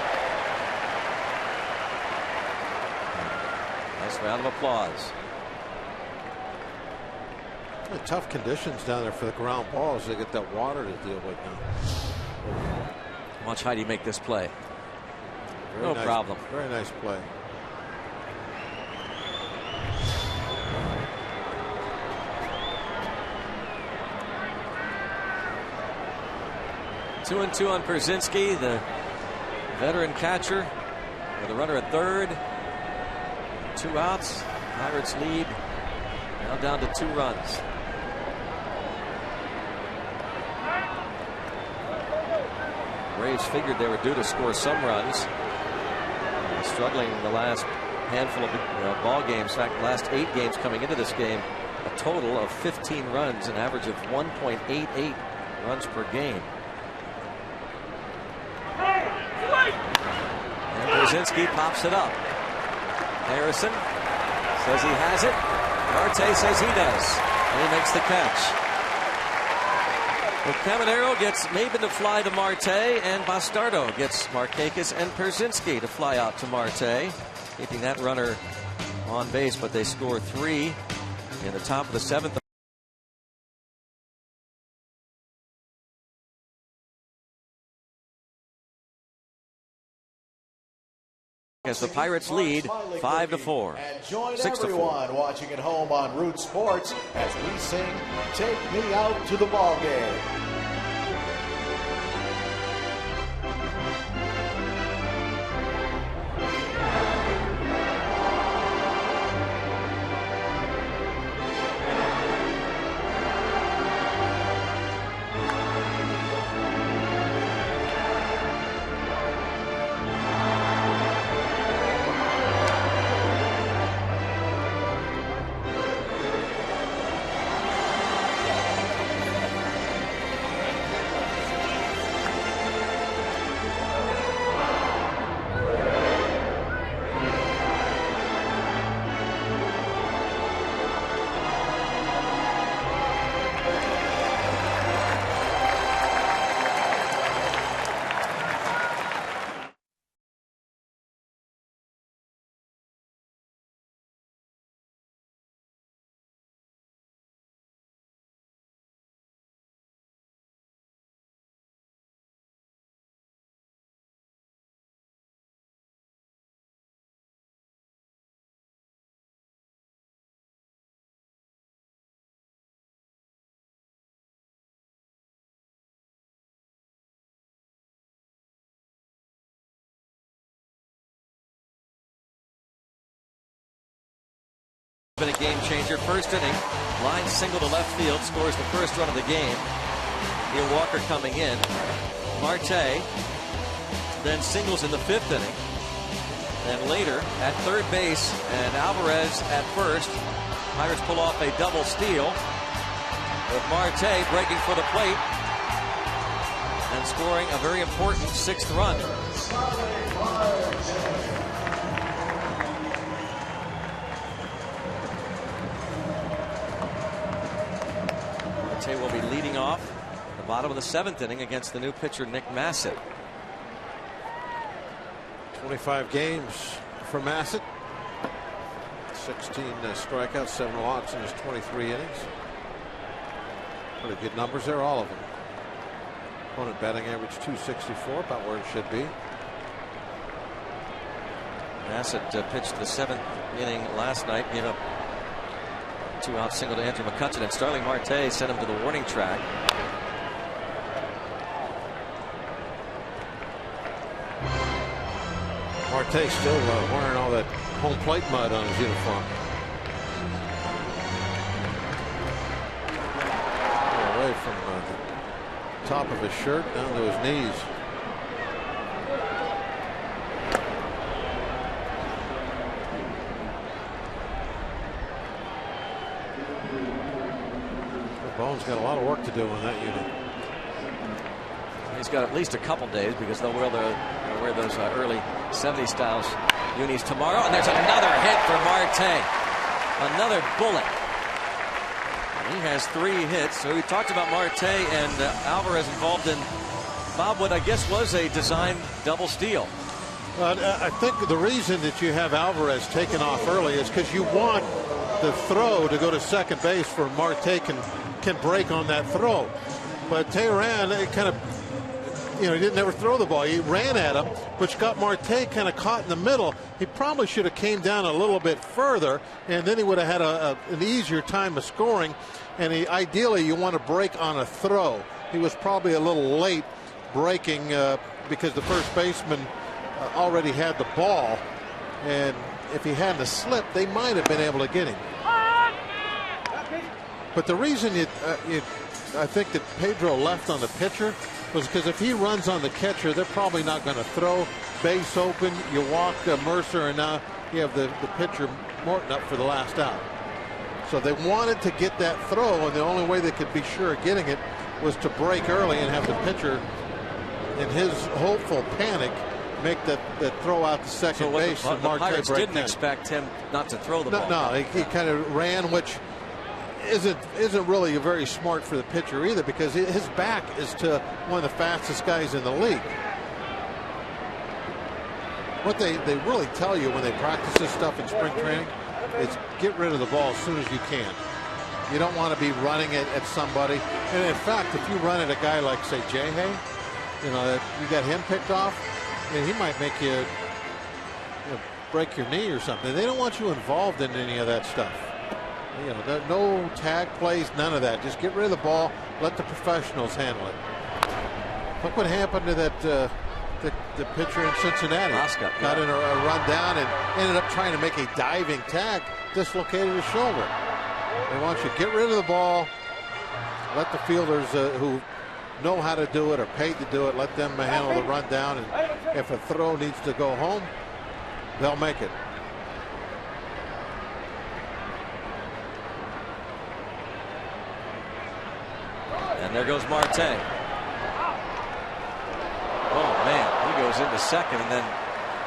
Nice round of applause. Tough conditions down there for the ground balls. They get that water to deal with now. Watch Heidi make this play. No problem. Very nice play. Two and two on Pierzynski, the veteran catcher, with a runner at third. 2 outs. Pirates lead now down to 2 runs. Braves figured they were due to score some runs. Struggling the last handful of ball games. In fact, the last 8 games coming into this game, a total of 15 runs, an average of 1.88 runs per game. And Pierzynski pops it up. Harrison says he has it. Marte says he does. And he makes the catch. Well, Caminero gets Maben to fly to Marte, and Bastardo gets Markakis and Pierzynski to fly out to Marte, keeping that runner on base, but they score 3 in the top of the 7th. As the Pirates lead 5-4, and join 6-4. everyone watching at home on Root Sports as we sing "Take Me Out to the Ball Game." Been a game changer. First inning, line single to left field, scores the first run of the game. Neil Walker coming in. Marte then singles in the 5th inning. And later at third base and Alvarez at first. Pirates pull off a double steal with Marte breaking for the plate and scoring a very important 6th run. Marte will be leading off the bottom of the 7th inning against the new pitcher Nick Massett. 25 games for Massett. 16 strikeouts, 7 walks in his 23 innings. Pretty good numbers there, all of them. Opponent batting average .264, about where it should be. Massett pitched the 7th inning last night, gave up 2-out single to Andrew McCutchen, and Starling Marte sent him to the warning track. Marte still wearing all that home plate mud on his uniform. Away from the top of his shirt down to his knees. Bone's got a lot of work to do in that unit. He's got at least a couple days because they'll wear those early 70s styles unis tomorrow. And there's another hit for Marte. Another bullet. He has 3 hits. So we talked about Marte and Alvarez involved in, Bob, what I guess was a design double steal. I think the reason that you have Alvarez taken off early is because you want the throw to go to second base for Marte can break on that throw. But Tehran, it kind of, he didn't ever throw the ball. He ran at him, which got Marte kind of caught in the middle. He probably should have came down a little bit further, and then he would have had an easier time of scoring. And ideally, you want to break on a throw. He was probably a little late breaking because the first baseman already had the ball, and if he hadn't slipped, they might have been able to get him. But the reason I think that Pedro left on the pitcher was because if he runs on the catcher, they're probably not going to throw. Base open, you walk Mercer, and now you have the pitcher Morton up for the last out. So they wanted to get that throw, and the only way they could be sure of getting it was to break early and have the pitcher, in his hopeful panic, make that throw out to second base. The Pirates didn't expect him not to throw the ball. No, he kind of ran, which isn't really very smart for the pitcher either, because his back is to one of the fastest guys in the league. What they really tell you when they practice this stuff in spring training is get rid of the ball as soon as you can. You don't want to be running it at somebody. And in fact, if you run at a guy like, say, Jay-Hay, you got him picked off, and he might make you break your knee or something. They don't want you involved in any of that stuff. No tag plays, none of that. Just get rid of the ball. Let the professionals handle it. Look what happened to that the pitcher in Cincinnati. Got in a run down and ended up trying to make a diving tag, dislocated his shoulder. They want you to get rid of the ball. Let the fielders who know how to do it or paid to do it, let them handle the run down. And if a throw needs to go home, they'll make it. And there goes Marte. Oh, man. He goes into second and then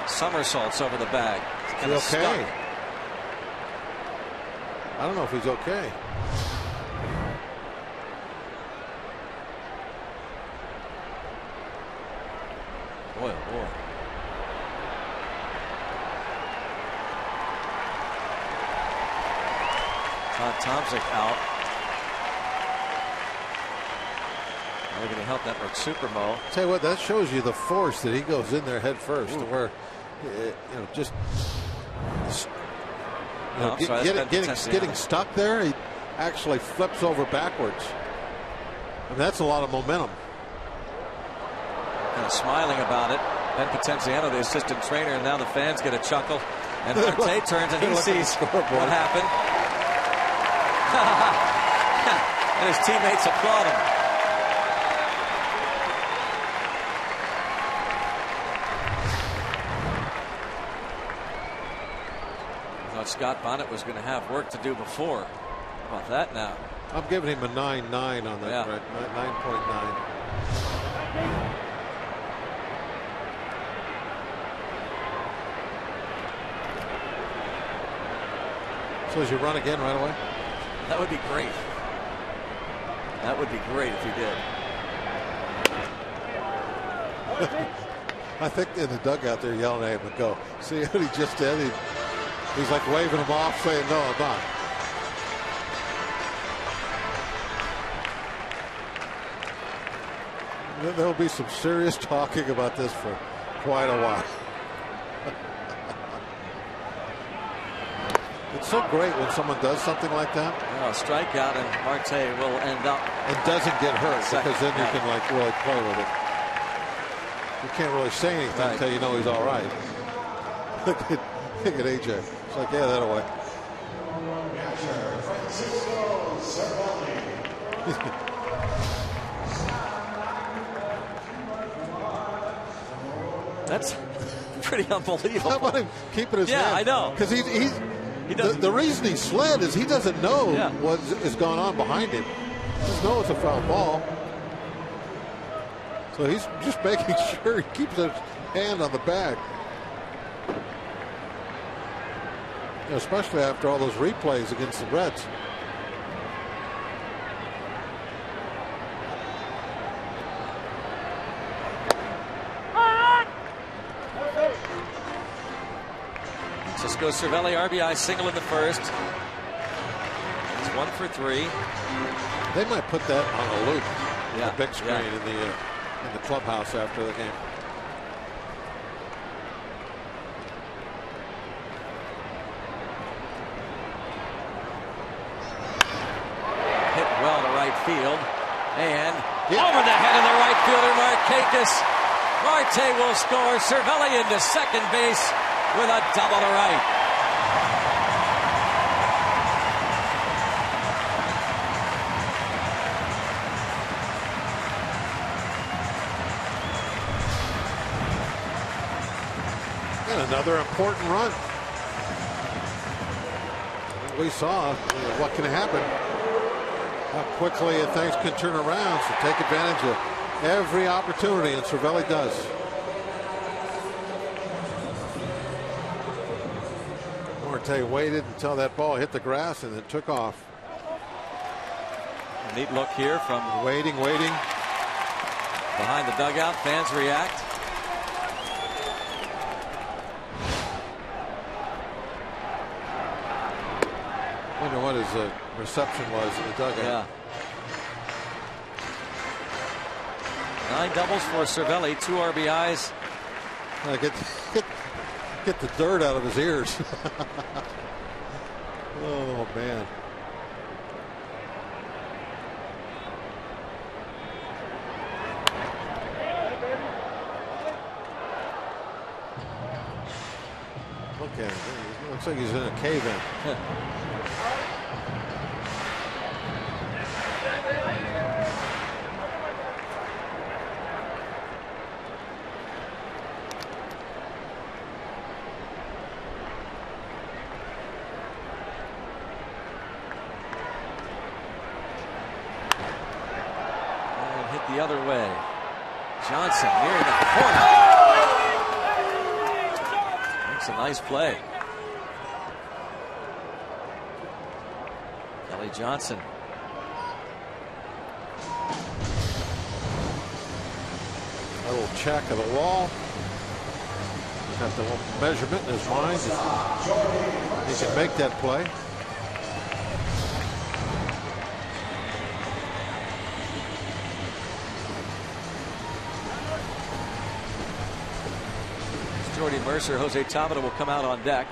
somersaults over the bag. He's okay. Stuck. I don't know if he's okay. Boy, oh boy. Todd Tomczyk out. Maybe to help Network Supermo. Tell you what, that shows you the force that he goes in there head first, to where getting stuck there. He actually flips over backwards. I mean, that's a lot of momentum. Kind of smiling about it. Ben Potenziano, the assistant trainer, and now the fans get a chuckle. And Marte turns and he sees what happened. And his teammates applaud him. I thought Scott Bonnet was going to have work to do before. How about that now? I'm giving him a 9.9 on that. Right? 9.9. So as you run again right away? That would be great. That would be great if he did. I think in the dugout they're yelling at him to go. See what he just did? He's like waving him off, saying, no, I'm not. There'll be some serious talking about this for quite a while. It's so great when someone does something like that. A strikeout, and Marte will end up and doesn't get hurt, because then you can like really play with it. You can't really say anything until you know he's all right. Look at AJ. It's like, yeah, that'll work. That's pretty unbelievable. How about him keeping his hand? Yeah, I know. Because the reason he slid is he doesn't know what is going on behind him. He just knows it's a foul ball. So he's just making sure he keeps his hand on the bag. Especially after all those replays against the Reds. Marco Cervelli, RBI single in the first. He's 1 for 3. They might put that on a loop, yeah, the big screen yeah. in the clubhouse after the game. Hit well to right field, and over the head of the right fielder, Markakis. Marte will score. Cervelli into second base with a double to right. And another important run. We saw what can happen, how quickly things can turn around. So take advantage of every opportunity, and Cervelli does. Marte waited until that ball hit the grass and then took off. A neat look here from waiting. Behind the dugout, fans react. I wonder what his reception was in the dugout. Yeah. 9 doubles for Cervelli, 2 RBIs. Get the dirt out of his ears. Oh, man. Look at him. It looks like he's in a cave-in. The other way. Johnson near the corner. Makes a nice play. Kelly Johnson. A little check of the wall. Got the measurement in his mind. He can make that play. Jordy Mercer, Jose Tabata will come out on deck.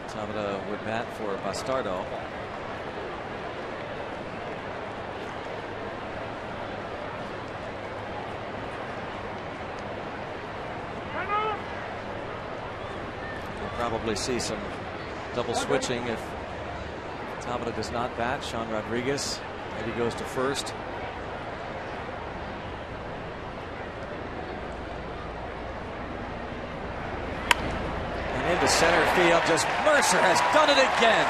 Tabata would bat for Bastardo. Probably see some double switching if Tabata does not bat. Sean Rodriguez maybe goes to first. And into center field, just Mercer has done it again.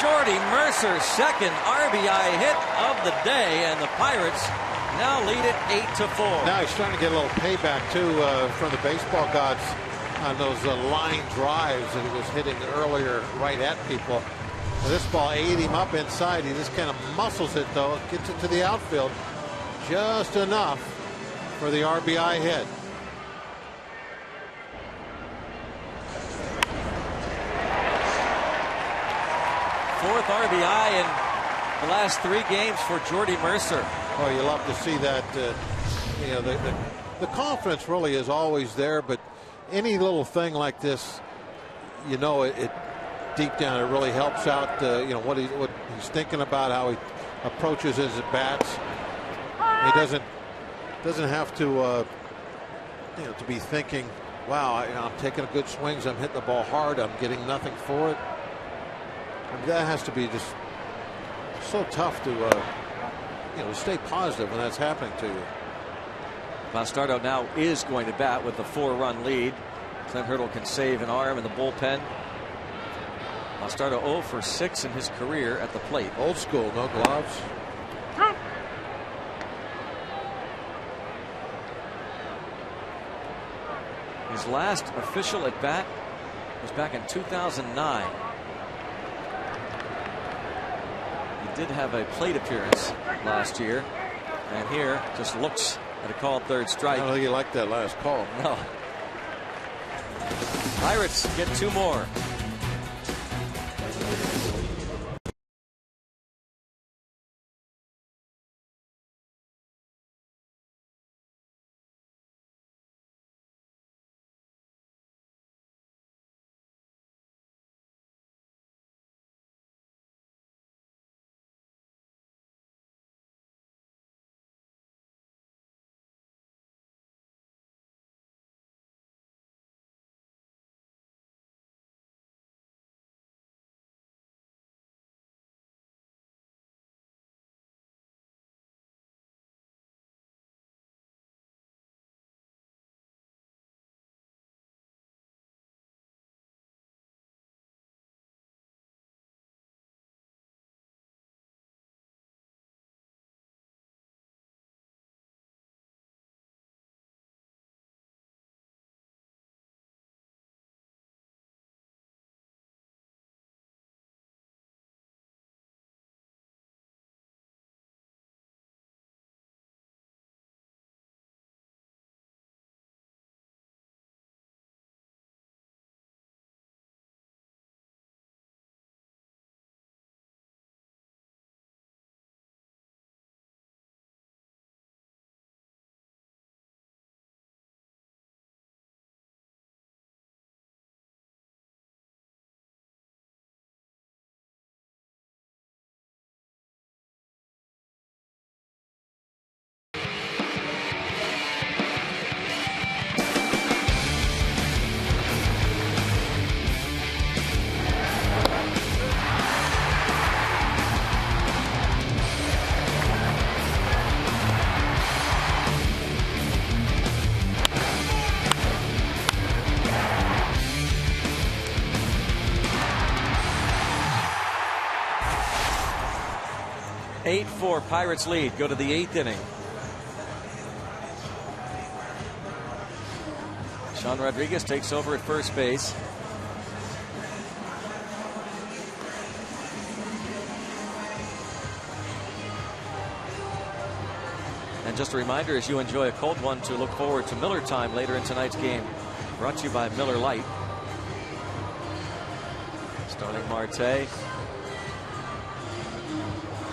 Jordy Mercer's second RBI hit of the day, and the Pirates now lead it 8-4. Now he's trying to get a little payback too from the baseball gods on those line drives that he was hitting earlier right at people. Well, this ball ate him up inside. He just kind of muscles it, though. Gets it to the outfield just enough for the RBI hit. Fourth RBI in the last 3 games for Jordy Mercer. Oh, you love to see that. You know, the confidence really is always there, but any little thing like this, you know, it deep down it really helps out. You know what he's thinking about, how he approaches his at bats. He doesn't have to you know, to be thinking, wow, I'm taking good swings, I'm hitting the ball hard, I'm getting nothing for it. And that has to be just so tough to you know, stay positive when that's happening to you. Bastardo now is going to bat with the 4-run lead. Clint Hurdle can save an arm in the bullpen. Bastardo 0 for 6 in his career at the plate. Old school, no gloves. His His last official at bat was back in 2009. He did have a plate appearance last year, and here just looks at a called third strike. I don't think he liked that last call. No. Pirates get 2 more. (8-4) Pirates lead. Go to the 8th inning. Sean Rodriguez takes over at first base. And just a reminder, as you enjoy a cold one, to look forward to Miller Time later in tonight's game. Brought to you by Miller Lite. Starling Marte.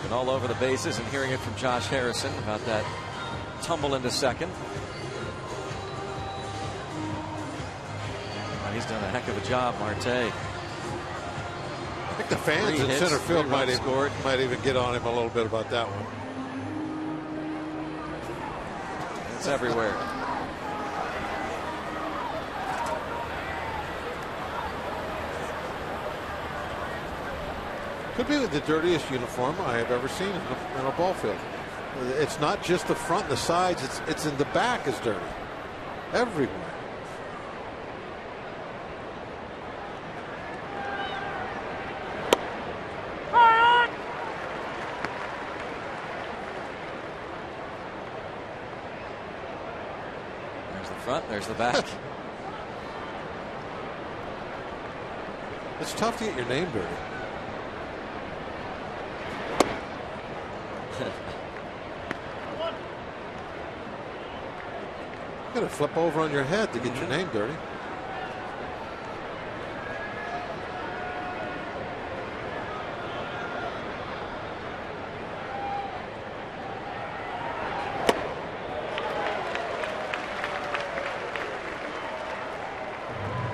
Been all over the bases, and hearing it from Josh Harrison about that tumble into second. And he's done a heck of a job, Marte. I think the fans in center field might even get on him a little bit about that one. It's everywhere. Could be the dirtiest uniform I have ever seen in a ball field. It's not just the front and the sides, it's in the back is dirty. Everywhere. There's the front, there's the back. It's tough to get your name dirty. You gotta flip over on your head to get your name dirty.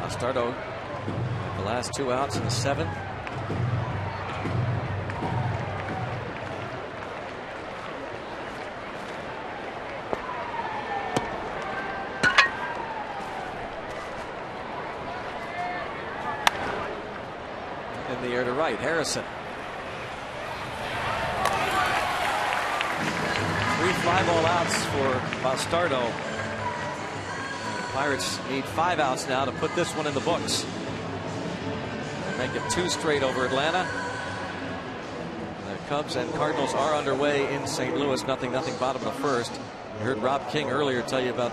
Bastardo, the last 2 outs in the 7th. In the air to right, Harrison. 3 fly-ball outs for Bastardo. Pirates need 5 outs now to put this one in the books. And make it 2 straight over Atlanta. The Cubs and Cardinals are underway in St. Louis. 0-0, bottom of the first. You heard Rob King earlier tell you about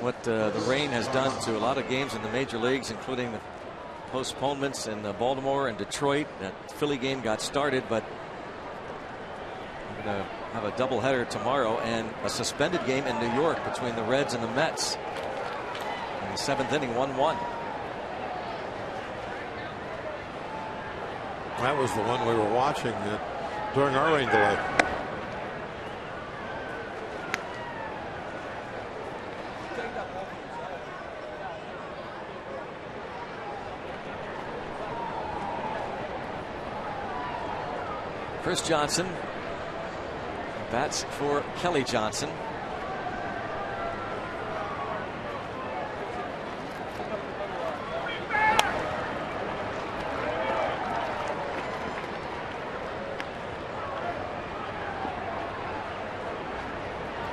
what the rain has done to a lot of games in the major leagues, including the postponements in Baltimore and Detroit. That Philly game got started, but we're going to have a doubleheader tomorrow and a suspended game in New York between the Reds and the Mets. In the 7th inning, 1-1. That was the one we were watching during our rain delay. Chris Johnson bats for Kelly Johnson.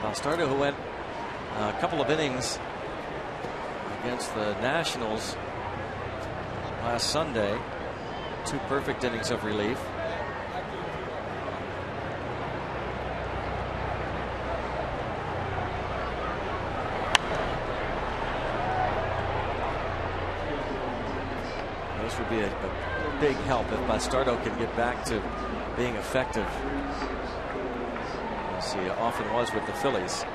Bastardo, who went a couple of innings against the Nationals last Sunday, 2 perfect innings of relief. This would be a big help if Bastardo can get back to being effective, as he often was with the Phillies.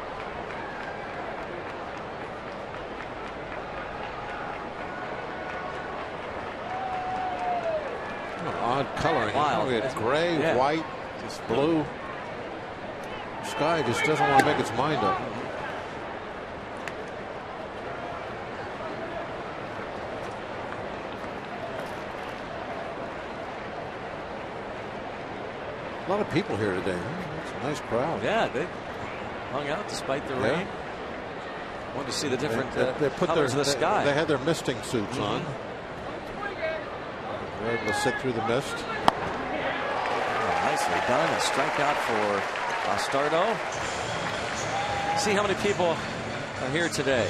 Odd coloring. Wild. We had gray, Yeah. white, Just blue. Sky just doesn't want to make its mind up. A lot of people here today. It's a nice crowd. Yeah, they hung out despite the rain. Wanted to see the different They put colors of the sky. They had their misting suits on. They were able to sit through the mist. Oh, nicely done. A strikeout for Bastardo. See how many people are here today.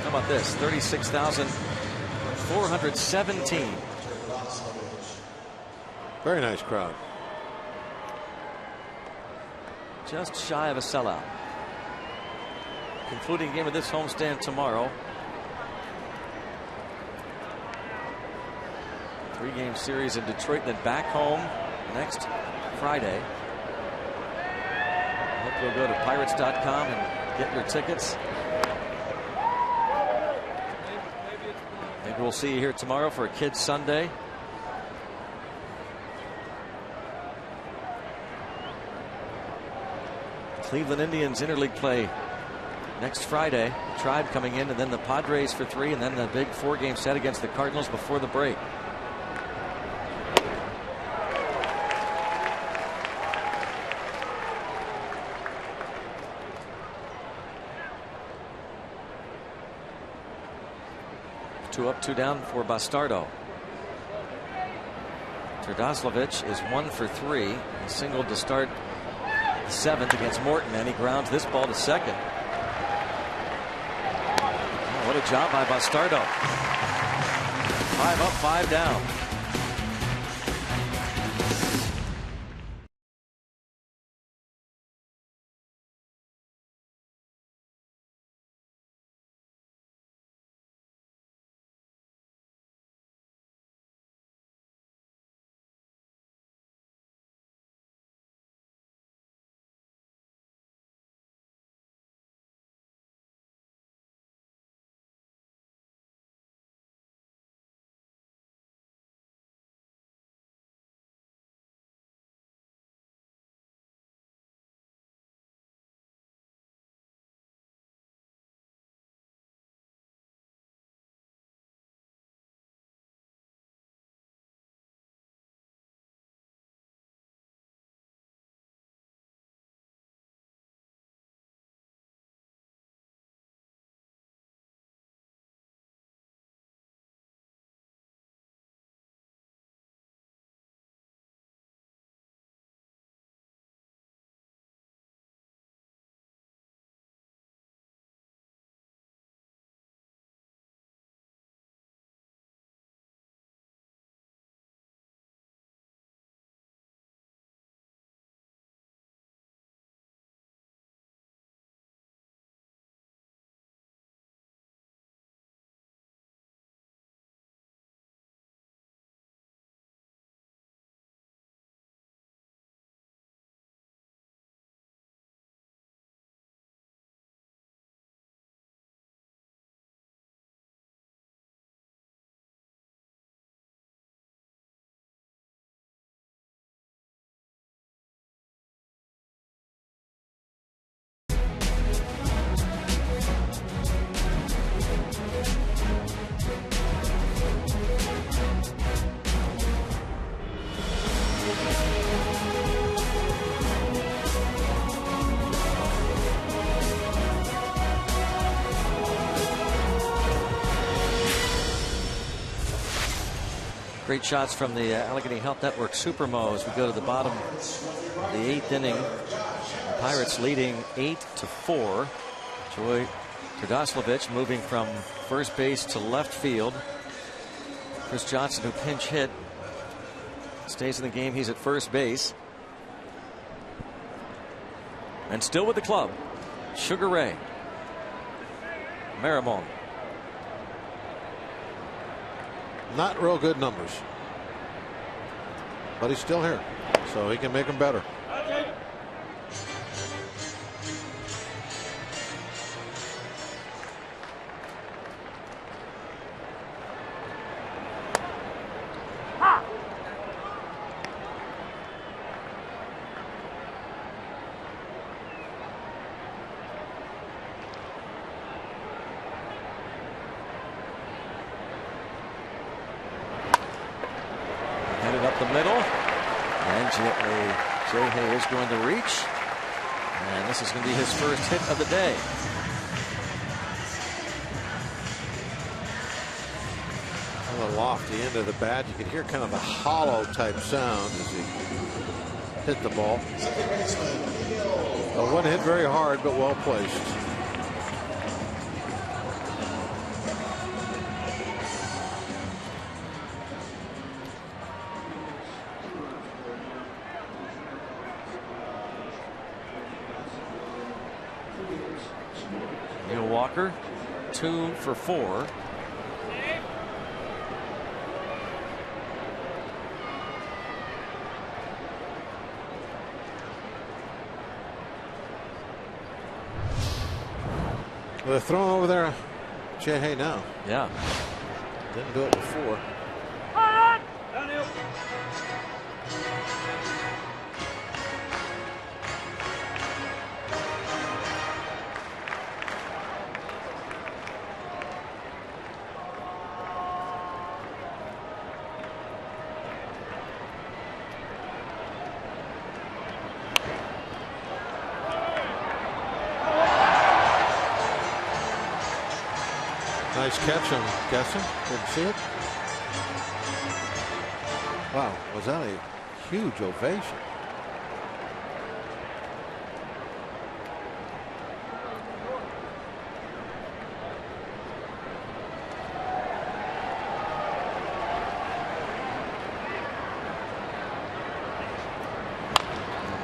How about this? 36,417. Very nice crowd. Just shy of a sellout. Concluding game of this homestand tomorrow. 3-game series in Detroit, then back home next Friday. I hope you'll go to pirates.com and get your tickets. Maybe we'll see you here tomorrow for a Kids Sunday. Cleveland Indians interleague play next Friday. The Tribe coming in, and then the Padres for 3, and then the big 4-game set against the Cardinals before the break. Two up, 2 down for Bastardo. Terdoslavich is 1 for 3. He singled to start the 7th against Morton, and he grounds this ball to second. Oh, what a job by Bastardo. 5 up, 5 down. Great shots from the Allegheny Health Network Supermo as we go to the bottom of the 8th inning. The Pirates leading 8-4. Joey Terdoslavich moving from first base to left field. Chris Johnson, who pinch hit, stays in the game. He's at first base. And still with the club, Sugar Ray Marimon. Not real good numbers, but he's still here, so he can make them better. Is going to reach, and this is going to be his first hit of the day. A little off the end of the bat, you can hear kind of a hollow type sound as he hit the ball. One hit very hard, but well placed. Walker, 2 for 4. Well, they're throwing over there Jay now. Yeah. Didn't do it before. Nice catch, I'm guessing. Didn't see it. Wow, was that a huge ovation?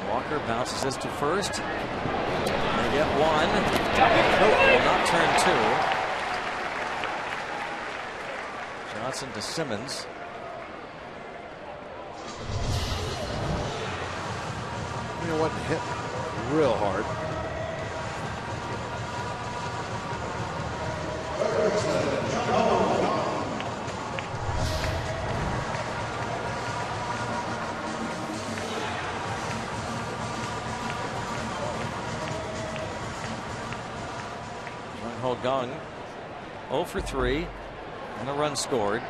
Walker bounces this to first. They get one. Nope, will not turn 2. Johnson to Simmons. It wasn't hit real hard. Jung-Ho Kang 0 for 3. And a run scored.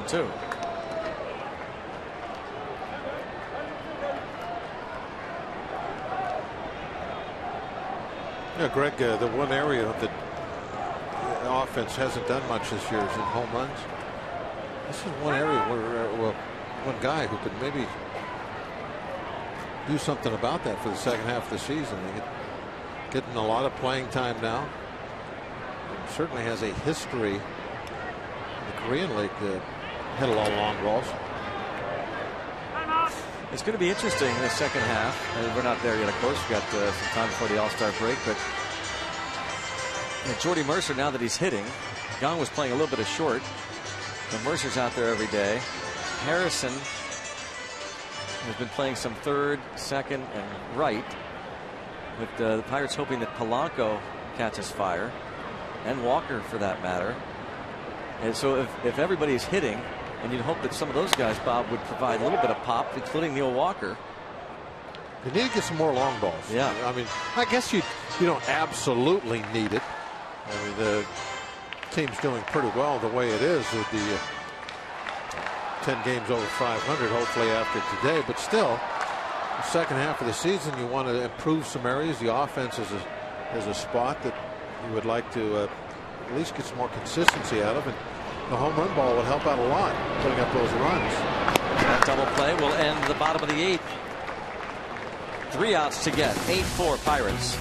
Two. Yeah, Greg, the one area that the offense hasn't done much this year is in home runs. This is one area where one guy who could maybe do something about that for the second half of the season. Getting a lot of playing time now. And certainly has a history in the Korean League to hit a lot of long balls. It's going to be interesting in the second half. We're not there yet, of course. We've got some time before the All-Star break. But Jordy Mercer, now that he's hitting, Gong was playing a little bit of short. So Mercer's out there every day. Harrison has been playing some third, second, and right. With the Pirates hoping that Polanco catches fire. And Walker, for that matter. And so if everybody's hitting, and you'd hope that some of those guys, Bob, would provide a little bit of pop, including Neil Walker. You need to get some more long balls. Yeah. I mean, I guess you don't absolutely need it. I mean, the team's doing pretty well the way it is with the 10 games over 500, hopefully after today. But still, the second half of the season, you want to improve some areas. The offense is a spot that you would like to at least get some more consistency out of. And the home run ball would help out a lot, putting up those runs. That double play will end the bottom of the 8th. 3 outs to get. 8-4 Pirates.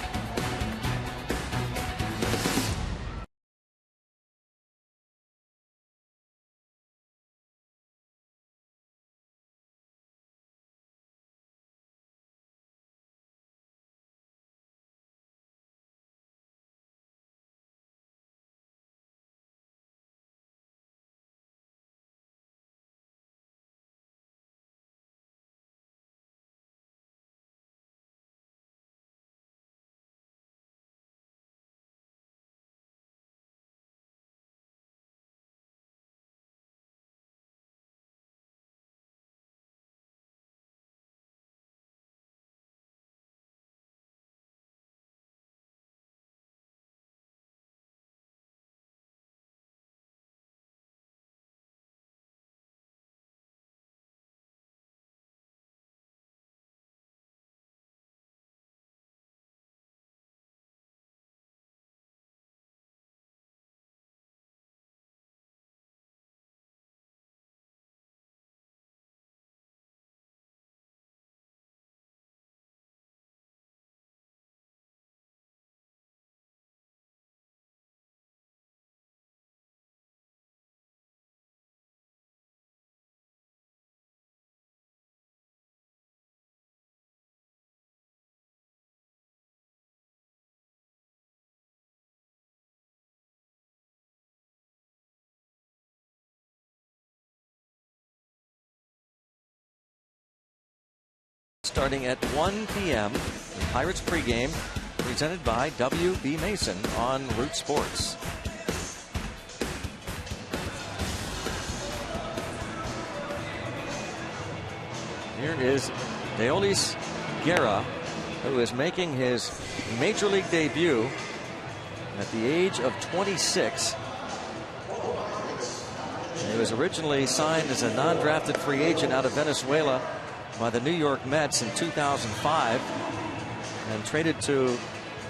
Starting at 1 p.m. the Pirates pregame, presented by W.B. Mason on Root Sports. Here is Deolis Guerra, who is making his major league debut at the age of 26. He was originally signed as a non-drafted free agent out of Venezuela by the New York Mets in 2005 and traded to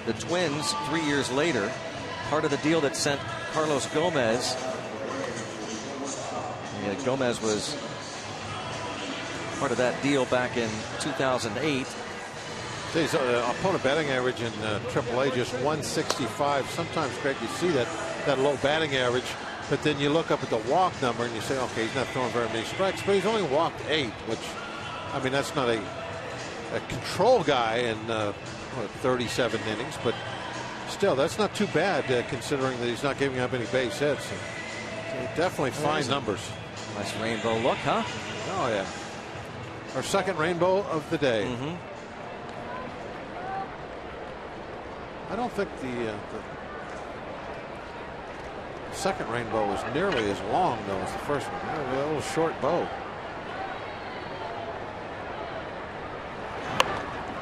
the Twins 3 years later. Part of the deal that sent Carlos Gomez. Yeah, Gomez was part of that deal back in 2008. His opponent batting average in AAA just 165. Sometimes, Greg, you see that low batting average, but then you look up at the walk number and you say, okay, he's not throwing very many strikes, but he's only walked 8, which, I mean, that's not a control guy in 37 innings, but still, that's not too bad considering that he's not giving up any base hits. So definitely fine numbers. Nice rainbow look, huh? Oh, yeah. Our second rainbow of the day. Mm-hmm. I don't think the second rainbow was nearly as long, though, as the first one. A little short bow.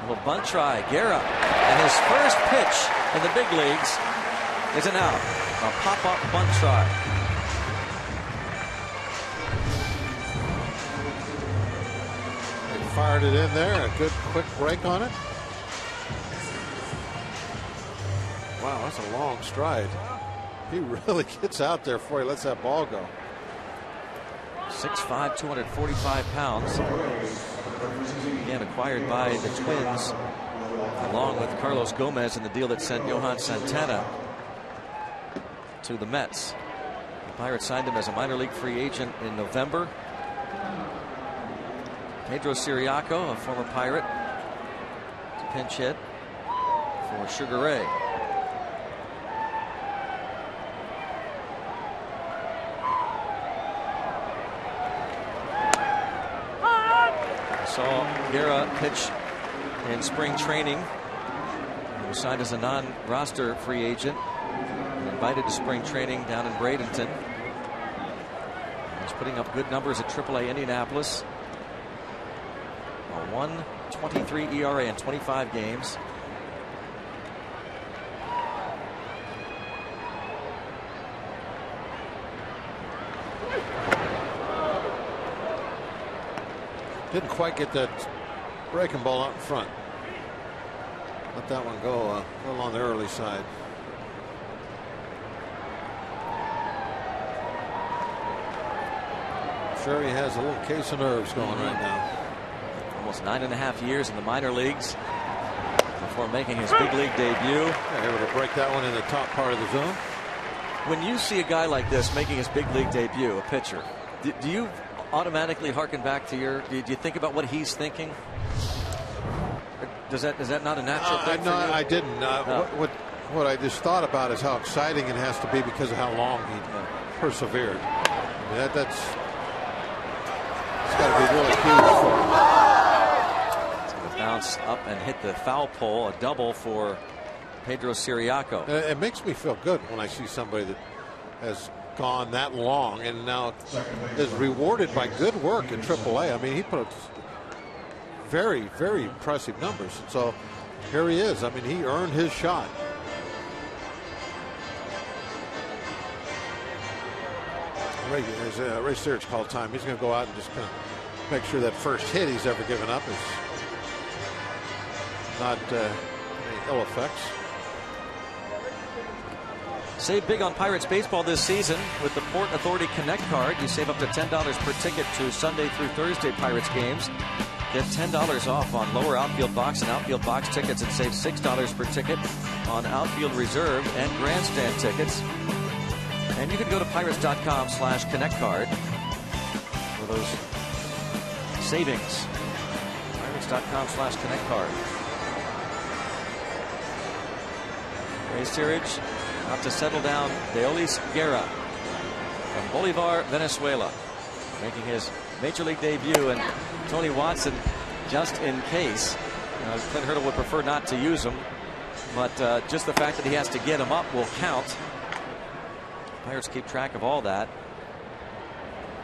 Little bunt try, Guerra, and his first pitch in the big leagues is an out. A pop-up bunt try. He fired it in there. A good quick break on it. Wow, that's a long stride. He really gets out there before he lets that ball go. 6'5", 245 pounds. Again, acquired by the Twins, along with Carlos Gomez in the deal that sent Johan Santana to the Mets. The Pirates signed him as a minor league free agent in November. Pedro Siriaco, a former Pirate, to pinch hit for Sugar Ray. Saw Guerra pitch in spring training. He was signed as a non-roster free agent and invited to spring training down in Bradenton. putting up good numbers at AAA Indianapolis. A 1.23 ERA in 25 games. Didn't quite get that breaking ball out in front. Let that one go a little on the early side. Sure, he has a little case of nerves going right now. Almost 9.5 years in the minor leagues before making his big league debut. Yeah, able to break that one in the top part of the zone. When you see a guy like this making his big league debut, a pitcher, do you automatically harken back to do you think about what he's thinking? Is that not a natural thing? No, I didn't. What I just thought about is how exciting it has to be because of how long he persevered. I mean, it's got to be really huge for him. It's going to bounce up and hit the foul pole, a double for Pedro Siriaco. It makes me feel good when I see somebody that has gone that long and now is rewarded by good work in AAA. I mean, he put up very, very impressive numbers. So here he is. I mean, he earned his shot. Ray Steerage called time. He's going to go out and just kind of make sure that first hit he's ever given up is not any ill effects. Save big on Pirates baseball this season with the Port Authority Connect card. You save up to $10 per ticket to Sunday through Thursday Pirates games. Get $10 off on lower outfield box and outfield box tickets and save $6 per ticket on outfield reserve and grandstand tickets. And you can go to pirates.com/connect card for those savings. Pirates.com/connect card. Ray Steerage out to settle down Deolis Guerra from Bolivar, Venezuela, making his major league debut. And Tony Watson, just in case, Clint Hurdle would prefer not to use him, but just the fact that he has to get him up will count. Pirates keep track of all that,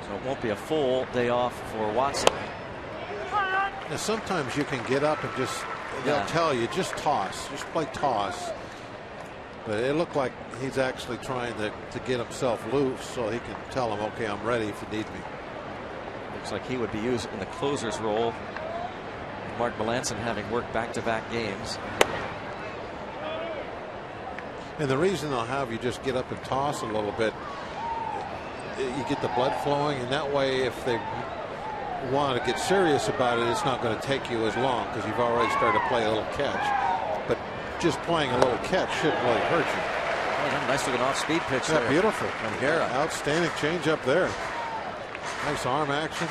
so it won't be a full day off for Watson. Now, sometimes you can get up and they'll tell you, just toss, just play toss. But it looked like he's actually trying to get himself loose so he can tell him, okay, I'm ready if you need me. Looks like he would be used in the closer's role. Mark Melanson having worked back-to-back games. And the reason they'll have you just get up and toss a little bit, you get the blood flowing, and that way if they want to get serious about it, it's not going to take you as long because you've already started to play a little catch. But just playing a little catch shouldn't really hurt you. Oh, nice looking off-speed pitch there. there. Beautiful. From Guerra. Outstanding change up there. Nice arm action.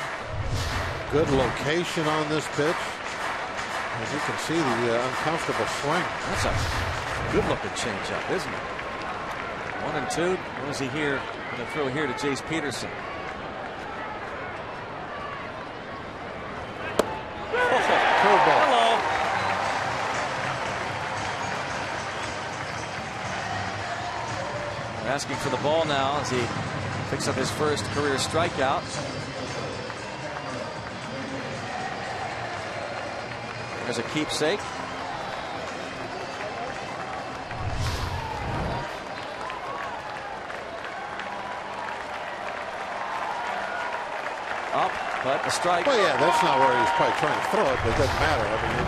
Good location on this pitch. As you can see, the uncomfortable swing. That's a good looking change up, isn't it? 1-2. What is he here? Going to throw here to Jace Peterson. Curveball. Hello. They're asking for the ball now as he picks up his first career strikeout. There's a keepsake. Up, but a strike. Well, yeah, that's not where he's probably trying to throw it, but it doesn't matter. I mean,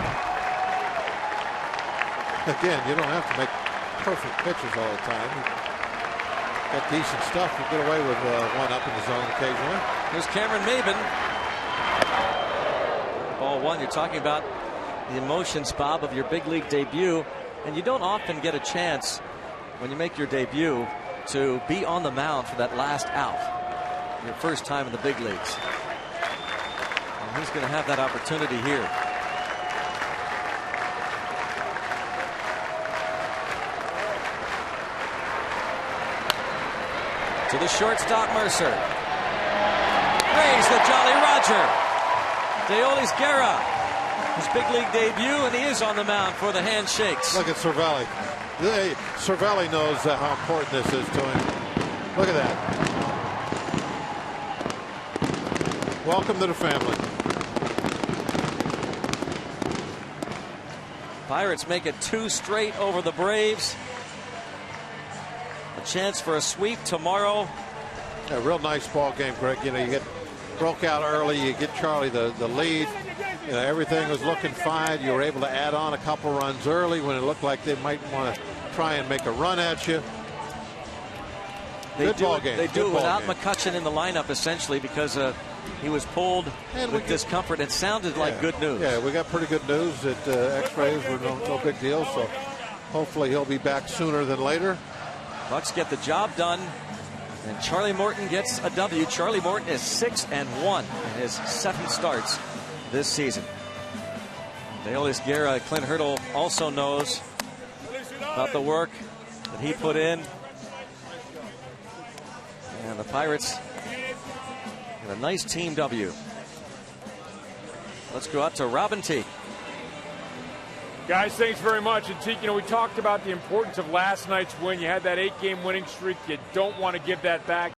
again, you don't have to make perfect pitches all the time. You got decent stuff. You get away with one up in the zone occasionally. Here's Cameron Maben. Ball one. You're talking about the emotions, Bob, of your big league debut, and you don't often get a chance when you make your debut to be on the mound for that last out. Your first time in the big leagues. And he's going to have that opportunity here. To the shortstop, Mercer. Raise the Jolly Roger. Deolis Guerra. His big league debut, and he is on the mound for the handshakes. Look at Cervelli. Cervelli knows how important this is to him. Look at that. Welcome to the family. Pirates make it 2 straight over the Braves. A chance for a sweep tomorrow. A real nice ball game, Greg. You know, you get broke out early. You get Charlie the lead. You know, everything was looking fine. You were able to add on a couple runs early when it looked like they might want to try and make a run at you. Good ball game. They do it without McCutchen in the lineup, essentially, because he was pulled with discomfort. It sounded like good news. Yeah, we got pretty good news that X-rays were no big deal. So hopefully he'll be back sooner than later. Bucks get the job done, and Charlie Morton gets a W. Charlie Morton is 6-1 in his 7 starts this season. Dale Isguera, Clint Hurdle also knows about the work that he put in. And the Pirates get a nice team W. Let's go out to Robin T. Guys, thanks very much. And Teak, you know, we talked about the importance of last night's win. You had that 8-game winning streak. You don't want to give that back.